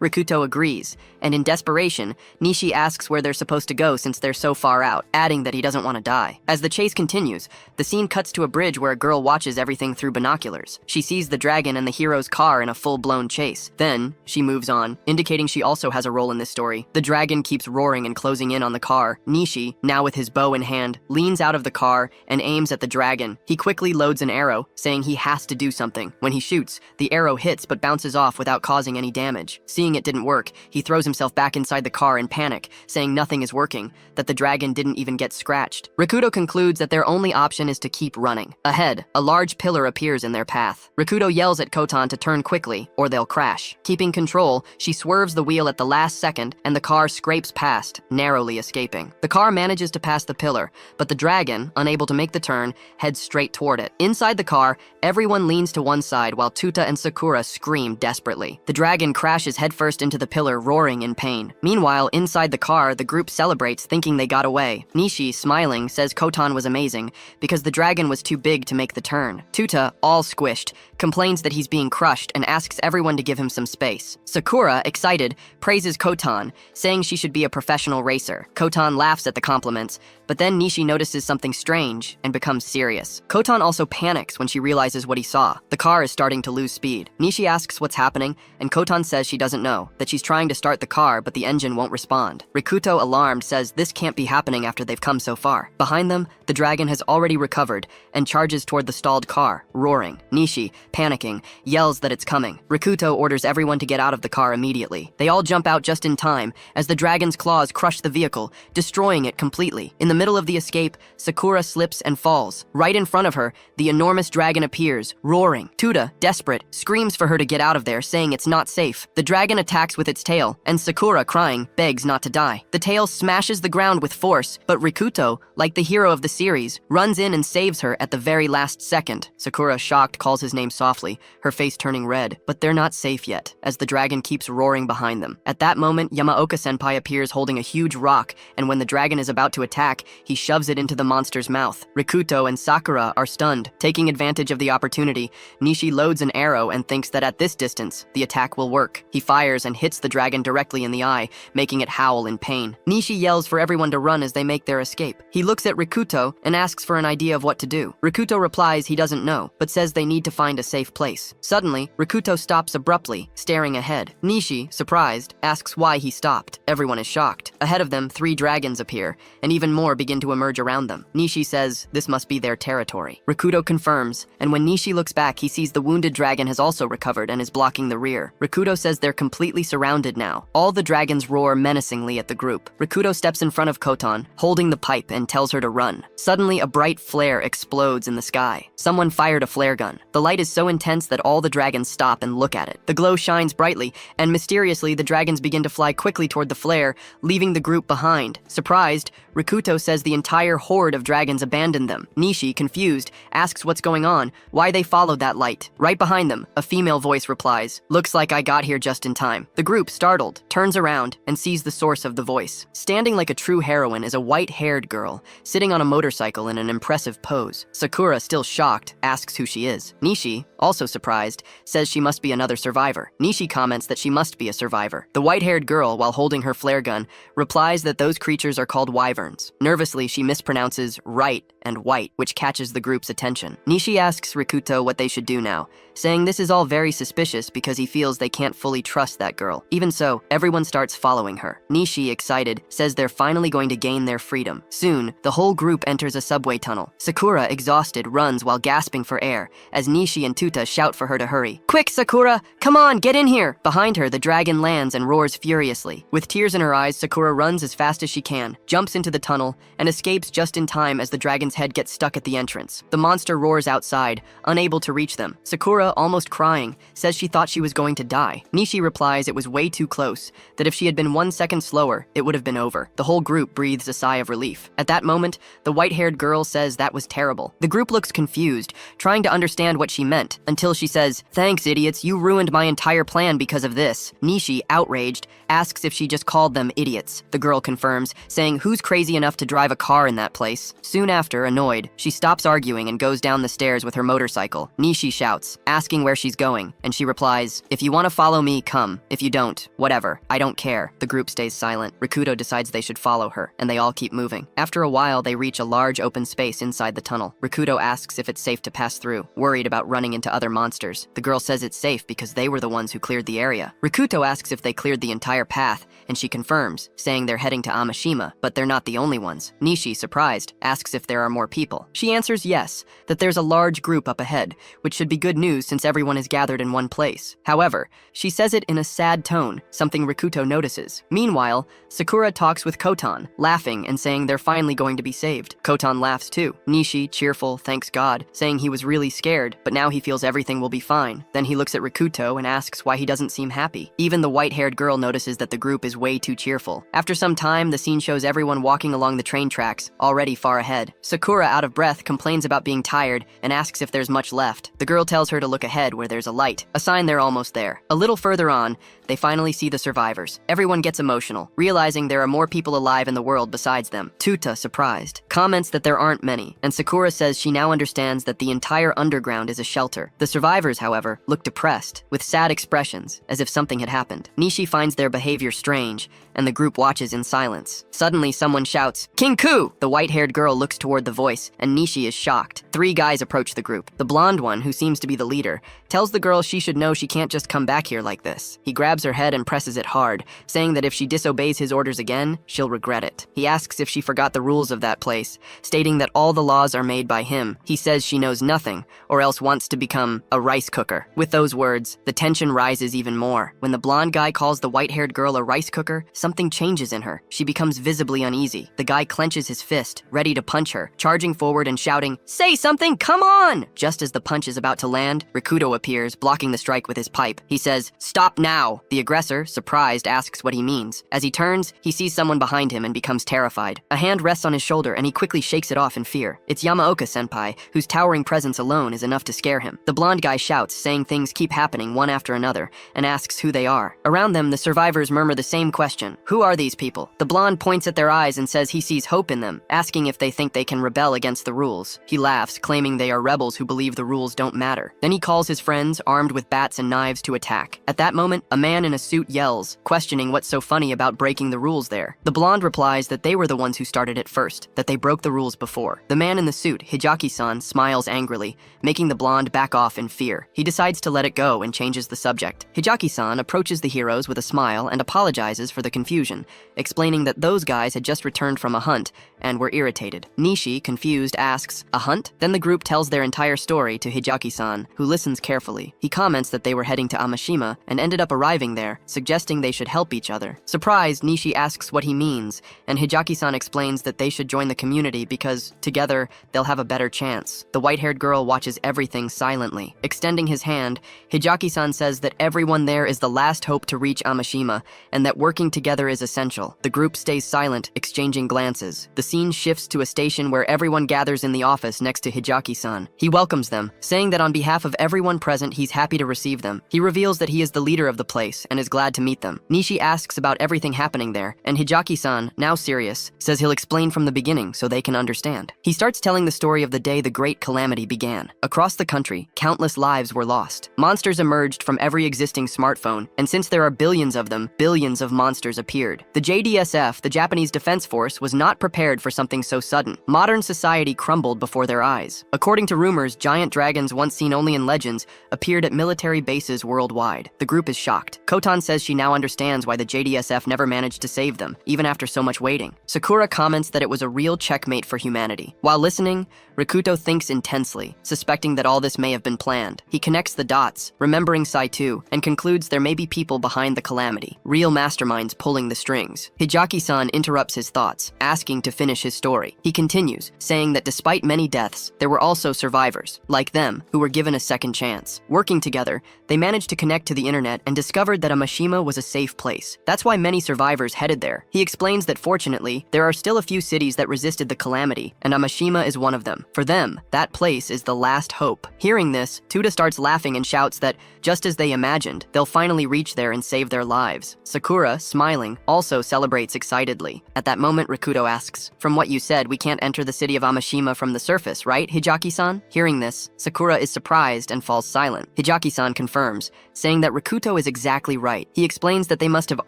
[SPEAKER 1] Rikuto agrees, and in desperation, Nishi asks where they're supposed to go since they're so far out, adding that he doesn't want to die. As the chase continues, the scene cuts to a bridge where a girl watches everything through binoculars. She sees the dragon and the hero's car in a full-blown chase. Then, she moves on, indicating she also has a role in this story. The dragon keeps roaring and closing in on the car. Nishi, now with his bow in hand, leans out of the car and aims at the dragon. He quickly loads an arrow, saying he has to do something. When he shoots, the arrow hits but bounces off without causing any damage. Seeing it didn't work, he throws himself back inside the car in panic, saying nothing is working, that the dragon didn't even get scratched. Rikuto concludes that their only option is to keep running. Ahead, a large pillar appears in their path. Rikuto yells at Kotan to turn quickly, or they'll crash. Keeping control, she swerves the wheel at the last second, and the car scrapes past, narrowly escaping. The car manages to pass the pillar, but the dragon, unable to make the turn, heads straight toward it. Inside the car, everyone leans to one side while Tuta and Sakura scream desperately. The dragon crashes headfirst into the pillar, roaring in pain. Meanwhile, inside the car, the group celebrates, thinking they got away. Nishi, smiling, says Kotan was amazing because the dragon was too big to make the turn. Tuta, all squished, complains that he's being crushed and asks everyone to give him some space. Sakura, excited, praises Kotan, saying she should be a professional racer. Kotan laughs at the compliments, but then Nishi notices something strange and becomes serious. Kotan also panics when she realizes what he saw. The car is starting to lose speed. Nishi asks what's happening, and Kotan says she doesn't know, that she's trying to start the car, but the engine won't respond. Rikuto, alarmed, says this can't be happening after they've come so far. Behind them, the dragon has already recovered and charges toward the stalled car, roaring. Nishi, panicking, yells that it's coming. Rikuto orders everyone to get out of the car immediately. They all jump out just in time as the dragon's claws crush the vehicle, destroying it completely. In the middle of the escape, Sakura slips and falls. Right in front of her, the enormous dragon appears, roaring. Tuta, desperate, screams for her to get out of there, saying it's not safe. The dragon attacks with its tail, and Sakura, crying, begs not to die. The tail smashes the ground with force, but Rikuto, like the hero of the series, runs in and saves her at the very last second. Sakura, shocked, calls his name softly, her face turning red, but they're not safe yet, as the dragon keeps roaring behind them. At that moment, Yamaoka-senpai appears holding a huge rock, and when the dragon is about to attack, he shoves it into the monster's mouth. Rikuto and Sakura are stunned. Taking advantage of the opportunity, Nishi loads an arrow and thinks that at this distance, the attack will work. He fires and hits the dragon directly in the eye, making it howl in pain. Nishi yells for everyone to run as they make their escape. He looks at Rikuto and asks for an idea of what to do. Rikuto replies he doesn't know, but says they need to find a safe place. Suddenly, Rikuto stops abruptly, staring ahead. Nishi, surprised, asks why he stopped. Everyone is shocked. Ahead of them, 3 dragons appear, and even more begin to emerge around them. Nishi says this must be their territory. Rikuto confirms, and when Nishi looks back, he sees the wounded dragon has also recovered and is blocking the rear. Rikuto says they're completely surrounded now. All the dragons roar menacingly at the group. Rikuto steps in front of Kotan, holding the pipe, and tells her to run. Suddenly, a bright flare explodes in the sky. Someone fired a flare gun. The light is so intense that all the dragons stop and look at it. The glow shines brightly, and mysteriously, the dragons begin to fly quickly toward the flare, leaving the group behind. Surprised, Rikuto says the entire horde of dragons abandoned them. Nishi, confused, asks what's going on, why they followed that light. Right behind them, a female voice replies, "Looks like I got here just in time." The group, startled, turns around and sees the source of the voice. Standing like a true heroine is a white-haired girl, sitting on a motorcycle in an impressive pose. Sakura, still shocked, asks who she is. Nishi, also surprised, says she must be another survivor. Nishi comments that she must be a survivor. The white-haired girl, while holding her flare gun, replies that those creatures are called wyverns. Nervously, she mispronounces right and white, which catches the group's attention. Nishi asks Rikuto what they should do now, saying this is all very suspicious because he feels they can't fully trust that girl. Even so, everyone starts following her. Nishi, excited, says they're finally going to gain their freedom. Soon, the whole group enters a subway tunnel. Sakura, exhausted, runs while gasping for air, as Nishi and Tuta shout for her to hurry. "Quick, Sakura! Come on, get in here!" Behind her, the dragon lands and roars furiously. With tears in her eyes, Sakura runs as fast as she can, jumps into the tunnel, and escapes just in time as the dragon's head gets stuck at the entrance. The monster roars outside, unable to reach them. Sakura, almost crying, says she thought she was going to die. Nishi replies it was way too close, that if she had been 1 second slower, it would have been over. The whole group breathes a sigh of relief. At that moment, the white-haired girl says that was terrible. The group looks confused, trying to understand what she meant, until she says, "Thanks, idiots, you ruined my entire plan because of this." Nishi, outraged, asks if she just called them idiots. The girl confirms, saying who's crazy enough to drive a car in that place. Soon after, annoyed, she stops arguing and goes down the stairs with her motorcycle. Nishi shouts, asking where she's going, and she replies, "If you want to follow me, come. If you don't, whatever. I don't care." The group stays silent. Rikuto decides they should follow her, and they all keep moving. After a while, they reach a large open space inside the tunnel. Rikuto asks if it's safe to pass through, worried about running into other monsters. The girl says it's safe because they were the ones who cleared the area. Rikuto asks if they cleared the entire path, and she confirms, saying they're heading to Amashima, but they're not the only ones. Nishi, surprised, asks if there are more people. She answers yes, that there's a large group up ahead, which should be good news since everyone is gathered in one place. However, she says it in a sad tone, something Rikuto notices. Meanwhile, Sakura talks with Kotan, laughing and saying they're finally going to be saved. Kotan laughs too. Nishi, cheerful, thanks God, saying he was really scared, but now he feels everything will be fine. Then he looks at Rikuto and asks why he doesn't seem happy. Even the white-haired girl notices realizes that the group is way too cheerful. After some time, the scene shows everyone walking along the train tracks, already far ahead. Sakura, out of breath, complains about being tired and asks if there's much left. The girl tells her to look ahead where there's a light, a sign they're almost there. A little further on, they finally see the survivors. Everyone gets emotional, realizing there are more people alive in the world besides them. Tuta, surprised, comments that there aren't many, and Sakura says she now understands that the entire underground is a shelter. The survivors, however, look depressed, with sad expressions, as if something had happened. Nishi finds their behavior strange, and the group watches in silence. Suddenly, someone shouts, "King Ku!" The white-haired girl looks toward the voice, and Nishi is shocked. 3 guys approach the group. The blonde one, who seems to be the leader, tells the girl she should know she can't just come back here like this. He grabs her head and presses it hard, saying that if she disobeys his orders again, she'll regret it. He asks if she forgot the rules of that place, stating that all the laws are made by him. He says she knows nothing, or else wants to become a rice cooker. With those words, the tension rises even more. When the blonde guy calls the white-haired girl a rice cooker, something changes in her. She becomes visibly uneasy. The guy clenches his fist, ready to punch her, charging forward and shouting, "Say something, come on!" Just as the punch is about to land, Rikuto appears, blocking the strike with his pipe. He says, "Stop now!" The aggressor, surprised, asks what he means. As he turns, he sees someone behind him and becomes terrified. A hand rests on his shoulder and he quickly shakes it off in fear. It's Yamaoka-senpai, whose towering presence alone is enough to scare him. The blonde guy shouts, saying things keep happening one after another, and asks who they are. Around them, the survivors murmur the same question. Who are these people? The blonde points at their eyes and says he sees hope in them, asking if they think they can rebel against the rules. He laughs, claiming they are rebels who believe the rules don't matter. Then he calls his friends, armed with bats and knives, to attack. At that moment, a man in a suit yells, questioning what's so funny about breaking the rules there. The blonde replies that they were the ones who started it first, that they broke the rules before. The man in the suit, Hijaki-san, smiles angrily, making the blonde back off in fear. He decides to let it go and changes the subject. Hijaki-san approaches the heroes with a smile and apologizes for the confusion, explaining that those guys had just returned from a hunt and were irritated. Nishi, confused, asks, "A hunt?" Then the group tells their entire story to Hijaki-san, who listens carefully. He comments that they were heading to Amashima and ended up arriving there, suggesting they should help each other. Surprised, Nishi asks what he means, and Hijaki-san explains that they should join the community because, together, they'll have a better chance. The white-haired girl watches everything silently. Extending his hand, Hijaki-san says that everyone there is the last hope to reach Amashima, and that working together is essential. The group stays silent, exchanging glances. The scene shifts to a station where everyone gathers in the office next to Hijaki-san. He welcomes them, saying that on behalf of everyone present, he's happy to receive them. He reveals that he is the leader of the place and is glad to meet them. Nishi asks about everything happening there, and Hijaki-san, now serious, says he'll explain from the beginning so they can understand. He starts telling the story of the day the Great Calamity began. Across the country, countless lives were lost. Monsters emerged from every existing smartphone, and since there are billions of them, billions of monsters appeared. The JDSF, the Japanese Defense Force, was not prepared for something so sudden. Modern society crumbled before their eyes. According to rumors, giant dragons once seen only in legends appeared at military bases worldwide. The group is shocked. Kotan says she now understands why the JDSF never managed to save them, even after so much waiting. Sakura comments that it was a real checkmate for humanity. While listening, Rikuto thinks intensely, suspecting that all this may have been planned. He connects the dots, remembering Saito, and concludes there may be people behind the calamity, real masterminds pulling the strings. Hijaki-san interrupts his thoughts, asking to finish his story. He continues, saying that despite many deaths, there were also survivors, like them, who were given a second chance. Working together, they managed to connect to the internet and discovered that Amashima was a safe place. That's why many survivors headed there. He explains that fortunately, there are still a few cities that resisted the calamity, and Amashima is one of them. For them, that place is the last hope. Hearing this, Tuta starts laughing and shouts that, just as they imagined, they'll finally reach there and save their lives. Sakura, smiling, also celebrates excitedly. At that moment, Rikuto asks, "From what you said, we can't enter the city of Amashima from the surface, right, Hijaki-san?" Hearing this, Sakura is surprised and falls silent. Hijaki-san confirms, saying that Rikuto is exactly right. He explains that they must have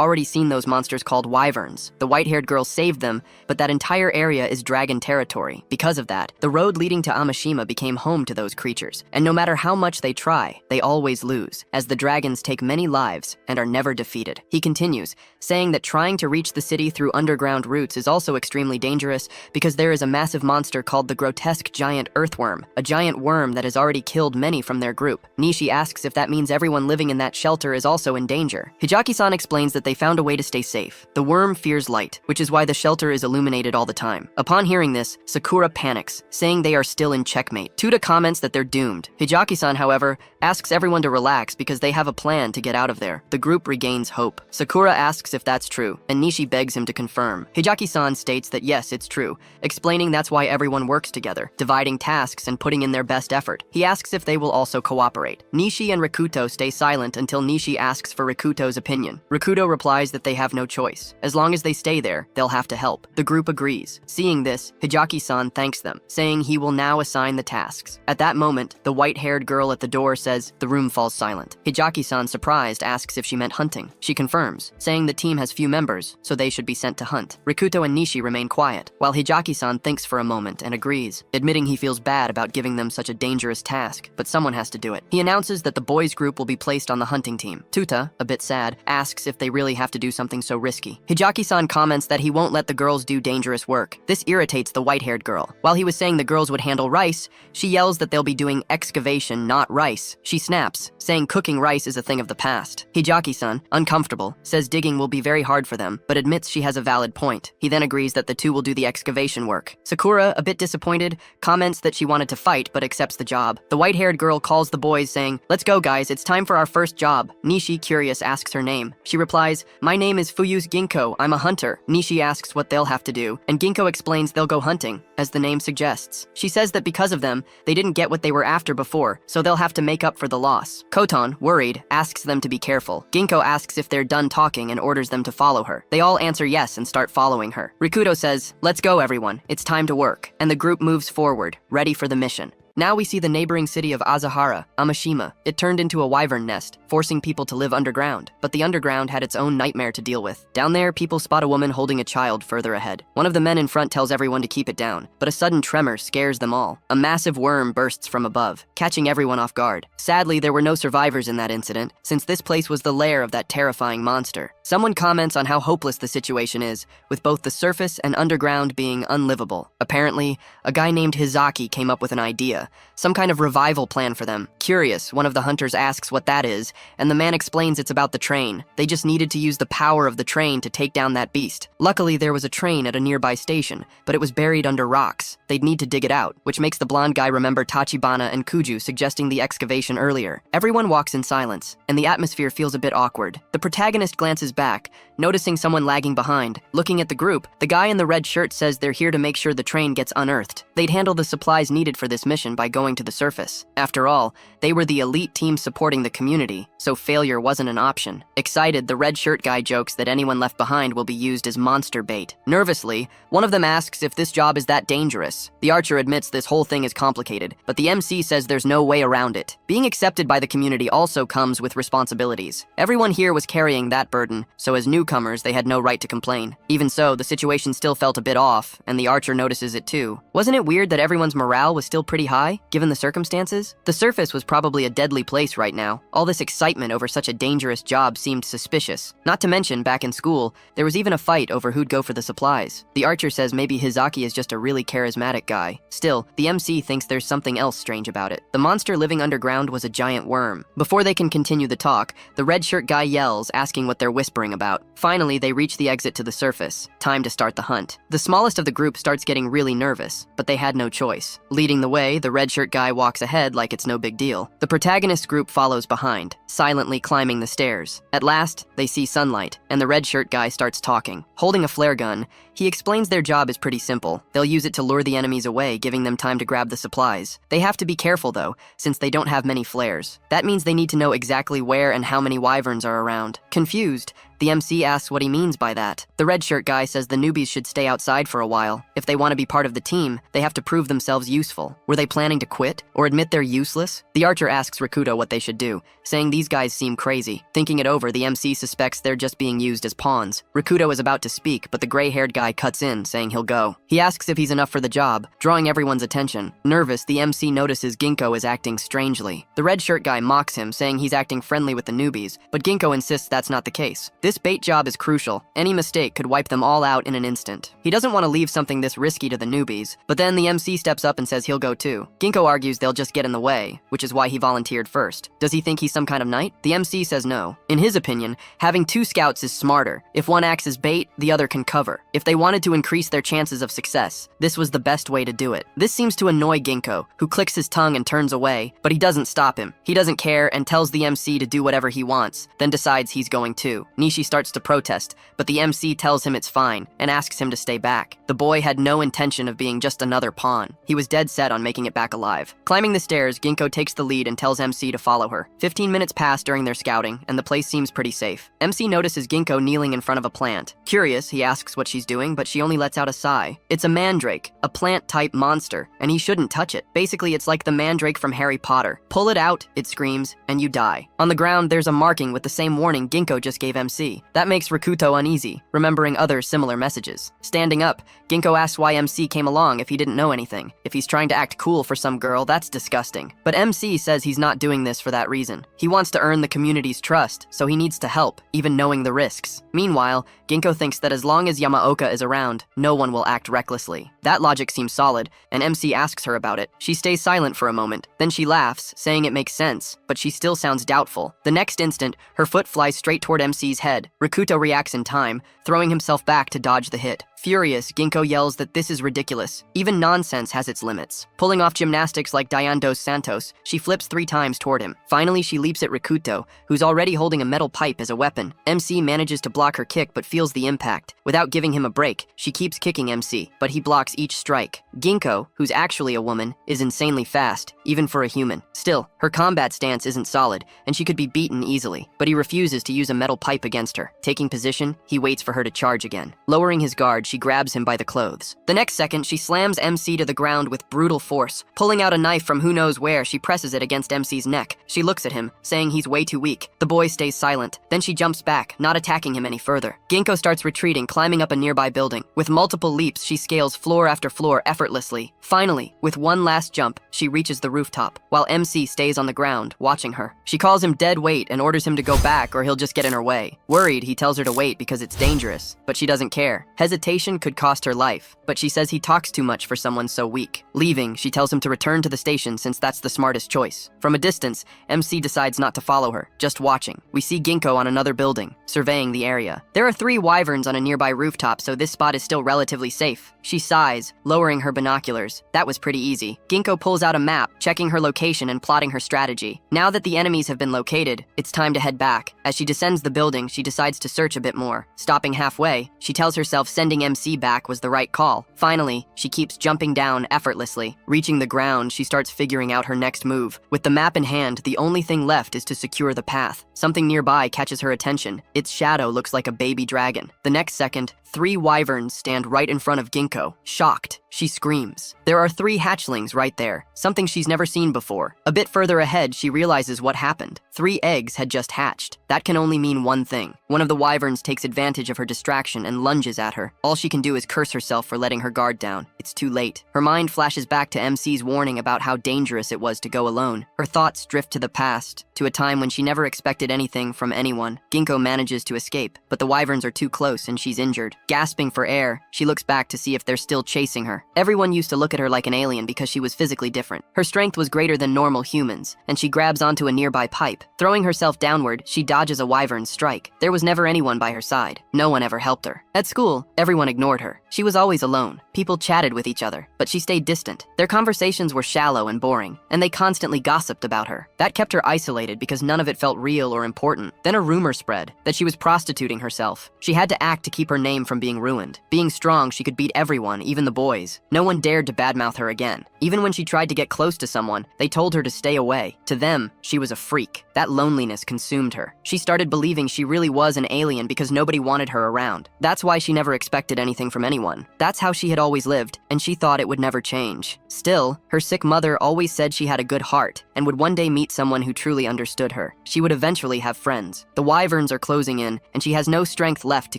[SPEAKER 1] already seen those monsters called wyverns. The white-haired girl saved them, but that entire area is dragon territory. Because of that, the road leading to Amashima became home to those creatures, and no matter how much they try, they always lose, as the dragons take many lives and are never defeated. He continues, saying that trying to reach the city through underground routes is also extremely dangerous because there is a massive monster called the grotesque giant earthworm, a giant worm that has already killed many from their group. Nishi asks if that means everyone living in that shelter is also in danger. Hijaki-san explains that they found a way to stay safe. The worm fears light, which is why the shelter is illuminated all the time. Upon hearing this, Sakura panics, saying they are still in checkmate. Tuta comments that they're doomed. Hijaki-san, however, asks everyone to relax because they have a plan to get out of there. The group regains hope. hope. Sakura asks if that's true, and Nishi begs him to confirm. Hijaki-san states that yes, it's true, explaining that's why everyone works together, dividing tasks and putting in their best effort. He asks if they will also cooperate. Nishi and Rikuto stay silent until Nishi asks for Rikuto's opinion. Rikuto replies that they have no choice. As long as they stay there, they'll have to help. The group agrees. Seeing this, Hijaki-san thanks them, saying he will now assign the tasks. At that moment, the white-haired girl at the door says the room falls silent. Hijaki-san, surprised, asks if she meant hunting. She confirms, saying the team has few members, so they should be sent to hunt. Rikuto and Nishi remain quiet, while Hijaki-san thinks for a moment and agrees, admitting he feels bad about giving them such a dangerous task, but someone has to do it. He announces that the boys' group will be placed on the hunting team. Tuta, a bit sad, asks if they really have to do something so risky. Hijaki-san comments that he won't let the girls do dangerous work. This irritates the white-haired girl. While he was saying the girls would handle rice, she yells that they'll be doing excavation, not rice. She snaps, saying cooking rice is a thing of the past. Hijaki-san, uncomfortable, says digging will be very hard for them, but admits she has a valid point. He then agrees that the two will do the excavation work. Sakura, a bit disappointed, comments that she wanted to fight but accepts the job. The white-haired girl calls the boys saying, "Let's go guys, it's time for our first job." Nishi, curious, asks her name. She replies, "My name is Fuyu's Ginkgo, I'm a hunter." Nishi asks what they'll have to do, and Ginkgo explains they'll go hunting, as the name suggests. She says that because of them, they didn't get what they were after before, so they'll have to make up for the loss. Koton, worried, asks them to be careful. Ginkgo asks if they're done talking and orders them to follow her. They all answer yes and start following her. Rikuto says, "Let's go everyone, it's time to work," and the group moves forward, ready for the mission. Now we see the neighboring city of Azahara, Amashima. It turned into a wyvern nest, forcing people to live underground. But the underground had its own nightmare to deal with. Down there, people spot a woman holding a child further ahead. One of the men in front tells everyone to keep it down, but a sudden tremor scares them all. A massive worm bursts from above, catching everyone off guard. Sadly, there were no survivors in that incident, since this place was the lair of that terrifying monster. Someone comments on how hopeless the situation is, with both the surface and underground being unlivable. Apparently, a guy named Hizaki came up with an idea. Some kind of revival plan for them. Curious, one of the hunters asks what that is, and the man explains it's about the train. They just needed to use the power of the train to take down that beast. Luckily, there was a train at a nearby station, but it was buried under rocks. They'd need to dig it out, which makes the blonde guy remember Tachibana and Kuju suggesting the excavation earlier. Everyone walks in silence, and the atmosphere feels a bit awkward. The protagonist glances back, noticing someone lagging behind. Looking at the group, the guy in the red shirt says they're here to make sure the train gets unearthed. They'd handle the supplies needed for this mission by going to the surface. After all, they were the elite team supporting the community, so failure wasn't an option. Excited, the red shirt guy jokes that anyone left behind will be used as monster bait. Nervously, one of them asks if this job is that dangerous. The archer admits this whole thing is complicated, but the MC says there's no way around it. Being accepted by the community also comes with responsibilities. Everyone here was carrying that burden, so as newcomers, they had no right to complain. Even so, the situation still felt a bit off, and the archer notices it too. Wasn't it weird that everyone's morale was still pretty high, given the circumstances? The surface was probably a deadly place right now. All this excitement over such a dangerous job seemed suspicious. Not to mention, back in school, there was even a fight over who'd go for the supplies. The archer says maybe Hizaki is just a really charismatic guy. Still, the MC thinks there's something else strange about it. The monster living underground was a giant worm. Before they can continue the talk, the red shirt guy yells, asking what they're whispering about. Finally, they reach the exit to the surface. Time to start the hunt. The smallest of the group starts getting really nervous, but they had no choice. Leading the way, the red shirt guy walks ahead like it's no big deal. The protagonist group follows behind, silently climbing the stairs. At last, they see sunlight, and the red shirt guy starts talking. Holding a flare gun, he explains their job is pretty simple. They'll use it to lure the enemies away, giving them time to grab the supplies. They have to be careful though, since they don't have many flares. That means they need to know exactly where and how many wyverns are around. Confused, the MC asks what he means by that. The red shirt guy says the newbies should stay outside for a while. If they want to be part of the team, they have to prove themselves useful. Were they planning to quit or admit they're useless? The archer asks Rikuto what they should do, saying these guys seem crazy. Thinking it over, the MC suspects they're just being used as pawns. Rikuto is about to speak, but the gray-haired guy cuts in, saying he'll go. He asks if he's enough for the job, drawing everyone's attention. Nervous, the MC notices Ginkgo is acting strangely. The red shirt guy mocks him, saying he's acting friendly with the newbies, but Ginkgo insists that's not the case. This bait job is crucial. Any mistake could wipe them all out in an instant. He doesn't want to leave something this risky to the newbies, but then the MC steps up and says he'll go too. Ginkgo argues they'll just get in the way, which is why he volunteered first. Does he think he's some kind of knight? The MC says no. In his opinion, having two scouts is smarter. If one acts as bait, the other can cover. If they wanted to increase their chances of success, this was the best way to do it. This seems to annoy Ginkgo, who clicks his tongue and turns away, but he doesn't stop him. He doesn't care and tells the MC to do whatever he wants, then decides he's going too. Nishi She starts to protest, but the MC tells him it's fine and asks him to stay back. The boy had no intention of being just another pawn. He was dead set on making it back alive. Climbing the stairs, Ginkgo takes the lead and tells MC to follow her. 15 minutes pass during their scouting, and the place seems pretty safe. MC notices Ginkgo kneeling in front of a plant. Curious, he asks what she's doing, but she only lets out a sigh. It's a mandrake, a plant-type monster, and he shouldn't touch it. Basically, it's like the mandrake from Harry Potter. Pull it out, it screams, and you die. On the ground, there's a marking with the same warning Ginkgo just gave MC. That makes Rikuto uneasy, remembering other similar messages. Standing up, Ginkgo asks why MC came along if he didn't know anything. If he's trying to act cool for some girl, that's disgusting. But MC says he's not doing this for that reason. He wants to earn the community's trust, so he needs to help, even knowing the risks. Meanwhile, Ginkgo thinks that as long as Yamaoka is around, no one will act recklessly. That logic seems solid, and MC asks her about it. She stays silent for a moment. Then she laughs, saying it makes sense, but she still sounds doubtful. The next instant, her foot flies straight toward MC's head. Rikuto reacts in time, throwing himself back to dodge the hit. Furious, Ginkgo yells that this is ridiculous. Even nonsense has its limits. Pulling off gymnastics like Diane dos Santos, she flips 3 times toward him. Finally, she leaps at Rikuto, who's already holding a metal pipe as a weapon. MC manages to block her kick but feels the impact. Without giving him a break, she keeps kicking MC, but he blocks each strike. Ginkgo, who's actually a woman, is insanely fast, even for a human. Still, her combat stance isn't solid, and she could be beaten easily. But he refuses to use a metal pipe against her. Taking position, he waits for her to charge again. Lowering his guard, she grabs him by the clothes. The next second, she slams MC to the ground with brutal force. Pulling out a knife from who knows where, she presses it against MC's neck. She looks at him, saying he's way too weak. The boy stays silent. Then she jumps back, not attacking him any further. Ginkgo starts retreating, climbing up a nearby building. With multiple leaps, she scales floor after floor effortlessly. Finally, with one last jump, she reaches the rooftop, while MC stays on the ground, watching her. She calls him dead weight and orders him to go back or he'll just get in her way. Worried, he tells her to wait because it's dangerous, but she doesn't care. Hesitation could cost her life, but she says he talks too much for someone so weak. Leaving, she tells him to return to the station since that's the smartest choice. From a distance, MC decides not to follow her, just watching. We see Ginkgo on another building, surveying the area. There are 3 wyverns on a nearby rooftop, so this spot is still relatively safe. She sighs, lowering her binoculars. That was pretty easy. Ginkgo pulls out a map, checking her location and plotting her strategy. Now that the enemies have been located, it's time to head back. As she descends the building, she decides to search a bit more. Stopping halfway, she tells herself sending MC back was the right call. Finally, she keeps jumping down effortlessly. Reaching the ground, she starts figuring out her next move. With the map in hand, the only thing left is to secure the path. Something nearby catches her attention. Its shadow looks like a baby dragon. The next second, 3 wyverns stand right in front of Ginkgo. Shocked, she screams. There are 3 hatchlings right there, something she's never seen before. A bit further ahead, she realizes what happened. 3 eggs had just hatched. That can only mean one thing. One of the wyverns takes advantage of her distraction and lunges at her. All she can do is curse herself for letting her guard down. It's too late. Her mind flashes back to MC's warning about how dangerous it was to go alone. Her thoughts drift to the past, to a time when she never expected anything from anyone. Ginkgo manages to escape, but the wyverns are too close and she's injured. Gasping for air, she looks back to see if they're still chasing her. Everyone used to look at her like an alien because she was physically different. Her strength was greater than normal humans, and she grabs onto a nearby pipe. Throwing herself downward, she dodges a wyvern's strike. There was never anyone by her side. No one ever helped her. At school, everyone ignored her. She was always alone. People chatted with each other, but she stayed distant. Their conversations were shallow and boring, and they constantly gossiped about her. That kept her isolated because none of it felt real or important. Then a rumor spread that she was prostituting herself. She had to act to keep her name from being ruined. Being strong, she could beat everyone, even the boys. No one dared to badmouth her again. Even when she tried to get close to someone, they told her to stay away. To them, she was a freak. That loneliness consumed her. She started believing she really was an alien because nobody wanted her around. That's why she never expected anything from anyone. That's how she had always lived, and she thought it would never change. Still, her sick mother always said she had a good heart and would one day meet someone who truly understood her. She would eventually have friends. The wyverns are closing in, and she has no strength left to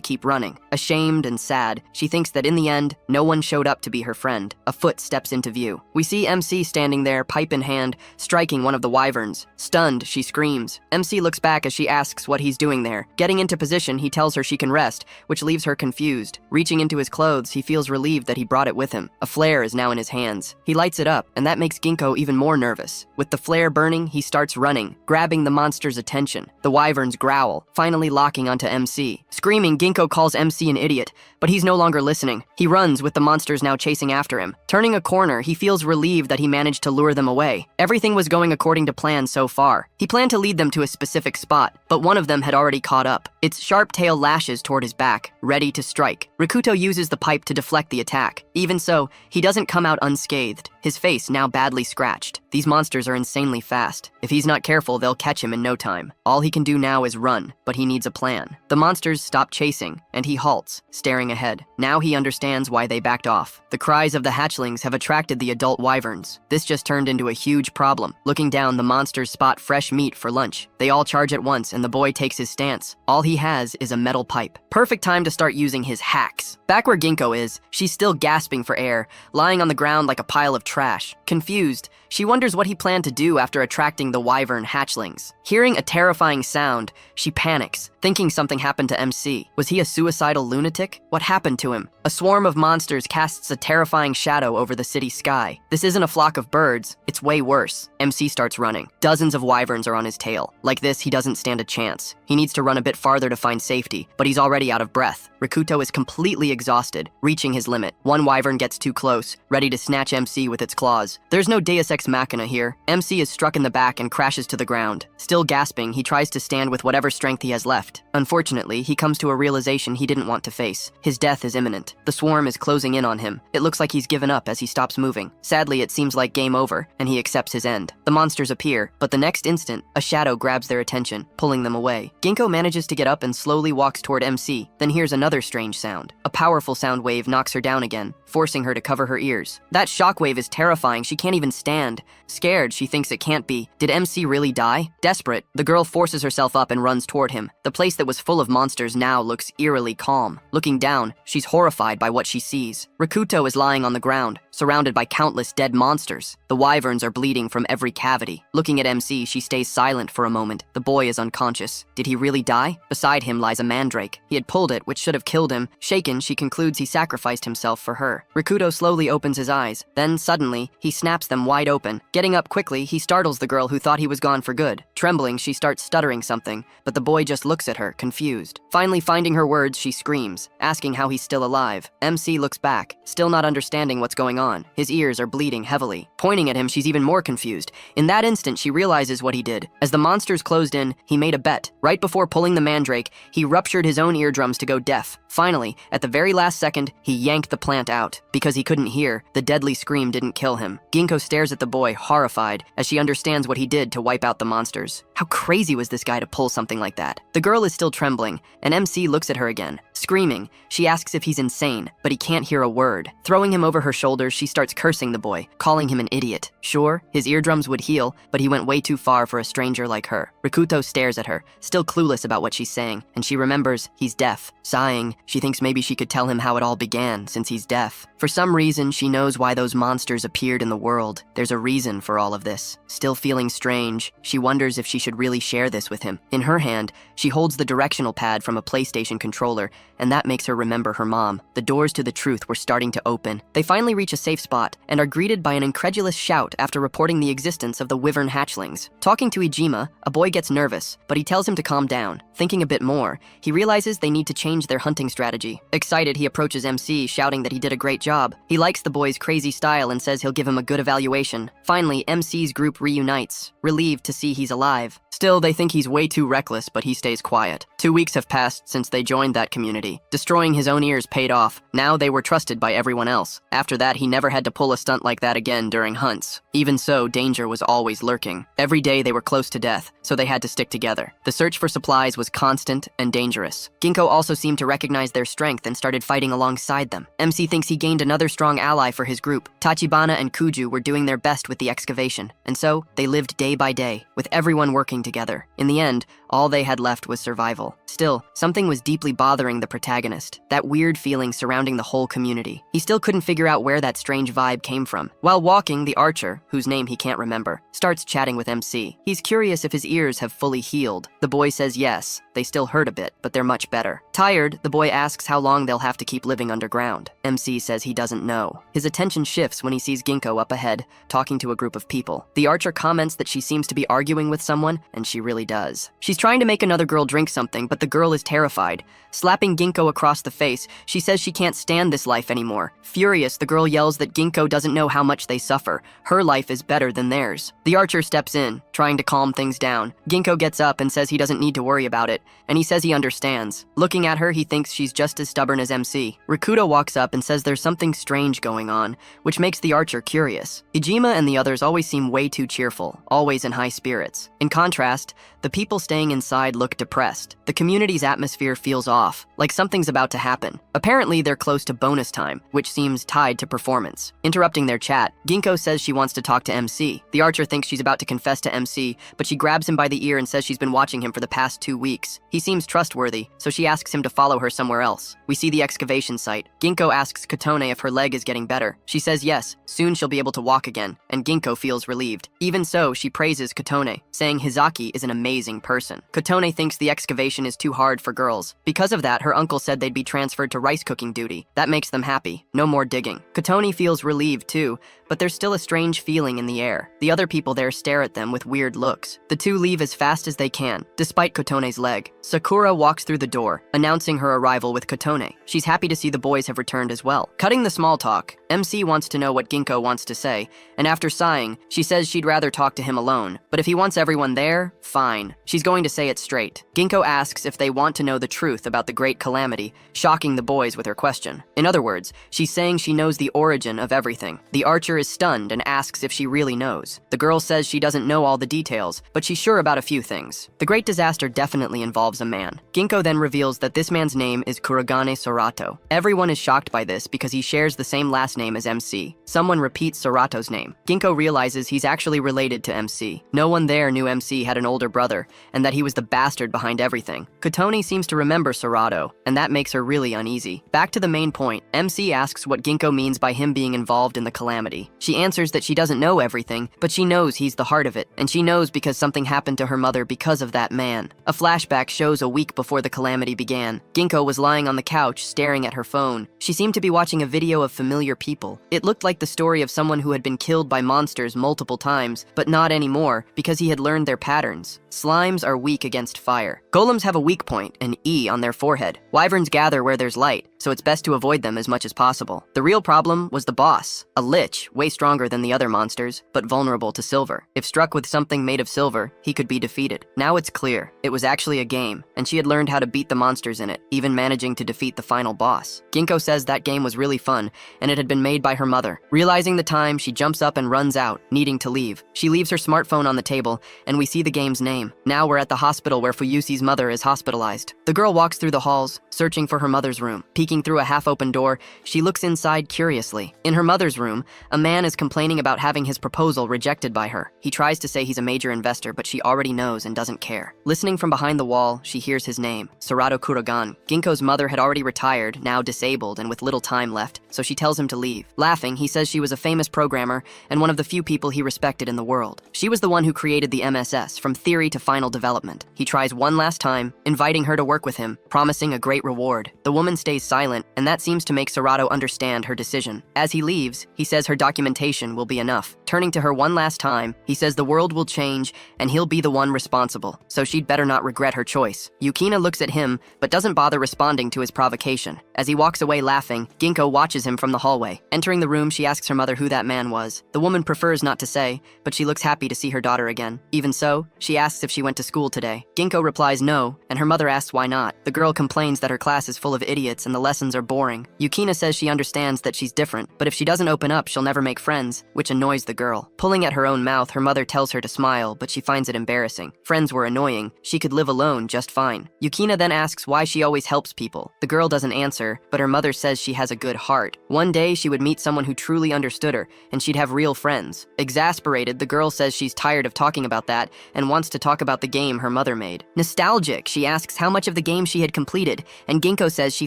[SPEAKER 1] keep running. Ashamed and sad, she thinks that in the end, no one showed up to be her friend. A foot steps into view. We see MC standing there, pipe in hand, striking one of the wyverns. Stunned, she screams. MC looks back as she asks what he's doing there. Getting into position, he tells her she can rest, which leaves her confused. Reaching into his clothes, he feels relieved that he brought it with him. him. A flare is now in his hands. He lights it up, and that makes Ginkgo even more nervous. With the flare burning, he starts running, grabbing the monster's attention. The wyverns growl, finally locking onto MC. Screaming, Ginkgo calls MC an idiot, but he's no longer listening. He runs with the monsters now chasing after him. Turning a corner, he feels relieved that he managed to lure them away. Everything was going according to plan so far. He planned to lead them to a specific spot, but one of them had already caught up. Its sharp tail lashes toward his back, ready to strike. Rikuto uses the pipe to deflect the attack. Even so, he doesn't come out unscathed, his face now badly scratched. These monsters are insanely fast. If he's not careful, they'll catch him in no time. All he can do now is run, but he needs a plan. The monsters stop chasing, and he halts, staring ahead. Now he understands why they backed off. The cries of the hatchlings have attracted the adult wyverns. This just turned into a huge problem. Looking down, the monsters spot fresh meat for lunch. They all charge at once, and the boy takes his stance. All he has is a metal pipe. Perfect time to start using his hacks. Back where Ginkgo is, she's still gasping for air, lying on the ground like a pile of trash. Confused, she wonders what he planned to do after attracting the wyvern hatchlings. Hearing a terrifying sound, she panics, thinking something happened to MC. Was he a suicidal lunatic? What happened to him? A swarm of monsters casts a terrifying shadow over the city sky. This isn't a flock of birds, it's way worse. MC starts running. Dozens of wyverns are on his tail. Like this, he doesn't stand a chance. He needs to run a bit farther to find safety, but he's already out of breath. Rikuto is completely exhausted, reaching his limit. One wyvern gets too close, ready to snatch MC with its claws. There's no Deus Ex Machina here. MC is struck in the back and crashes to the ground. Still gasping, he tries to stand with whatever strength he has left. Unfortunately, he comes to a realization he didn't want to face. His death is imminent. The swarm is closing in on him. It looks like he's given up as he stops moving. Sadly, it seems like game over, and he accepts his end. The monsters appear, but the next instant, a shadow grabs their attention, pulling them away. Ginkgo manages to get up and slowly walks toward MC, then hears another strange sound. A powerful sound wave knocks her down again, forcing her to cover her ears. That shockwave is terrifying. She can't even stand. Scared, she thinks it can't be. Did MC really die? Desperate, the girl forces herself up and runs toward him. The place that was full of monsters now looks eerily calm. Looking down, she's horrified by what she sees. Rikuto is lying on the ground, surrounded by countless dead monsters. The wyverns are bleeding from every cavity. Looking at MC, she stays silent for a moment. The boy is unconscious. Did he really die? Beside him lies a mandrake. He had pulled it, which should have killed him. Shaken, she concludes he sacrificed himself for her. Rikuto slowly opens his eyes. Then, suddenly, he snaps them wide open. Getting up quickly, he startles the girl who thought he was gone for good. Trembling, she starts stuttering something, but the boy just looks at her, confused. Finally finding her words, she screams, asking how he's still alive. MC looks back, still not understanding what's going on. His ears are bleeding heavily. Pointing at him, she's even more confused. In that instant, she realizes what he did. As the monsters closed in, he made a bet. Right before pulling the mandrake, he ruptured his own eardrums to go deaf. Finally, at the very last second, he yanked the plant out. Because he couldn't hear, the deadly scream didn't kill him. Ginkgo stares at the boy, horrified, as she understands what he did to wipe out the monsters. How crazy was this guy to pull something like that? The girl is still trembling, and MC looks at her again. Screaming, she asks if he's insane, but he can't hear a word. Throwing him over her shoulders, she starts cursing the boy, calling him an idiot. Sure, his eardrums would heal, but he went way too far for a stranger like her. Rikuto stares at her, still clueless about what she's saying, and she remembers he's deaf. Sighing, she thinks maybe she could tell him how it all began, since he's deaf. For some reason, she knows why those monsters appeared in the world. There's a reason for all of this. Still feeling strange, she wonders if she should really share this with him. In her hand, she holds the directional pad from a PlayStation controller, and that makes her remember her mom. The doors to the truth were starting to open. They finally reach a safe spot, and are greeted by an incredulous shout after reporting the existence of the wyvern hatchlings. Talking to Ijima, a boy gets nervous, but he tells him to calm down. Thinking a bit more, he realizes they need to change their hunting strategy. Excited, he approaches MC, shouting that he did a great job. He likes the boy's crazy style and says he'll give him a good evaluation. Finally, MC's group reunites, relieved to see he's alive. Still, they think he's way too reckless, but he stays quiet. 2 weeks have passed since they joined that community. Destroying his own ears paid off. Now they were trusted by everyone else. After that, he never had to pull a stunt like that again during hunts. Even so, danger was always lurking. Every day they were close to death, so they had to stick together. The search for supplies was constant and dangerous. Ginkgo also seemed to recognize their strength and started fighting alongside them. MC thinks he gained another strong ally for his group. Tachibana and Kuju were doing their best with the excavation, and so they lived day by day, with everyone working together. In the end, all they had left was survival. Still, something was deeply bothering the protagonist, that weird feeling surrounding the whole community. He still couldn't figure out where that strange vibe came from. While walking, the archer, whose name he can't remember, starts chatting with MC. He's curious if his ears have fully healed. The boy says yes. They still hurt a bit, but they're much better. Tired, the boy asks how long they'll have to keep living underground. MC says he doesn't know. His attention shifts when he sees Ginkgo up ahead, talking to a group of people. The archer comments that she seems to be arguing with someone, and she really does. She's trying to make another girl drink something, but the girl is terrified. Slapping Ginkgo across the face, she says she can't stand this life anymore. Furious, the girl yells that Ginkgo doesn't know how much they suffer. Her life is better than theirs. The archer steps in, trying to calm things down. Ginkgo gets up and says he doesn't need to worry about it, and he says he understands. Looking at her, he thinks she's just as stubborn as MC. Rikudo walks up and says there's something strange going on, which makes the archer curious. Ijima and the others always seem way too cheerful, always in high spirits. In contrast, the people staying inside look depressed. The community's atmosphere feels off, like something's about to happen. Apparently, they're close to bonus time, which seems tied to performance. Interrupting their chat, Ginkgo says she wants to talk to MC. The archer thinks she's about to confess to MC, but she grabs him by the ear and says she's been watching him for the past 2 weeks. He seems trustworthy, so she asks him to follow her somewhere else. We see the excavation site. Ginkgo asks Kotone if her leg is getting better. She says yes, soon she'll be able to walk again, and Ginkgo feels relieved. Even so, she praises Kotone, saying Hizaki is an amazing person. Kotone thinks the excavation is too hard for girls. Because of that, her uncle said they'd be transferred to rice cooking duty. That makes them happy. No more digging. Kotone feels relieved too, but there's still a strange feeling in the air. The other people there stare at them with weird looks. The two leave as fast as they can, despite Kotone's leg. Sakura walks through the door, announcing her arrival with Kotone. She's happy to see the boys have returned as well. Cutting the small talk, MC wants to know what Ginkgo wants to say, and after sighing, she says she'd rather talk to him alone, but if he wants everyone there, fine. She's going to say it straight. Ginkgo asks if they want to know the truth about the Great Calamity, shocking the boys with her question. In other words, she's saying she knows the origin of everything. The archer is stunned and asks if she really knows. The girl says she doesn't know all the details, but she's sure about a few things. The great disaster definitely involves a man. Ginkgo then reveals that this man's name is Kurogane Sorato. Everyone is shocked by this because he shares the same last name as MC. Someone repeats Sorato's name. Ginkgo realizes he's actually related to MC. No one there knew MC had an older brother, and that he was the bastard behind everything. Kotone seems to remember Sorato, and that makes her really uneasy. Back to the main point, MC asks what Ginkgo means by him being involved in the calamity. She answers that she doesn't know everything, but she knows he's the heart of it, and she knows because something happened to her mother because of that man. A flashback shows a week before the calamity began. Ginkgo was lying on the couch, staring at her phone. She seemed to be watching a video of familiar people. It looked like the story of someone who had been killed by monsters multiple times, but not anymore, because he had learned their patterns. Slimes are weak against fire. Golems have a weak point, an E on their forehead. Wyverns gather where there's light, so it's best to avoid them as much as possible. The real problem was the boss, a lich, way stronger than the other monsters, but vulnerable to silver. If struck with something made of silver, he could be defeated. Now it's clear, it was actually a game, and she had learned how to beat the monsters in it, even managing to defeat the final boss. Ginkgo says that game was really fun, and it had been made by her mother. Realizing the time, she jumps up and runs out, needing to leave. She leaves her smartphone on the table, and we see the game's name. Now we're at the hospital where Fuyusi's mother is hospitalized. The girl walks through the halls, searching for her mother's room. Peeking through a half-open door, she looks inside curiously. In her mother's room, a man is complaining about having his proposal rejected by her. He tries to say he's a major investor, but she already knows and doesn't care. Listening from behind the wall, she hears his name, Sorato Kurogan. Ginkgo's mother had already retired, now disabled and with little time left, so she tells him to leave. Laughing, he says she was a famous programmer and one of the few people he respected in the world. She was the one who created the MSS, from theory to final development. He tries one last time, inviting her to work with him, promising a great reward. The woman stays silent, and that seems to make Sorato understand her decision. As he leaves, he says her documentation will be enough. Turning to her one last time, he says the world will change, and he'll be the one responsible, so she'd better not regret her choice. Yukina looks at him, but doesn't bother responding to his provocation. As he walks away laughing, Ginkgo watches him from the hallway. Entering the room, she asks her mother who that man was. The woman prefers not to say, but she looks happy to see her daughter again. Even so, she asks if she went to school today. Ginkgo replies no, and her mother asks why not. The girl complains that her class is full of idiots and the lessons are boring. Yukina says she understands that she's different, but if she doesn't open up, she'll never make friends, which annoys the girl. Pulling at her own mouth, her mother tells her to smile, but she finds it embarrassing. Friends were annoying. She could live alone just fine. Yukina then asks why she always helps people. The girl doesn't answer, but her mother says she has a good heart. One day, she would meet someone who truly understood her, and she'd have real friends. Exasperated, the girl says she's tired of talking about that and wants to talk about the game her mother made. Nostalgic, she asks how much of the game she had completed, and Ginkgo says she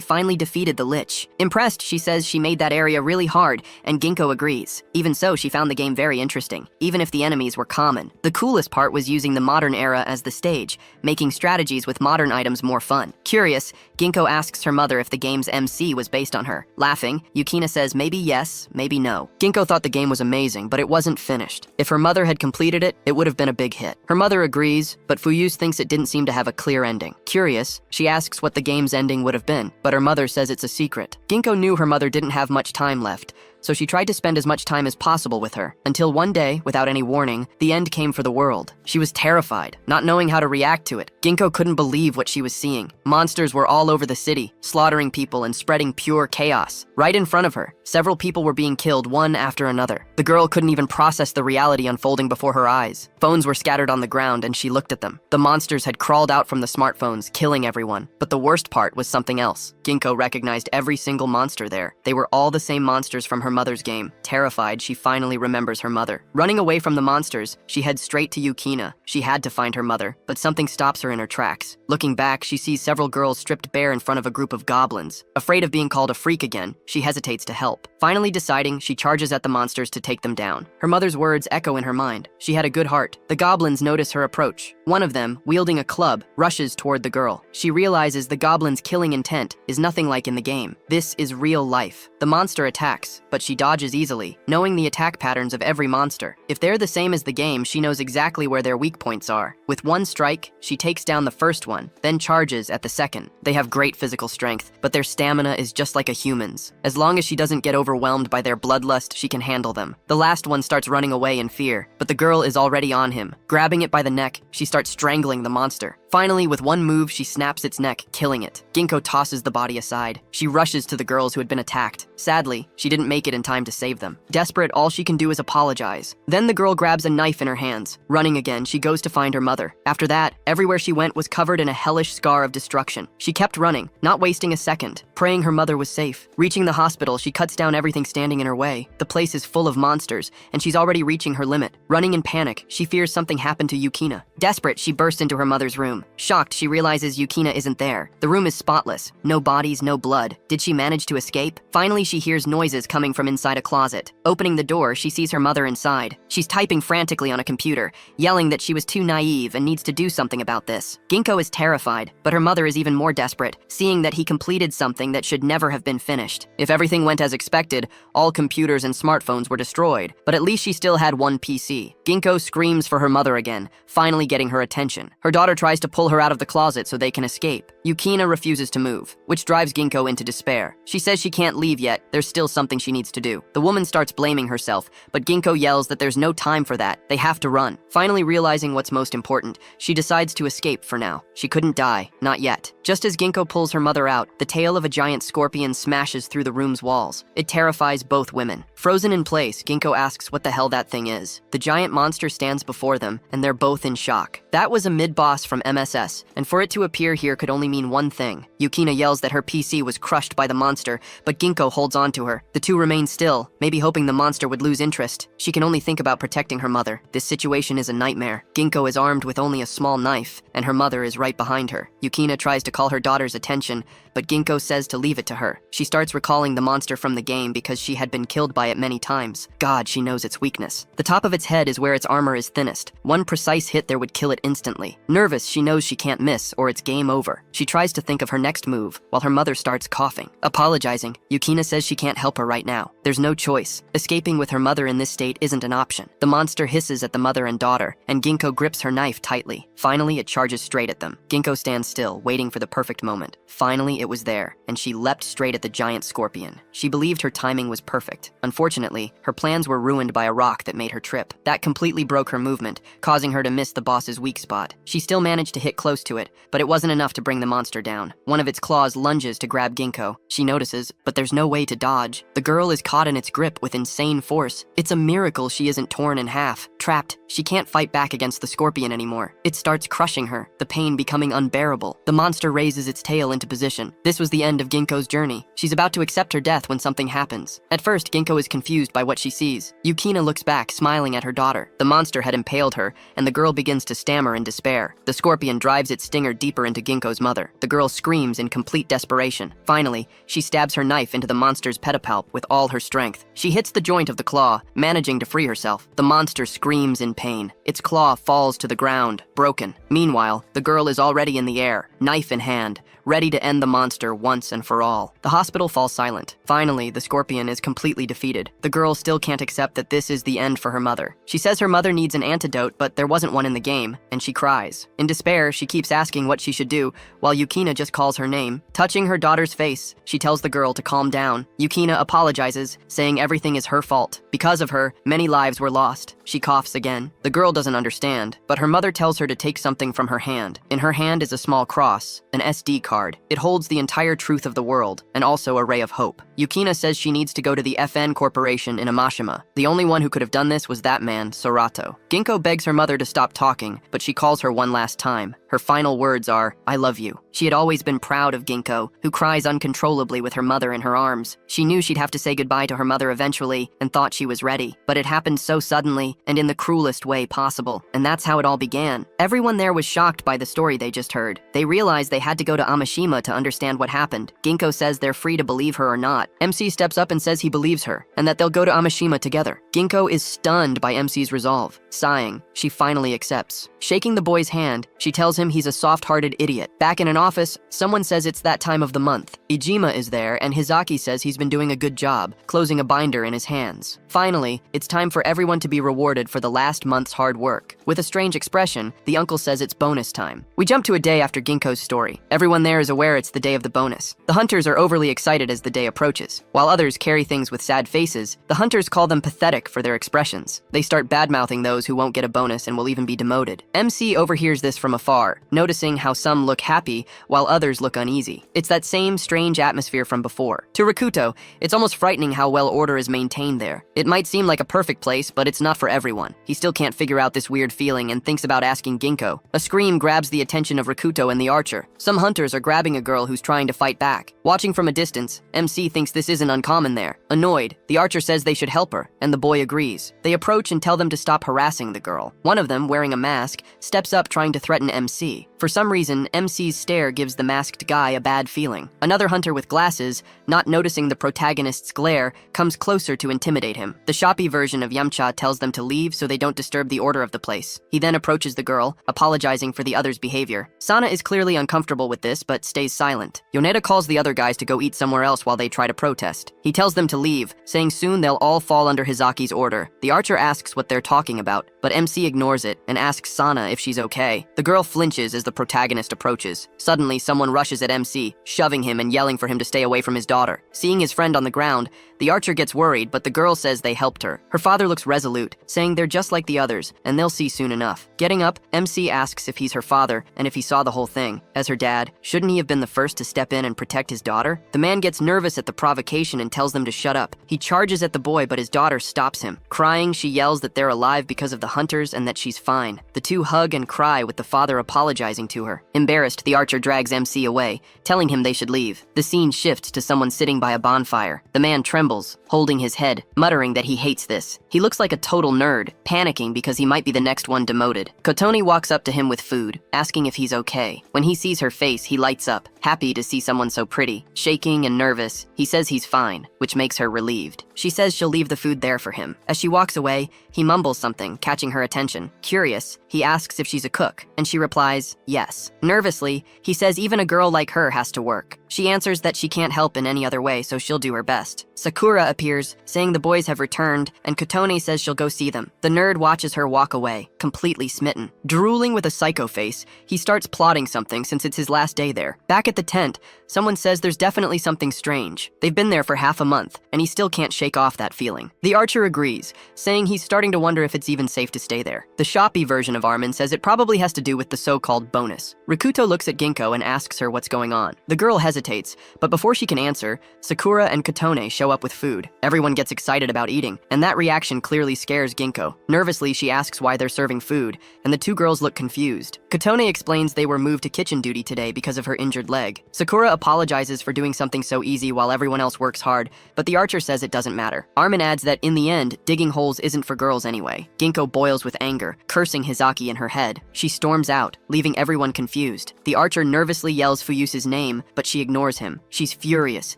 [SPEAKER 1] finally defeated the Lich. Impressed, she says she made that area really hard, and Ginkgo agrees. Even so, she found the game very interesting, even if the enemies were common. The coolest part was using the modern era as the stage, making strategies with modern items more fun. Curious, Ginkgo asks her mother if the game's MC was based on her. Laughing, Yukina says maybe yes, maybe no. Ginkgo thought the game was amazing, but it wasn't finished. If her mother had completed it, it would have been a big hit. Her mother agrees, but Fuyuse thinks it didn't seem to have a clear ending. Curious, she asks what the game's ending would have been, but her mother says it's a secret. Ginkgo knew her mother didn't have much time left, so she tried to spend as much time as possible with her, until one day, without any warning, the end came for the world. She was terrified, not knowing how to react to it. Ginkgo couldn't believe what she was seeing. Monsters were all over the city, slaughtering people and spreading pure chaos. Right in front of her, several people were being killed one after another. The girl couldn't even process the reality unfolding before her eyes. Phones were scattered on the ground and she looked at them. The monsters had crawled out from the smartphones, killing everyone. But the worst part was something else. Ginkgo recognized every single monster there. They were all the same monsters from her mother's game. Terrified, she finally remembers her mother. Running away from the monsters, she heads straight to Yukina. She had to find her mother, but something stops her in her tracks. Looking back, she sees several girls stripped bare in front of a group of goblins. Afraid of being called a freak again, she hesitates to help. Finally deciding, she charges at the monsters to take them down. Her mother's words echo in her mind. She had a good heart. The goblins notice her approach. One of them, wielding a club, rushes toward the girl. She realizes the goblin's killing intent is nothing like in the game. This is real life. The monster attacks, but she dodges easily, knowing the attack patterns of every monster. If they're the same as the game, she knows exactly where their weak points are. With one strike, she takes down the first one, then charges at the second. They have great physical strength, but their stamina is just like a human's. As long as she doesn't get overwhelmed by their bloodlust, she can handle them. The last one starts running away in fear, but the girl is already on him. Grabbing it by the neck, she starts strangling the monster. Finally, with one move, she snaps its neck, killing it. Ginkgo tosses the body aside. She rushes to the girls who had been attacked. Sadly, she didn't make it in time to save them. Desperate, all she can do is apologize. Then the girl grabs a knife in her hands. Running again, she goes to find her mother. After that, everywhere she went was covered in a hellish scar of destruction. She kept running, not wasting a second, praying her mother was safe. Reaching the hospital, she cuts down everything standing in her way. The place is full of monsters, and she's already reaching her limit. Running in panic, she fears something happened to Yukina. Desperate, she bursts into her mother's room. Shocked, she realizes Yukina isn't there. The room is spotless. No bodies, no blood. Did she manage to escape? Finally, she hears noises coming from inside a closet. Opening the door, she sees her mother inside. She's typing frantically on a computer, yelling that she was too naive and needs to do something about this. Ginkgo is terrified, but her mother is even more desperate, seeing that he completed something that should never have been finished. If everything went as expected, all computers and smartphones were destroyed, but at least she still had one PC. Ginkgo screams for her mother again, finally getting her attention. Her daughter tries to pull her out of the closet so they can escape. Yukina refuses to move, which drives Ginkgo into despair. She says she can't leave yet, there's still something she needs to do. The woman starts blaming herself, but Ginkgo yells that there's no time for that, they have to run. Finally realizing what's most important, she decides to escape for now. She couldn't die, not yet. Just as Ginkgo pulls her mother out, the tail of a giant scorpion smashes through the room's walls. It terrifies both women. Frozen in place, Ginkgo asks what the hell that thing is. The giant monster stands before them, and they're both in shock. That was a mid-boss from MSS, and for it to appear here could only mean one thing. Yukina yells that her PC was crushed by the monster, but Ginkgo holds on to her. The two remain still, maybe hoping the monster would lose interest. She can only think about protecting her mother. This situation is a nightmare. Ginkgo is armed with only a small knife, and her mother is right behind her. Yukina tries to call her daughter's attention, but Ginkgo says to leave it to her. She starts recalling the monster from the game because she had been killed by it many times. God, she knows its weakness. The top of its head is where its armor is thinnest. One precise hit there would kill it instantly. Nervous, she knows she can't miss, or it's game over. She tries to think of her next move, while her mother starts coughing. Apologizing, Yukina says she can't help her right now. There's no choice. Escaping with her mother in this state isn't an option. The monster hisses at the mother and daughter, and Ginkgo grips her knife tightly. Finally, it charges straight at them. Ginkgo stands still, waiting for the perfect moment. Finally, it was there, and she leapt straight at the giant scorpion. She believed her timing was perfect. Unfortunately, her plans were ruined by a rock that made her trip. That completely broke her movement, causing her to miss the boss's weak spot. She still managed to hit close to it, but it wasn't enough to bring the monster down. One of its claws lunges to grab Ginkgo. She notices, but there's no way to dodge. The girl is caught in its grip with insane force. It's a miracle she isn't torn in half. Trapped, she can't fight back against the scorpion anymore. It starts crushing her, the pain becoming unbearable. The monster raises its tail into position. This was the end of Ginkgo's journey. She's about to accept her death when something happens. At first, Ginkgo is confused by what she sees. Yukina looks back, smiling at her daughter. The monster had impaled her, and the girl begins to stammer in despair. The scorpion drives its stinger deeper into Ginkgo's mother. The girl screams in complete desperation. Finally, she stabs her knife into the monster's pedipalp with all her strength. She hits the joint of the claw, managing to free herself. The monster screams in pain. Its claw falls to the ground, broken. Meanwhile, the girl is already in the air, knife in hand, ready to end the monster once and for all. The hospital falls silent. Finally, the scorpion is completely defeated. The girl still can't accept that this is the end for her mother. She says her mother needs an antidote, but there wasn't one in the game, and she cries. In despair, she keeps asking what she should do, while Yukina just calls her name. Touching her daughter's face, she tells the girl to calm down. Yukina apologizes, saying everything is her fault. Because of her, many lives were lost. She coughs again. The girl doesn't understand, but her mother tells her to take something from her hand. In her hand is a small cross, an SD card. It holds the entire truth of the world, and also a ray of hope. Yukina says she needs to go to the FN Corporation in Amashima. The only one who could have done this was that man, Sorato. Ginkgo begs her mother to stop talking, but she calls her one last time. Her final words are, "I love you." She had always been proud of Ginkgo, who cries uncontrollably with her mother in her arms. She knew she'd have to say goodbye to her mother eventually, and thought she was ready. But it happened so suddenly, and in the cruelest way possible. And that's how it all began. Everyone there was shocked by the story they just heard. They realized they had to go to Amashima to understand what happened. Ginkgo says they're free to believe her or not. MC steps up and says he believes her, and that they'll go to Amashima together. Ginkgo is stunned by MC's resolve. Sighing, she finally accepts. Shaking the boy's hand, she tells him he's a soft-hearted idiot. Back in an office, someone says it's that time of the month. Ijima is there, and Hizaki says he's been doing a good job, closing a binder in his hands. Finally, it's time for everyone to be rewarded for the last month's hard work. With a strange expression, the uncle says it's bonus time. We jump to a day after Ginkgo's story. Everyone there is aware it's the day of the bonus. The hunters are overly excited as the day approaches. While others carry things with sad faces, the hunters call them pathetic for their expressions. They start bad-mouthing those who won't get a bonus and will even be demoted. MC overhears this from afar, noticing how some look happy while others look uneasy. It's that same strange atmosphere from before. To Rikuto, it's almost frightening how well order is maintained there. It might seem like a perfect place, but it's not for everyone. He still can't figure out this weird feeling and thinks about asking Ginkgo. A scream grabs the attention of Rikuto and the archer. Some hunters are grabbing a girl who's trying to fight back. Watching from a distance, MC thinks this isn't uncommon there. Annoyed, the archer says they should help her, and the boy agrees. They approach and tell them to stop harassing the girl. One of them, wearing a mask, steps up trying to threaten MC. For some reason, MC's stare gives the masked guy a bad feeling. Another hunter with glasses, not noticing the protagonist's glare, comes closer to intimidate him. The shoppy version of Yamcha tells them to leave so they don't disturb the order of the place. He then approaches the girl, apologizing for the other's behavior. Sana is clearly uncomfortable with this, but stays silent. Yoneda calls the other guys to go eat somewhere else while they try to protest. He tells them to leave, saying soon they'll all fall under Hizaki's order. The archer asks what they're talking about, but MC ignores it and asks Sana if she's okay. The girl flinches as the protagonist approaches. Suddenly, someone rushes at MC, shoving him and yelling for him to stay away from his daughter. Seeing his friend on the ground, the archer gets worried, but the girl says they helped her. Her father looks resolute, saying they're just like the others, and they'll see soon enough. Getting up, MC asks if he's her father and if he saw the whole thing. As her dad, shouldn't he have been the first to step in and protect his daughter? The man gets nervous at the provocation and tells them to shut up. He charges at the boy, but his daughter stops him. Crying, she yells that they're alive because of the hunters and that she's fine. The two hug and cry with the father apologizing to her. Embarrassed, the archer drags MC away, telling him they should leave. The scene shifts to someone sitting by a bonfire. The man trembles, holding his head, muttering that he hates this. He looks like a total nerd, panicking because he might be the next one demoted. Kotoni walks up to him with food, asking if he's okay. When he sees her face, he lights up, happy to see someone so pretty. Shaking and nervous, he says he's fine, which makes her relieved. She says she'll leave the food there for him. As she walks away, he mumbles something, catching her attention. Curious, he asks if she's a cook, and she replies, yes. Nervously, he says even a girl like her has to work. She answers that she can't help in any other way, so she'll do her best. Sakura appears, saying the boys have returned, and Kotone says she'll go see them. The nerd watches her walk away, completely smitten. Drooling with a psycho face, he starts plotting something since it's his last day there. Back at the tent, someone says there's definitely something strange. They've been there for half a month, and he still can't shake shake off that feeling. The archer agrees, saying he's starting to wonder if it's even safe to stay there. The shoppy version of Armin says it probably has to do with the so-called bonus. Rikuto looks at Ginkgo and asks her what's going on. The girl hesitates, but before she can answer, Sakura and Kotone show up with food. Everyone gets excited about eating, and that reaction clearly scares Ginkgo. Nervously, she asks why they're serving food, and the two girls look confused. Kotone explains they were moved to kitchen duty today because of her injured leg. Sakura apologizes for doing something so easy while everyone else works hard, but the archer says it doesn't matter. Armin adds that in the end, digging holes isn't for girls anyway. Ginkgo boils with anger, cursing Hizaki in her head. She storms out, leaving everyone confused. The archer nervously yells Fuyusa's name, but she ignores him. She's furious,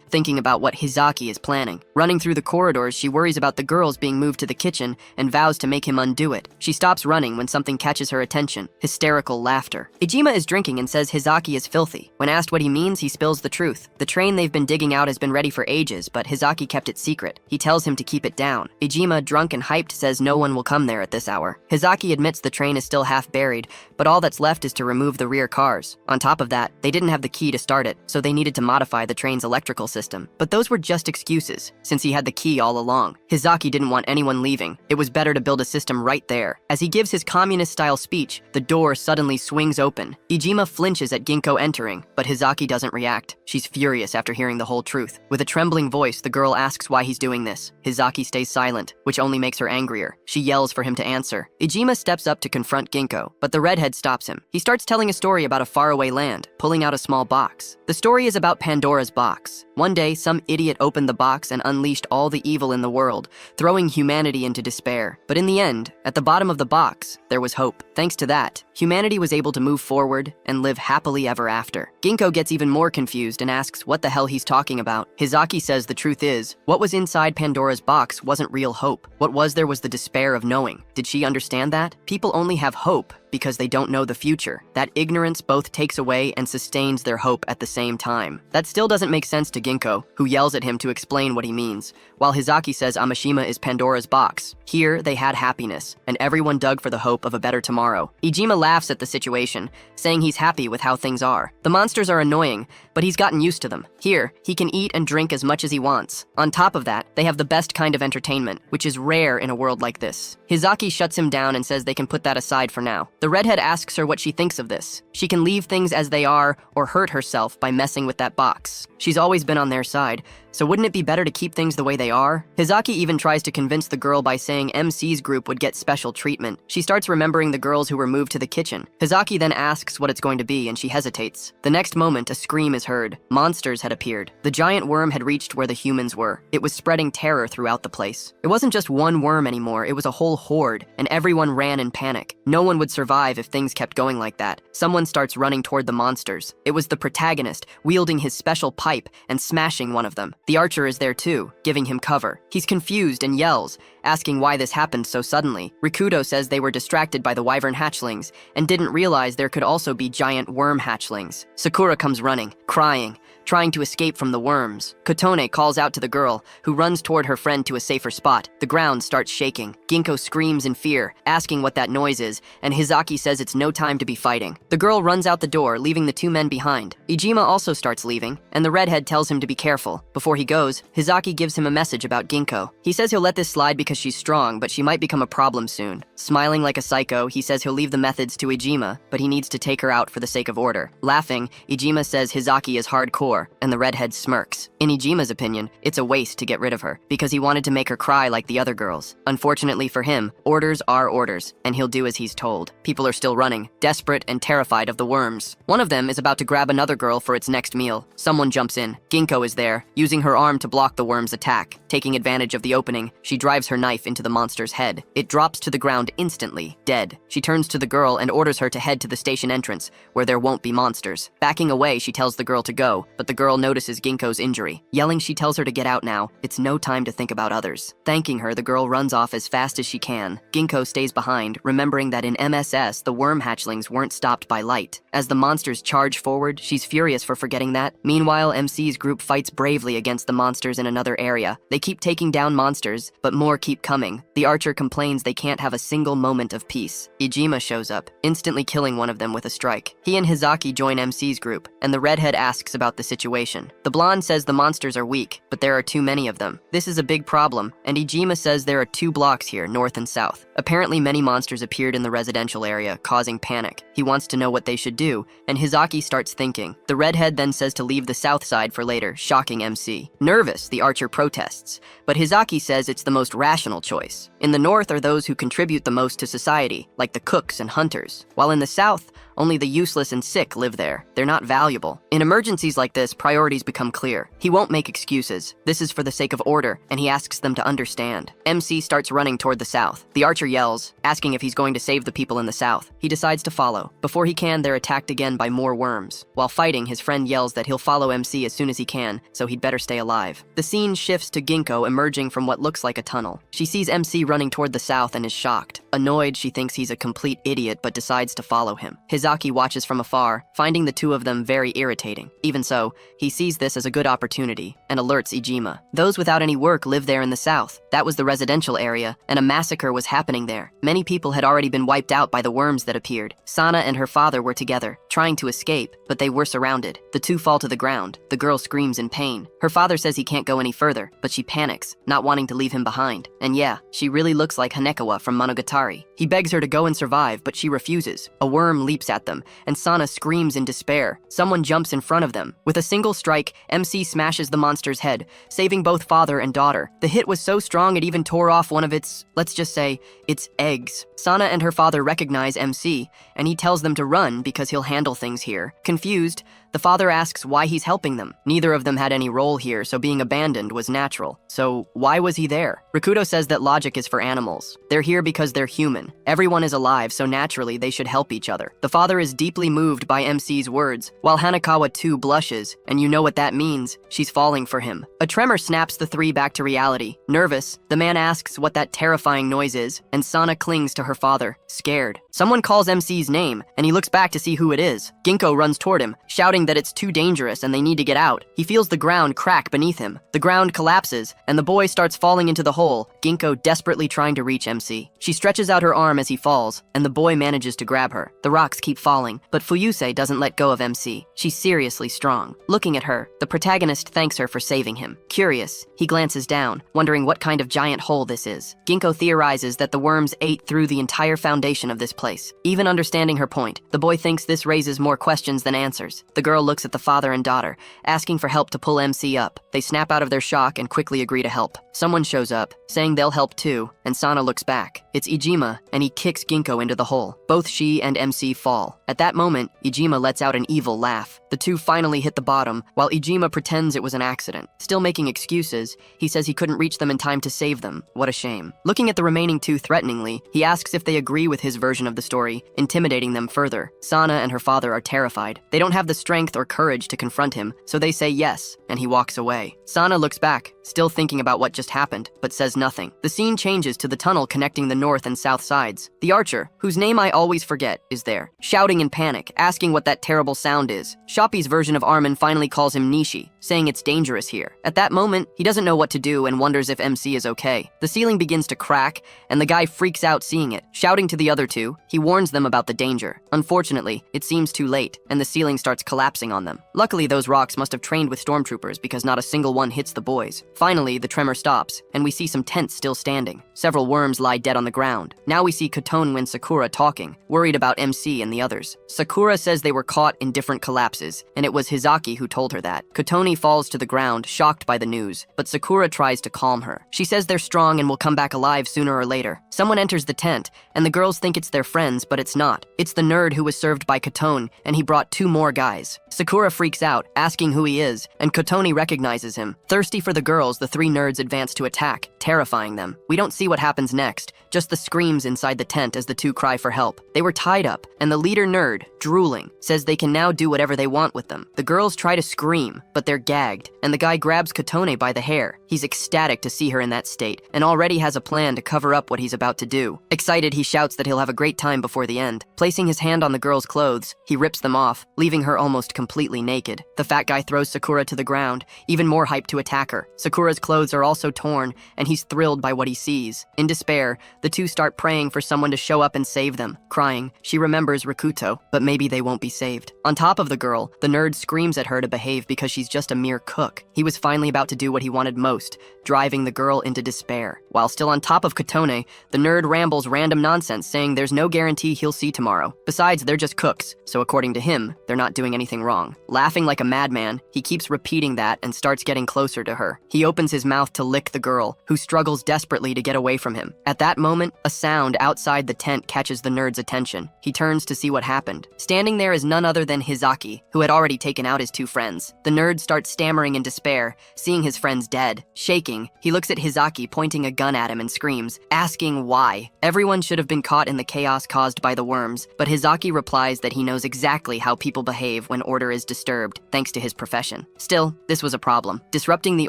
[SPEAKER 1] thinking about what Hizaki is planning. Running through the corridors, she worries about the girls being moved to the kitchen and vows to make him undo it. She stops running when something catches her attention. Hysterical laughter. Ijima is drinking and says Hizaki is filthy. When asked what he means, he spills the truth. The train they've been digging out has been ready for ages, but Hizaki kept it secret. He tells him to keep it down. Ijima, drunk and hyped, says no one will come there at this hour. Hizaki admits the train is still half buried, but all that's left is to remove the rear cars. On top of that, they didn't have the key to start it, so they needed to modify the train's electrical system. But those were just excuses, since he had the key all along. Hizaki didn't want anyone leaving. It was better to build a system right there. As he gives his communist-style speech, the door suddenly swings open. Ijima flinches at Ginkgo entering, but Hizaki doesn't react. She's furious after hearing the whole truth. With a trembling voice, the girl asks why he's doing this. Hizaki stays silent, which only makes her angrier. She yells for him to answer. Ijima steps up to confront Ginkgo, but the redhead stops him. He starts telling a story about a faraway land, pulling out a small box. The story is about Pandora's box. One day, some idiot opened the box and unleashed all the evil in the world, throwing humanity into despair. But in the end, at the bottom of the box, there was hope. Thanks to that, humanity was able to move forward and live happily ever after. Ginkgo gets even more confused and asks what the hell he's talking about. Hizaki says the truth is, what was inside Pandora's box wasn't real hope. What was there was the despair of knowing. Did she understand that? People only have hope because they don't know the future. That ignorance both takes away and sustains their hope at the same time. That still doesn't make sense to Ginkgo, who yells at him to explain what he means, while Hizaki says Amashima is Pandora's box. Here, they had happiness, and everyone dug for the hope of a better tomorrow. Ijima laughs at the situation, saying he's happy with how things are. The monsters are annoying, but he's gotten used to them. Here, he can eat and drink as much as he wants. On top of that, they have the best kind of entertainment, which is rare in a world like this. Hizaki shuts him down and says they can put that aside for now. The redhead asks her what she thinks of this. She can leave things as they are or hurt herself by messing with that box. She's always been on their side, so wouldn't it be better to keep things the way they are? Hizaki even tries to convince the girl by saying MC's group would get special treatment. She starts remembering the girls who were moved to the kitchen. Hizaki then asks what it's going to be, and she hesitates. The next moment, a scream is heard. Monsters had appeared. The giant worm had reached where the humans were. It was spreading terror throughout the place. It wasn't just one worm anymore, it was a whole horde, and everyone ran in panic. No one would survive if things kept going like that. Someone starts running toward the monsters. It was the protagonist, wielding his special pipe and smashing one of them. The archer is there too, giving him cover. He's confused and yells, asking why this happened so suddenly. Rikuto says they were distracted by the wyvern hatchlings and didn't realize there could also be giant worm hatchlings. Sakura comes running, crying, trying to escape from the worms. Kotone calls out to the girl, who runs toward her friend to a safer spot. The ground starts shaking. Ginkgo screams in fear, asking what that noise is, and Hizaki says it's no time to be fighting. The girl runs out the door, leaving the two men behind. Ijima also starts leaving, and the redhead tells him to be careful. Before he goes, Hizaki gives him a message about Ginkgo. He says he'll let this slide because she's strong, but she might become a problem soon. Smiling like a psycho, he says he'll leave the methods to Ijima, but he needs to take her out for the sake of order. Laughing, Ijima says Hizaki is hardcore, and the redhead smirks. In Ijima's opinion, it's a waste to get rid of her, because he wanted to make her cry like the other girls. Unfortunately for him, orders are orders, and he'll do as he's told. People are still running, desperate and terrified of the worms. One of them is about to grab another girl for its next meal. Someone jumps in. Ginkgo is there, using her arm to block the worm's attack. Taking advantage of the opening, she drives her knife into the monster's head. It drops to the ground instantly, dead. She turns to the girl and orders her to head to the station entrance, where there won't be monsters. Backing away, she tells the girl to go, but the girl notices Ginkgo's injury. Yelling, she tells her to get out now. It's no time to think about others. Thanking her, the girl runs off as fast as she can. Ginkgo stays behind, remembering that in MSS, the worm hatchlings weren't stopped by light. As the monsters charge forward, she's furious for forgetting that. Meanwhile, MC's group fights bravely against the monsters in another area. They keep taking down monsters, but more keep coming. The archer complains they can't have a single moment of peace. Ijima shows up, instantly killing one of them with a strike. He and Hizaki join MC's group, and the redhead asks about the situation. The blonde says the monsters are weak, but there are too many of them. This is a big problem, and Ijima says there are 2 blocks here, north and south. Apparently many monsters appeared in the residential area, causing panic. He wants to know what they should do, and Hizaki starts thinking. The redhead then says to leave the south side for later, shocking MC. Nervous, the archer protests, but Hizaki says it's the most rational choice. In the north are those who contribute the most to society, like the cooks and hunters, while in the south, only the useless and sick live there. They're not valuable. In emergencies like this, priorities become clear. He won't make excuses. This is for the sake of order, and he asks them to understand. MC starts running toward the south. The archer yells, asking if he's going to save the people in the south. He decides to follow. Before he can, they're attacked again by more worms. While fighting, his friend yells that he'll follow MC as soon as he can, so he'd better stay alive. The scene shifts to Ginkgo emerging from what looks like a tunnel. She sees MC running toward the south and is shocked. Annoyed, she thinks he's a complete idiot but decides to follow him. Hizaki watches from afar, finding the two of them very irritating. Even so, he sees this as a good opportunity and alerts Ijima. Those without any work live there in the south. That was the residential area, and a massacre was happening there. Many people had already been wiped out by the worms that appeared. Sana and her father were together, trying to escape, but they were surrounded. The two fall to the ground. The girl screams in pain. Her father says he can't go any further, but she panics, not wanting to leave him behind. And yeah, she really looks like Hanekawa from Monogatari. He begs her to go and survive, but she refuses. A worm leaps at them, and Sana screams in despair. Someone jumps in front of them. With a single strike, MC smashes the monster's head, saving both father and daughter. The hit was so strong it even tore off one of its, let's just say, its eggs. Sana and her father recognize MC, and he tells them to run because he'll handle things here. Confused, the father asks why he's helping them. Neither of them had any role here, so being abandoned was natural. So why was he there? Rikudo says that logic is for animals. They're here because they're human. Everyone is alive, so naturally they should help each other. The father is deeply moved by MC's words, while Hanekawa too blushes, and you know what that means. She's falling for him. A tremor snaps the three back to reality. Nervous, the man asks what that terrifying noise is, and Sana clings to her father, scared. Someone calls MC's name, and he looks back to see who it is. Ginkgo runs toward him, shouting that it's too dangerous and they need to get out. He feels the ground crack beneath him. The ground collapses, and the boy starts falling into the hole, Ginkgo desperately trying to reach MC. She stretches out her arm as he falls, and the boy manages to grab her. The rocks keep falling, but Fuyuse doesn't let go of MC. She's seriously strong. Looking at her, the protagonist thanks her for saving him. Curious, he glances down, wondering what kind of giant hole this is. Ginkgo theorizes that the worms ate through the entire foundation of this place. Even understanding her point, the boy thinks this raises more questions than answers. The girl looks at the father and daughter, asking for help to pull MC up. They snap out of their shock and quickly agree to help. Someone shows up, saying they'll help too, and Sana looks back. It's Ijima, and he kicks Ginkgo into the hole. Both she and MC fall. At that moment, Ijima lets out an evil laugh. The two finally hit the bottom, while Ijima pretends it was an accident. Still making excuses, he says he couldn't reach them in time to save them. What a shame. Looking at the remaining two threateningly, he asks if they agree with his version of the story, intimidating them further. Sana and her father are terrified. They don't have the strength or courage to confront him, so they say yes, and he walks away. Sana looks back, still thinking about what just happened, but says nothing. The scene changes to the tunnel connecting the north and south sides. The archer, whose name I always forget, is there, shouting in panic, asking what that terrible sound is. Shoppy's version of Armin finally calls him Nishi, saying it's dangerous here. At that moment, he doesn't know what to do and wonders if MC is okay. The ceiling begins to crack, and the guy freaks out seeing it. Shouting to the other two, he warns them about the danger. Unfortunately, it seems too late, and the ceiling starts collapsing on them. Luckily, those rocks must have trained with stormtroopers because not a single one hits the boys. Finally, the tremor stops, and we see some tents still standing. Several worms lie dead on the ground. Now we see Kotone and Sakura talking, worried about MC and the others. Sakura says they were caught in different collapses, and it was Hizaki who told her that. Kotone falls to the ground, shocked by the news, but Sakura tries to calm her. She says they're strong and will come back alive sooner or later. Someone enters the tent, and the girls think it's their friends, but it's not. It's the nerd who was served by Kotone, and he brought 2 more guys. Sakura freaks out, asking who he is, and Kotone recognizes him. Thirsty for the girls, the 3 nerds advance to attack, terrifying them. We don't see what happens next, just the screams inside the tent as the 2 cry for help. They were tied up, and the leader nerd, drooling, says they can now do whatever they want with them. The girls try to scream, but they're gagged, and the guy grabs Kotone by the hair. He's ecstatic to see her in that state, and already has a plan to cover up what he's about to do. Excited, he shouts that he'll have a great time before the end. Placing his hand on the girl's clothes, he rips them off, leaving her almost completely naked. The fat guy throws Sakura to the ground, even more hyped to attack her. Sakura's clothes are also torn, and he he's thrilled by what he sees. In despair, the two start praying for someone to show up and save them. Crying, she remembers Rikuto, but maybe they won't be saved. On top of the girl, the nerd screams at her to behave because she's just a mere cook. He was finally about to do what he wanted most, driving the girl into despair. While still on top of Kotone, the nerd rambles random nonsense saying there's no guarantee he'll see tomorrow. Besides, they're just cooks, so according to him, they're not doing anything wrong. Laughing like a madman, he keeps repeating that and starts getting closer to her. He opens his mouth to lick the girl, who struggles desperately to get away from him. At that moment, a sound outside the tent catches the nerd's attention. He turns to see what happened. Standing there is none other than Hizaki, who had already taken out his two friends. The nerd starts stammering in despair, seeing his friends dead. Shaking, he looks at Hizaki pointing a gun at him and screams, asking why. Everyone should have been caught in the chaos caused by the worms, but Hizaki replies that he knows exactly how people behave when order is disturbed, thanks to his profession. Still, this was a problem. Disrupting the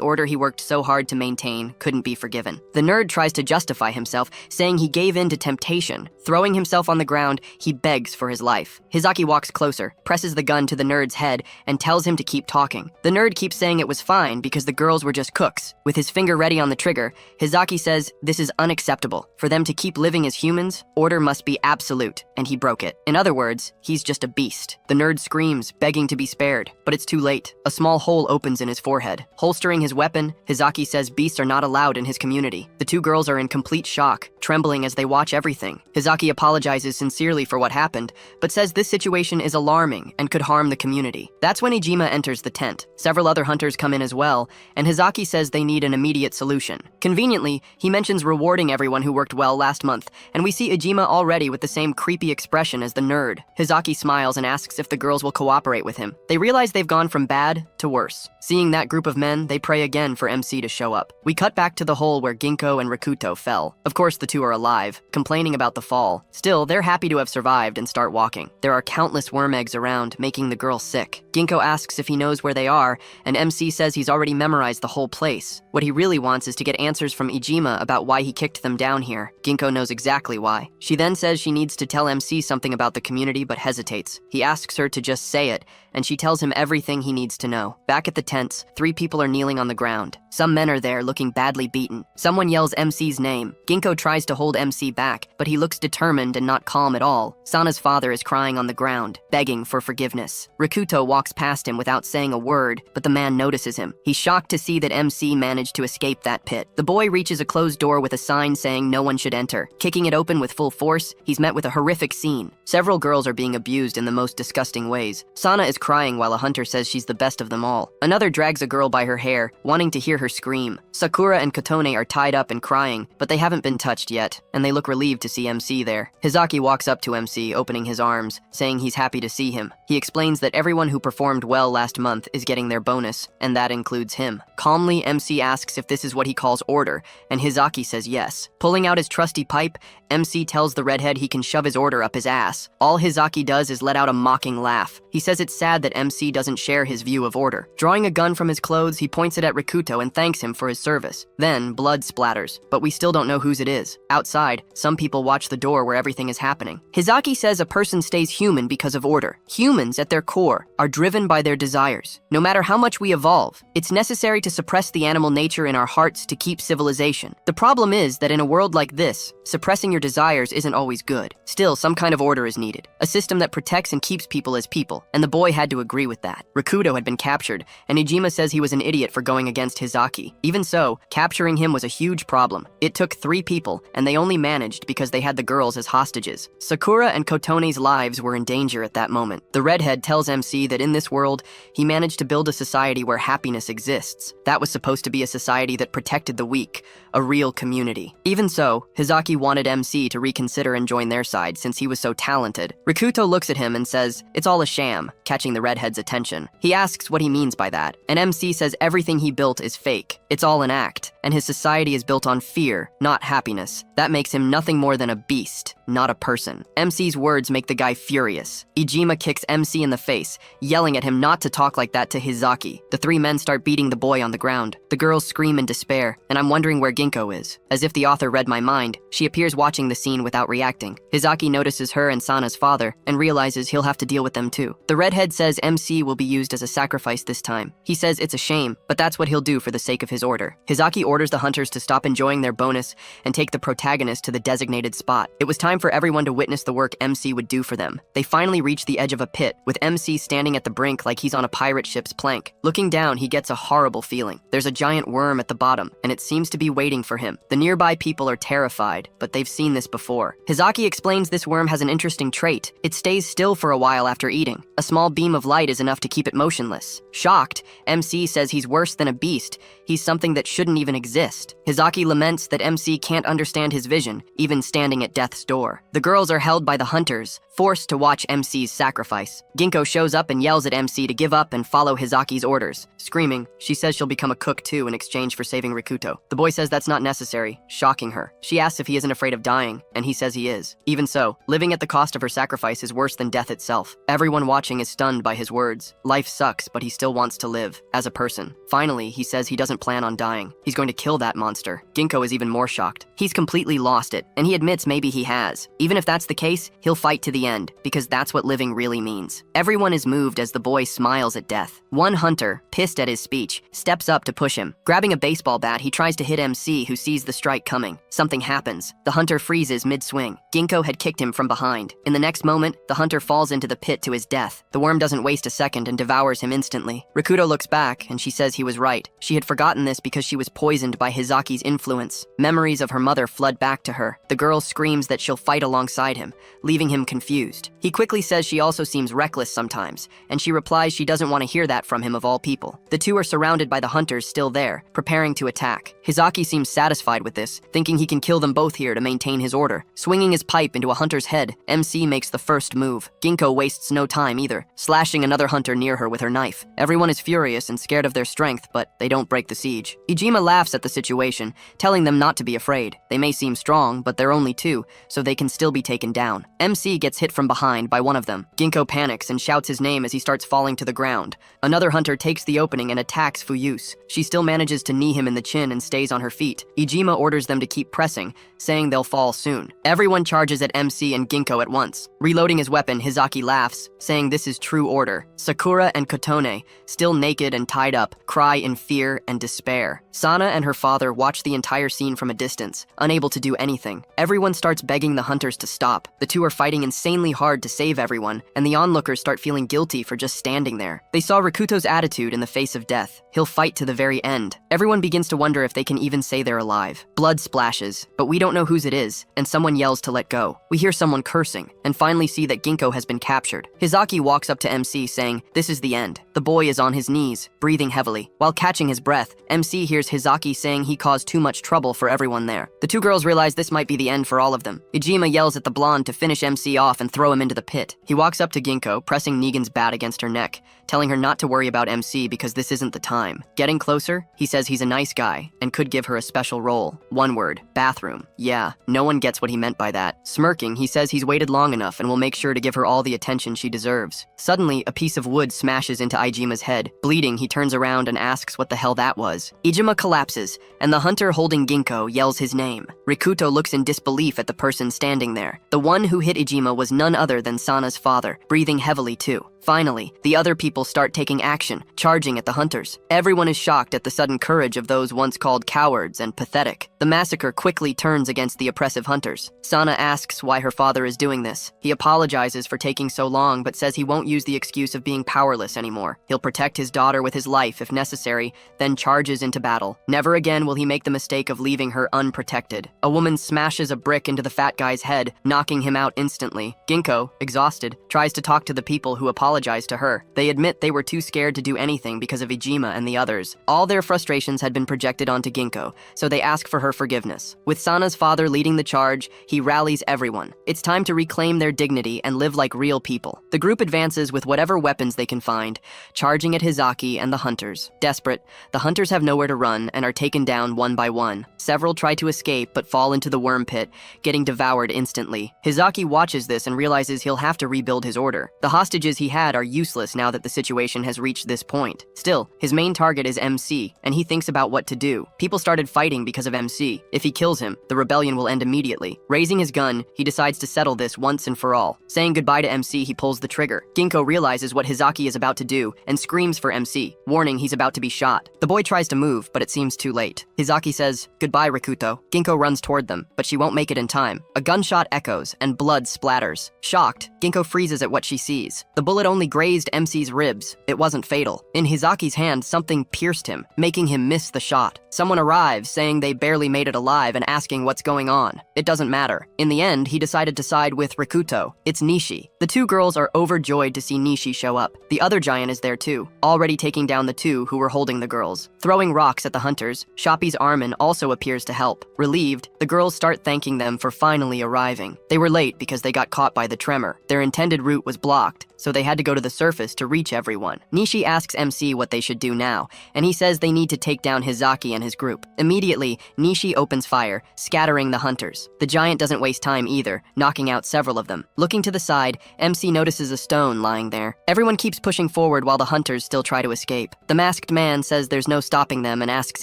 [SPEAKER 1] order he worked so hard to maintain couldn't be forgiven. The nerd tries to justify himself, saying he gave in to temptation. Throwing himself on the ground, he begs for his life. Hizaki walks closer, presses the gun to the nerd's head, and tells him to keep talking. The nerd keeps saying it was fine because the girls were just cooks. With his finger ready on the trigger, Hizaki says this is unacceptable. For them to keep living as humans, order must be absolute, and he broke it. In other words, he's just a beast. The nerd screams, begging to be spared, but it's too late. A small hole opens in his forehead. Holstering his weapon, Hizaki says beasts are not allowed in his community. The two girls are in complete shock, trembling as they watch everything. Hizaki apologizes sincerely for what happened, but says this situation is alarming and could harm the community. That's when Ijima enters the tent. Several other hunters come in as well, and Hizaki says they need an immediate solution. Conveniently, he mentions rewarding everyone who worked well last month, and we see Ijima already with the same creepy expression as the nerd. Hizaki smiles and asks if the girls will cooperate with him. They realize they've gone from bad to worse. Seeing that group of men, they pray again for MC to show up. We cut back to the hole where Ginkgo and Rikuto fell. Of course, the two are alive, complaining about the fall. Still, they're happy to have survived and start walking. There are countless worm eggs around, making the girl sick. Ginkgo asks if he knows where they are, and MC says he's already memorized the whole place. What he really wants is to get answers from Ijima about why he kicked them down here. Ginkgo knows exactly why. She then says she needs to tell MC something about the community but hesitates. He asks her to just say it, and she tells him everything he needs to know. Back at the tents, 3 people are kneeling on the ground. Some men are there looking badly beaten. Someone yells MC's name. Ginkgo tries to hold MC back, but he looks determined and not calm at all. Sana's father is crying on the ground, begging for forgiveness. Rikuto walks past him without saying a word, but the man notices him. He's shocked to see that MC managed to escape that pit. The boy reaches a closed door with a sign saying no one should enter. Kicking it open with full force, he's met with a horrific scene. Several girls are being abused in the most disgusting ways. Sana is crying while a hunter says she's the best of them all. Another drags a girl by her hair, wanting to hear her scream. Sakura and Kotone are tied up and crying, but they haven't been touched yet, and they look relieved to see MC there. Hizaki walks up to MC, opening his arms, saying he's happy to see him. He explains that everyone who performed well last month is getting their bonus, and that includes him. Calmly, MC asks if this is what he calls order, and Hizaki says yes. Pulling out his trusty pipe, MC tells the redhead he can shove his order up his ass. All Hizaki does is let out a mocking laugh. He says it's sad that MC doesn't share his view of order. Drawing a gun from his clothes, he points it at Rikuto and thanks him for his service. Then, blood splatters, but we still don't know whose it is. Outside, some people watch the door where everything is happening. Hizaki says a person stays human because of order. Humans, at their core, are driven by their desires. No matter how much we evolve, it's necessary to suppress the animal nature in our hearts to keep civilization. The problem is that in a world like this, suppressing your desires isn't always good. Still, some kind of order is needed. A system that protects and keeps people as people, and the boy had to agree with that. Rikuto had been captured, and Ijima says he was an idiot for going against Hizaki. Even so, capturing him was a huge problem. It took 3 people, and they only managed because they had the girls as hostages. Sakura and Kotone's lives were in danger at that moment. The redhead tells MC that in this world, he managed to build a society where happiness exists. That was supposed to be a society that protected the weak, a real community. Even so, Hizaki wanted MC to reconsider and join their side since he was so talented. Rikuto looks at him and says, it's all a sham, catching the redhead's attention. He asks what he means by that, and MC says everything he built is fake. It's all an act, and his society is built on fear, not happiness. That makes him nothing more than a beast. not a person. MC's words make the guy furious. Ijima kicks MC in the face, yelling at him not to talk like that to Hizaki. The three men start beating the boy on the ground. The girls scream in despair, and I'm wondering where Ginkgo is. As if the author read my mind, she appears watching the scene without reacting. Hizaki notices her and Sana's father, and realizes he'll have to deal with them too. The redhead says MC will be used as a sacrifice this time. He says it's a shame, but that's what he'll do for the sake of his order. Hizaki orders the hunters to stop enjoying their bonus and take the protagonist to the designated spot. It was time for everyone to witness the work MC would do for them. They finally reach the edge of a pit, with MC standing at the brink like he's on a pirate ship's plank. Looking down, he gets a horrible feeling. There's a giant worm at the bottom, and it seems to be waiting for him. The nearby people are terrified, but they've seen this before. Hizaki explains this worm has an interesting trait. It stays still for a while after eating. A small beam of light is enough to keep it motionless. Shocked, MC says he's worse than a beast. He's something that shouldn't even exist. Hizaki laments that MC can't understand his vision, even standing at death's door. The girls are held by the hunters, forced to watch MC's sacrifice. Ginkgo shows up and yells at MC to give up and follow Hizaki's orders. Screaming, she says she'll become a cook too in exchange for saving Rikuto. The boy says that's not necessary, shocking her. She asks if he isn't afraid of dying, and he says he is. Even so, living at the cost of her sacrifice is worse than death itself. Everyone watching is stunned by his words. Life sucks, but he still wants to live, as a person. Finally, he says he doesn't plan on dying. He's going to kill that monster. Ginkgo is even more shocked. He's completely lost it, and he admits maybe he has. Even if that's the case, he'll fight to the end, because that's what living really means. Everyone is moved as the boy smiles at death. One hunter, pissed at his speech, steps up to push him. Grabbing a baseball bat, he tries to hit MC, who sees the strike coming. Something happens. The hunter freezes mid-swing. Ginkgo had kicked him from behind. In the next moment, the hunter falls into the pit to his death. The worm doesn't waste a second and devours him instantly. Rikuto looks back, and she says he was right. She had forgotten this because she was poisoned by Hizaki's influence. Memories of her mother flood back to her. The girl screams that she'll fight alongside him, leaving him confused. He quickly says she also seems reckless sometimes, and she replies she doesn't want to hear that from him of all people. The two are surrounded by the hunters still there, preparing to attack. Hizaki seems satisfied with this, thinking he can kill them both here to maintain his order. Swinging his pipe into a hunter's head, MC makes the first move. Ginkgo wastes no time either, slashing another hunter near her with her knife. Everyone is furious and scared of their strength, but they don't break the siege. Ijima laughs at the situation, telling them not to be afraid. They may seem strong, but they're only two, so they can still be taken down. MC gets hit from behind by one of them. Ginkgo panics and shouts his name as he starts falling to the ground. Another hunter takes the opening and attacks Fuyuse. She still manages to knee him in the chin and stays on her feet. Ijima orders them to keep pressing, saying they'll fall soon. Everyone charges at MC and Ginkgo at once. Reloading his weapon, Hizaki laughs, saying this is true order. Sakura and Kotone, still naked and tied up, cry in fear and despair. Sana and her father watch the entire scene from a distance, unable to do anything. Everyone starts begging the hunters to stop. The two are fighting insanely hard to save everyone, and the onlookers start feeling guilty for just standing there. They saw Rikuto's attitude in the face of death. He'll fight to the very end. Everyone begins to wonder if they can even say they're alive. Blood splashes, but we don't know whose it is, and someone yells to let go. We hear someone cursing, and finally see that Ginkgo has been captured. Hizaki walks up to MC saying, this is the end. The boy is on his knees, breathing heavily. While catching his breath, MC hears Hizaki saying he caused too much trouble for everyone there. The two girls realize this might be the end for all of them. Ijima yells at the blonde to finish MC off and throw him into the pit. He walks up to Ginkgo, pressing Negan's bat against her neck, telling her not to worry about MC because this isn't the time. Getting closer, he says he's a nice guy and could give her a special role. One word, bathroom. Yeah, no one gets what he meant by that. Smirking, he says he's waited long enough and will make sure to give her all the attention she deserves. Suddenly, a piece of wood smashes into Ijima's head. Bleeding, he turns around and asks what the hell that was. Ijima collapses, and the hunter holding Ginkgo yells his name. Rikuto looks in disbelief at the person standing there. The one who hit Ijima was none other than Sana's father, breathing heavily too. Finally, the other people start taking action, charging at the hunters. Everyone is shocked at the sudden courage of those once called cowards and pathetic. The massacre quickly turns against the oppressive hunters. Sana asks why her father is doing this. He apologizes for taking so long, but says he won't use the excuse of being powerless anymore. He'll protect his daughter with his life if necessary, then charges into battle. Never again will he make the mistake of leaving her unprotected. A woman smashes a brick into the fat guy's head, knocking him out instantly. Ginkgo, exhausted, tries to talk to the people who apologize apologize to her. They admit they were too scared to do anything because of Ijima and the others. All their frustrations had been projected onto Ginko, so they ask for her forgiveness. With Sana's father leading the charge, he rallies everyone. It's time to reclaim their dignity and live like real people. The group advances with whatever weapons they can find, charging at Hizaki and the hunters. Desperate, the hunters have nowhere to run and are taken down one by one. Several try to escape but fall into the worm pit, getting devoured instantly. Hizaki watches this and realizes he'll have to rebuild his order. The hostages he had are useless now that the situation has reached this point. Still, his main target is MC, and he thinks about what to do. People started fighting because of MC. If he kills him, the rebellion will end immediately. Raising his gun, he decides to settle this once and for all. Saying goodbye to MC, he pulls the trigger. Ginko realizes what Hizaki is about to do and screams for MC, warning he's about to be shot. The boy tries to move, but it seems too late. Hizaki says, "Goodbye, Rikuto." Ginko runs toward them, but she won't make it in time. A gunshot echoes, and blood splatters. Shocked, Ginko freezes at what she sees. The bullet only grazed MC's ribs. It wasn't fatal. In Hizaki's hand, something pierced him, making him miss the shot. Someone arrives, saying they barely made it alive and asking what's going on. It doesn't matter. In the end, he decided to side with Rikuto. It's Nishi. The two girls are overjoyed to see Nishi show up. The other giant is there too, already taking down the two who were holding the girls. Throwing rocks at the hunters, Shoppi's Armin also appears to help. Relieved, the girls start thanking them for finally arriving. They were late because they got caught by the tremor. Their intended route was blocked, so they had to go to the surface to reach everyone. Nishi asks MC what they should do now, and he says they need to take down Hizaki and his group. Immediately, Nishi opens fire, scattering the hunters. The giant doesn't waste time either, knocking out several of them. Looking to the side, MC notices a stone lying there. Everyone keeps pushing forward while the hunters still try to escape. The masked man says there's no stopping them and asks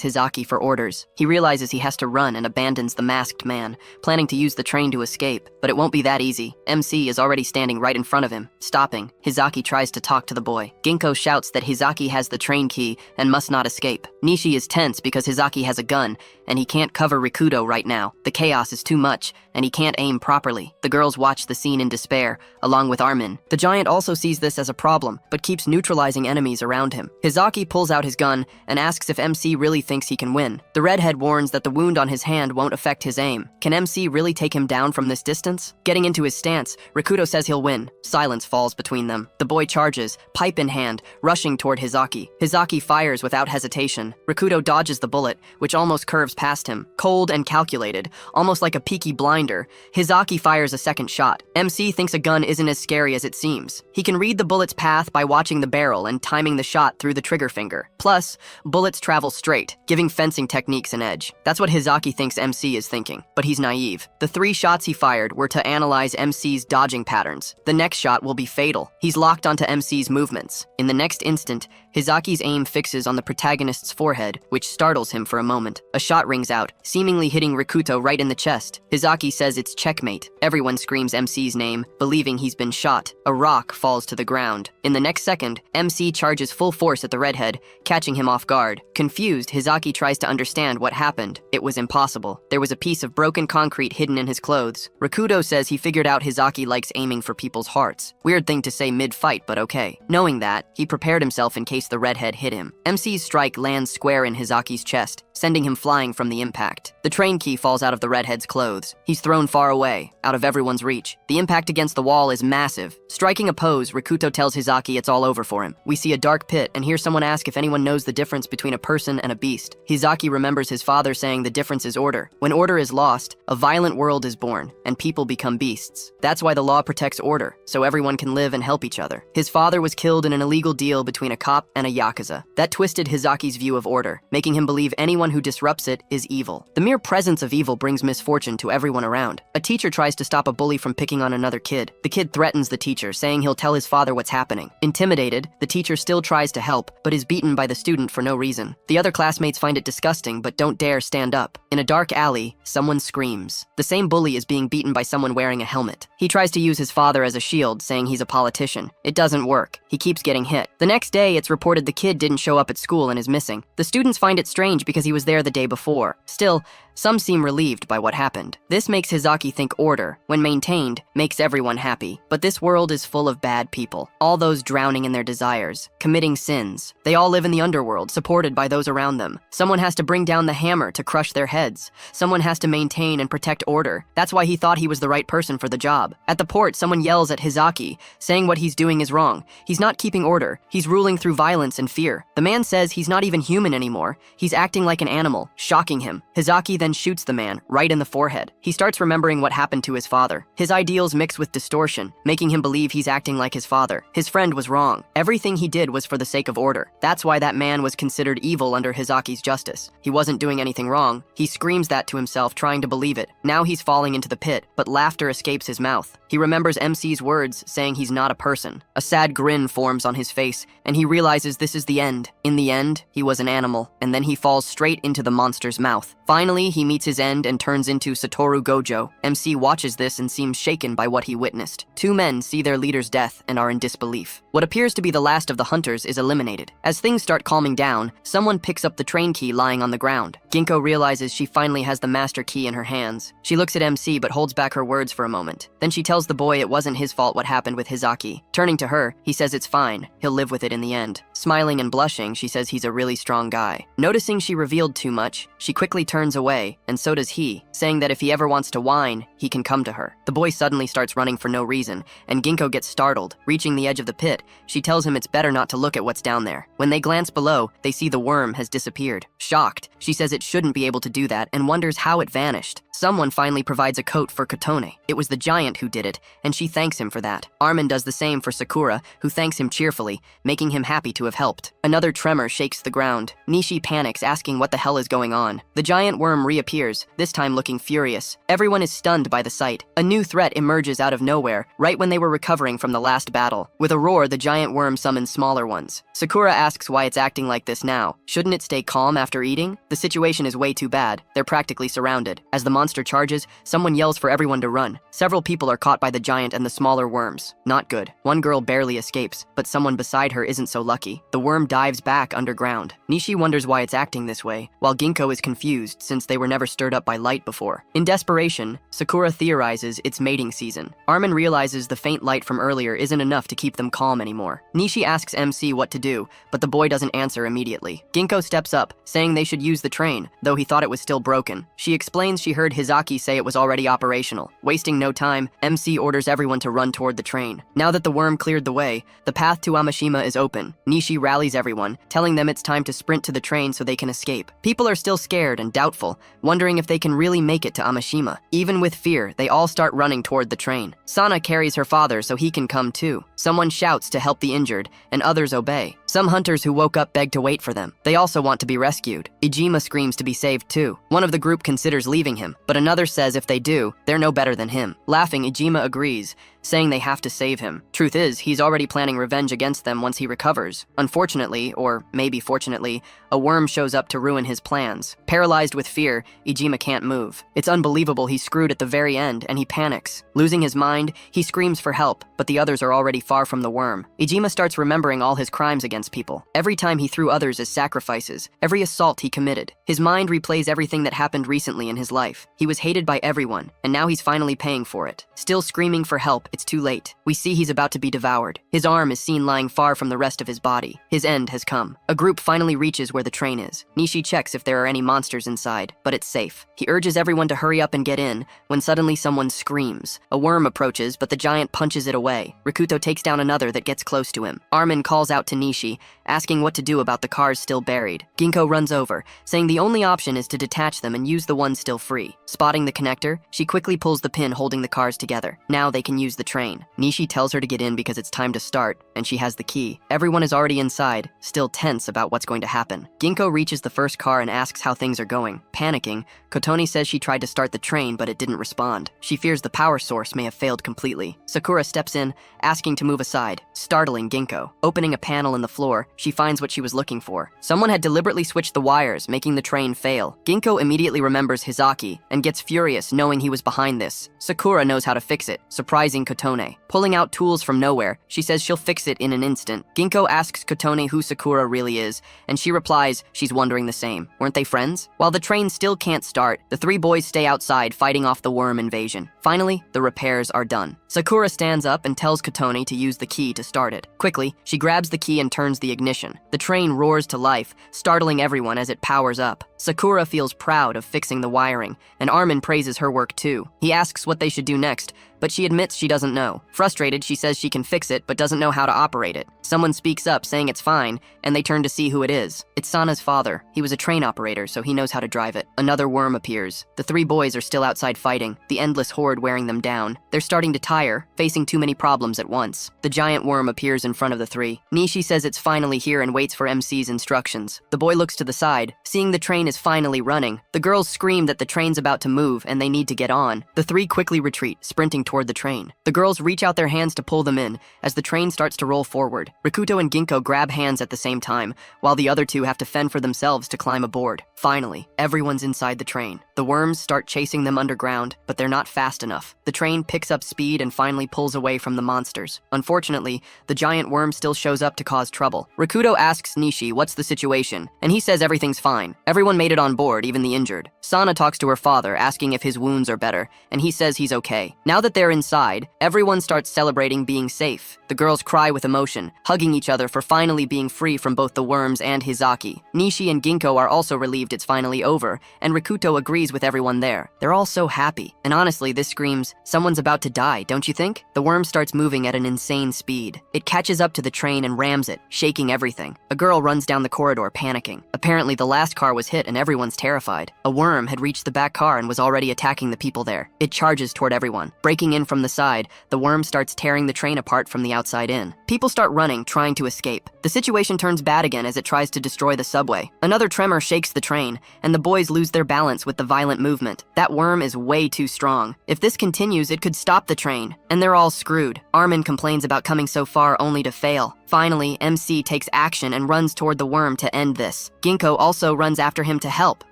[SPEAKER 1] Hizaki for orders. He realizes he has to run and abandons the masked man, planning to use the train to escape, but it won't be that easy. MC is already standing right in front of him. Stopping, Hizaki tries to talk to the boy. Ginko shouts that Hizaki has the train key and must not escape. Nishi is tense because Hizaki has a gun, and he can't cover Rikuto right now. The chaos is too much, and he can't aim properly. The girls watch the scene in despair, along with Armin. The giant also sees this as a problem, but keeps neutralizing enemies around him. Hizaki pulls out his gun and asks if MC really thinks he can win. The redhead warns that the wound on his hand won't affect his aim. Can MC really take him down from this distance? Getting into his stance, Rikuto says he'll win. Silence falls between them. The boy charges, pipe in hand, rushing toward Hizaki. Hizaki fires without hesitation. Rikuto dodges the bullet, which almost curves past him. Cold and calculated, almost like a peaky blinder, Hizaki fires a second shot. MC thinks a gun isn't as scary as it seems. He can read the bullet's path by watching the barrel and timing the shot through the trigger finger. Plus, bullets travel straight, giving fencing techniques an edge. That's what Hizaki thinks MC is thinking, but he's naive. The 3 shots he fired were to analyze MC's dodging patterns. The next shot will be fatal. He's locked onto MC's movements. In the next instant, Hizaki's aim fixes on the protagonist's forehead, which startles him for a moment. A shot rings out, seemingly hitting Rikuto right in the chest. Hizaki says it's checkmate. Everyone screams MC's name, believing he's been shot. A rock falls to the ground. In the next second, MC charges full force at the redhead, catching him off guard. Confused, Hizaki tries to understand what happened. It was impossible. There was a piece of broken concrete hidden in his clothes. Rikuto says he figured out Hizaki likes aiming for people's hearts. Weird thing to say mid-fight, but okay. Knowing that, he prepared himself in case the redhead hit him. MC's strike lands square in Hizaki's chest, sending him flying from the impact. The train key falls out of the redhead's clothes. He's thrown far away, out of everyone's reach. The impact against the wall is massive. Striking a pose, Rikuto tells Hizaki it's all over for him. We see a dark pit and hear someone ask if anyone knows the difference between a person and a beast. Hizaki remembers his father saying the difference is order. When order is lost, a violent world is born, and people become beasts. That's why the law protects order, so everyone can live and help each other. His father was killed in an illegal deal between a cop and a yakuza. That twisted Hizaki's view of order, making him believe anyone who disrupts it is evil. The mere presence of evil brings misfortune to everyone around. A teacher tries to stop a bully from picking on another kid. The kid threatens the teacher, saying he'll tell his father what's happening. Intimidated, the teacher still tries to help, but is beaten by the student for no reason. The other classmates find it disgusting, but don't dare stand up. In a dark alley, someone screams. The same bully is being beaten by someone wearing a helmet. He tries to use his father as a shield, saying he's a politician. It doesn't work. He keeps getting hit. The next day, it's reported reported the kid didn't show up at school and is missing. The students find it strange because he was there the day before. Still, some seem relieved by what happened. This makes Hizaki think order, when maintained, makes everyone happy. But this world is full of bad people. All those drowning in their desires, committing sins. They all live in the underworld, supported by those around them. Someone has to bring down the hammer to crush their heads. Someone has to maintain and protect order. That's why he thought he was the right person for the job. At the port, someone yells at Hizaki, saying what he's doing is wrong. He's not keeping order. He's ruling through violence and fear. The man says he's not even human anymore. He's acting like an animal, shocking him. Hizaki then shoots the man right in the forehead. He starts remembering what happened to his father. His ideals mix with distortion, making him believe he's acting like his father. His friend was wrong. Everything he did was for the sake of order. That's why that man was considered evil under Hizaki's justice. He wasn't doing anything wrong. He screams that to himself, trying to believe it. Now he's falling into the pit, but laughter escapes his mouth. He remembers MC's words saying he's not a person. A sad grin forms on his face, and he realizes this is the end. In the end, he was an animal, and then he falls straight into the monster's mouth. Finally, he meets his end and turns into Satoru Gojo. MC watches this and seems shaken by what he witnessed. Two men see their leader's death and are in disbelief. What appears to be the last of the hunters is eliminated. As things start calming down, someone picks up the train key lying on the ground. Ginko realizes she finally has the master key in her hands. She looks at MC but holds back her words for a moment. Then she tells the boy it wasn't his fault what happened with Hizaki. Turning to her, he says it's fine. He'll live with it in the end. Smiling and blushing, she says he's a really strong guy. Noticing she revealed too much, she quickly turns away, and so does he, saying that if he ever wants to whine, he can come to her. The boy suddenly starts running for no reason, and Ginko gets startled. Reaching the edge of the pit, she tells him it's better not to look at what's down there. When they glance below, they see the worm has disappeared. Shocked, she says it shouldn't be able to do that and wonders how it vanished. Someone finally provides a coat for Kotone. It was the giant who did it, and she thanks him for that. Armin does the same for Sakura, who thanks him cheerfully, making him happy to have helped. Another tremor shakes the ground. Nishi panics, asking what the hell is going on. The giant worm reappears, this time looking furious. Everyone is stunned by the sight. A new threat emerges out of nowhere, right when they were recovering from the last battle. With a roar, the giant worm summons smaller ones. Sakura asks why it's acting like this now. Shouldn't it stay calm after eating? The situation is way too bad. They're practically surrounded. As the monster charges, someone yells for everyone to run. Several people are caught by the giant and the smaller worms. Not good. One girl barely escapes, but someone beside her isn't so lucky. The worm dives back underground. Nishi wonders why it's acting this way, while Ginko is confused since they were never stirred up by light before. In desperation, Sakura theorizes it's mating season. Armin realizes the faint light from earlier isn't enough to keep them calm anymore. Nishi asks MC what to do, but the boy doesn't answer immediately. Ginko steps up, saying they should use the train, though he thought it was still broken. She explains she heard Hizaki say it was already operational. Wasting no time, MC orders everyone to run toward the train. Now that the worm cleared the way, the path to Amashima is open. Nishi rallies everyone, telling them it's time to sprint to the train so they can escape. People are still scared and doubtful, wondering if they can really make it to Amashima. Even with fear, they all start running toward the train. Sana carries her father so he can come too. Someone shouts to help the injured, and others obey. Some hunters who woke up beg to wait for them. They also want to be rescued. Ijima screams to be saved too. One of the group considers leaving him, but another says if they do, they're no better than him. Laughing, Ijima agrees, saying they have to save him. Truth is, he's already planning revenge against them once he recovers. Unfortunately, or maybe fortunately, a worm shows up to ruin his plans. Paralyzed with fear, Ijima can't move. It's unbelievable he's screwed at the very end, and he panics. Losing his mind, he screams for help, but the others are already far from the worm. Ijima starts remembering all his crimes against people. Every time he threw others as sacrifices, every assault he committed. His mind replays everything that happened recently in his life. He was hated by everyone, and now he's finally paying for it. Still screaming for help, it's too late. We see he's about to be devoured. His arm is seen lying far from the rest of his body. His end has come. A group finally reaches where the train is. Nishi checks if there are any monsters inside, but it's safe. He urges everyone to hurry up and get in, when suddenly someone screams. A worm approaches, but the giant punches it away. Rikuto takes down another that gets close to him. Armin calls out to Nishi, asking what to do about the cars still buried. Ginko runs over, saying the only option is to detach them and use the ones still free. Spotting the connector, she quickly pulls the pin holding the cars together. Now they can use the train. Nishi tells her to get in because it's time to start, and she has the key. Everyone is already inside, still tense about what's going to happen. Ginko reaches the first car and asks how things are going. Panicking, Kotone says she tried to start the train but it didn't respond. She fears the power source may have failed completely. Sakura steps in, asking to move aside, startling Ginko. Opening a panel in the floor, she finds what she was looking for. Someone had deliberately switched the wires, making the train fail. Ginkgo immediately remembers Hizaki and gets furious knowing he was behind this. Sakura knows how to fix it, surprising Kotone. Pulling out tools from nowhere, she says she'll fix it in an instant. Ginkgo asks Kotone who Sakura really is, and she replies she's wondering the same. Weren't they friends? While the train still can't start, the three boys stay outside fighting off the worm invasion. Finally, the repairs are done. Sakura stands up and tells Kotone to use the key to start it. Quickly, she grabs the key and turns the ignition. The train roars to life, startling everyone as it powers up. Sakura feels proud of fixing the wiring, and Armin praises her work too. He asks what they should do next, but she admits she doesn't know. Frustrated, she says she can fix it, but doesn't know how to operate it. Someone speaks up, saying it's fine, and they turn to see who it is. It's Sana's father. He was a train operator, so he knows how to drive it. Another worm appears. The three boys are still outside fighting, the endless horde wearing them down. They're starting to tire, facing too many problems at once. The giant worm appears in front of the three. Nishi says it's finally here and waits for MC's instructions. The boy looks to the side, seeing the train is finally running. The girls scream that the train's about to move and they need to get on. The three quickly retreat, sprinting toward the train. The girls reach out their hands to pull them in as the train starts to roll forward. Rikuto and Ginkgo grab hands at the same time, while the other two have to fend for themselves to climb aboard. Finally, everyone's inside the train. The worms start chasing them underground, but they're not fast enough. The train picks up speed and finally pulls away from the monsters. Unfortunately, the giant worm still shows up to cause trouble. Rikuto asks Nishi what's the situation, and he says everything's fine. Everyone made it on board, even the injured. Sana talks to her father, asking if his wounds are better, and he says he's okay. Now that they're inside, everyone starts celebrating being safe. The girls cry with emotion, hugging each other for finally being free from both the worms and Hizaki. Nishi and Ginkgo are also relieved it's finally over, and Rikuto agrees with everyone there. They're all so happy, and honestly, this screams, someone's about to die, don't you think? The worm starts moving at an insane speed. It catches up to the train and rams it, shaking everything. A girl runs down the corridor, panicking. Apparently, the last car was hit and everyone's terrified. A worm had reached the back car and was already attacking the people there. It charges toward everyone. Breaking in from the side, the worm starts tearing the train apart from the outside in. People start running, trying to escape. The situation turns bad again as it tries to destroy the subway. Another tremor shakes the train, and the boys lose their balance with the violent movement. That worm is way too strong. If this continues, it could stop the train, and they're all screwed. Armin complains about coming so far only to fail. Finally, MC takes action and runs toward the worm to end this. Ginkgo also runs after him to help,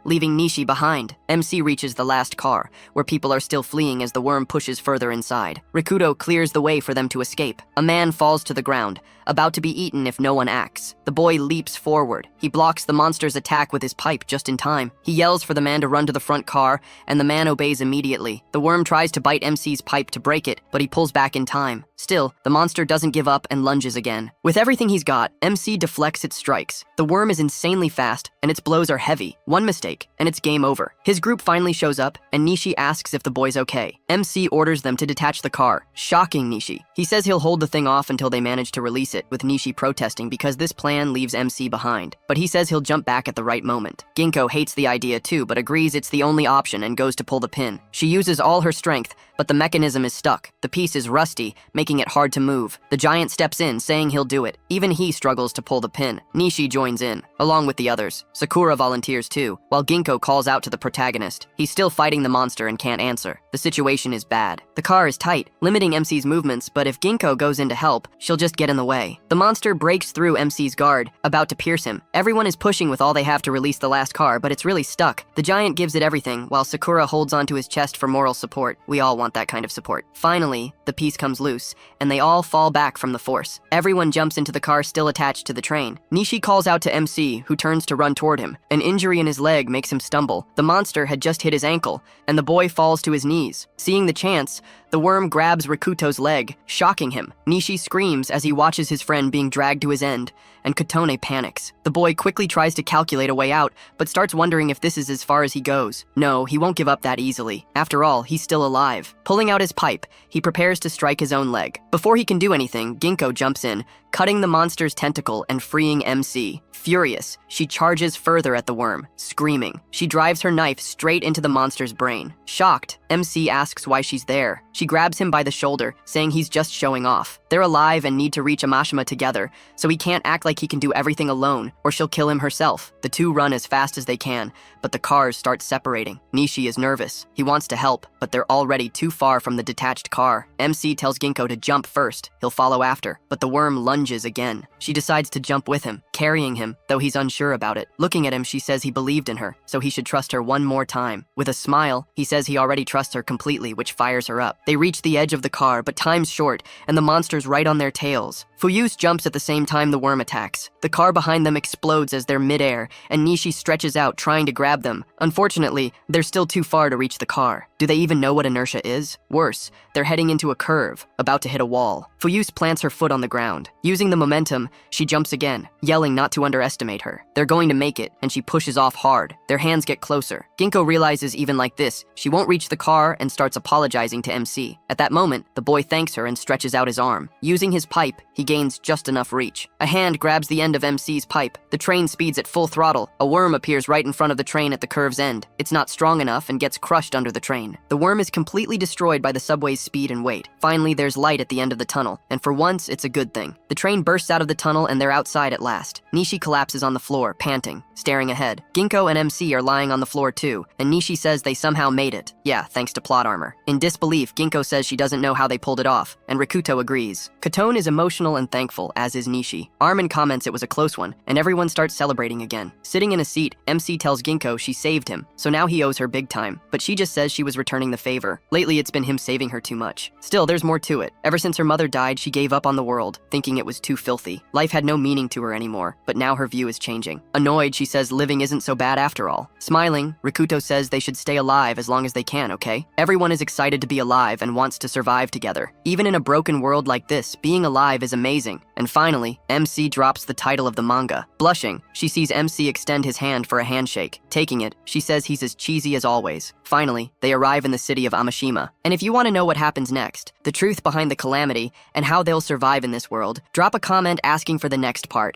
[SPEAKER 1] leaving Nishi behind. MC reaches the last car, where people are still fleeing as the worm pushes further inside. Rikuto clears the way for them to escape. A man falls to the ground, about to be eaten if no one acts. The boy leaps forward. He blocks the monster's attack with his pipe just in time. He yells for the man to run to the front car, and the man obeys immediately. The worm tries to bite MC's pipe to break it, but he pulls back in time. Still, the monster doesn't give up and lunges again. With everything he's got, MC deflects its strikes. The worm is insanely fast, and its blows are heavy. One mistake, and it's game over. His group finally shows up, and Nishi asks if the boy's okay. MC orders them to detach the car, shocking Nishi. He says he'll hold the thing off until they manage to release it, with Nishi protesting because this plan leaves MC behind. But he says he'll jump back at the right moment. Ginkgo hates the idea too, but agrees it's the only option and goes to pull the pin. She uses all her strength, but the mechanism is stuck. The piece is rusty, making it hard to move. The giant steps in, saying he'll do it. Even he struggles to pull the pin. Nishi joins in, along with the others. Sakura volunteers too, while Ginkgo calls out to the protagonist. He's still fighting the monster and can't answer. The situation is bad. The car is tight, limiting MC's movements, but if Ginkgo goes in to help, she'll just get in the way. The monster breaks through MC's guard, about to pierce him. Everyone is pushing with all they have to release the last car, but it's really stuck. The giant gives it everything, while Sakura holds onto his chest for moral support. We all want that kind of support. Finally, the piece comes loose, and they all fall back from the force. Everyone jumps into the car still attached to the train. Nishi calls out to MC, who turns to run toward him. An injury in his leg makes him stumble. The monster had just hit his ankle, and the boy falls to his knees. Seeing the chance, the worm grabs Rikuto's leg, shocking him. Nishi screams as he watches his friend being dragged to his end, and Kotone panics. The boy quickly tries to calculate a way out, but starts wondering if this is as far as he goes. No, he won't give up that easily. After all, he's still alive. Pulling out his pipe, he prepares to strike his own leg. Before he can do anything, Ginkgo jumps in, cutting the monster's tentacle and freeing MC. Furious, she charges further at the worm, screaming. She drives her knife straight into the monster's brain. Shocked, MC asks why she's there. She grabs him by the shoulder, saying he's just showing off. They're alive and need to reach Amashima together, so he can't act like he can do everything alone, or she'll kill him herself. The two run as fast as they can, but the cars start separating. Nishi is nervous. He wants to help, but they're already too far from the detached car. MC tells Ginkgo to jump first. He'll follow after, but the worm lunges again. She decides to jump with him, carrying him, though he's unsure about it. Looking at him, she says he believed in her, so he should trust her one more time. With a smile, he says he already trusts her completely, which fires her up. They reach the edge of the car, but time's short, and the monster's right on their tails. Fuyus jumps at the same time the worm attacks. The car behind them explodes as they're midair, and Nishi stretches out trying to grab them. Unfortunately, they're still too far to reach the car. Do they even know what inertia is? Worse, they're heading into a curve, about to hit a wall. Fuyus plants her foot on the ground. Using the momentum, she jumps again, yelling not to underestimate her. They're going to make it, and she pushes off hard. Their hands get closer. Ginkgo realizes even like this, she won't reach the car and starts apologizing to MC. At that moment, the boy thanks her and stretches out his arm. Using his pipe, he gains just enough reach. A hand grabs the end of MC's pipe. The train speeds at full throttle. A worm appears right in front of the train at the curve's end. It's not strong enough and gets crushed under the train. The worm is completely destroyed by the subway's speed and weight. Finally, there's light at the end of the tunnel, and for once, it's a good thing. The train bursts out of the tunnel and they're outside at last. Nishi collapses on the floor, panting, staring ahead. Ginkgo and MC are lying on the floor too, and Nishi says they somehow made it. Yeah, thanks to plot armor. In disbelief, Ginkgo says she doesn't know how they pulled it off, and Rikuto agrees. Katone is emotional and thankful, as is Nishi. Armin comments it was a close one, and everyone starts celebrating again. Sitting in a seat, MC tells Ginkgo she saved him, so now he owes her big time, but she just says she was returning the favor. Lately, it's been him saving her too much. Still, there's more to it. Ever since her mother died, she gave up on the world, thinking it was too filthy. Life had no meaning to her anymore, but now her view is changing. Annoyed, she says living isn't so bad after all. Smiling, Rikuto says they should stay alive as long as they can, okay? Everyone is excited to be alive and wants to survive together. Even in a broken world like this, being alive is amazing. And finally, MC drops the title of the manga. Blushing, she sees MC extend his hand for a handshake. Taking it, she says he's as cheesy as always. Finally, they arrive in the city of Amashima. And if you want to know what happens next, the truth behind the calamity, and how they'll survive in this world, drop a comment asking for the next part.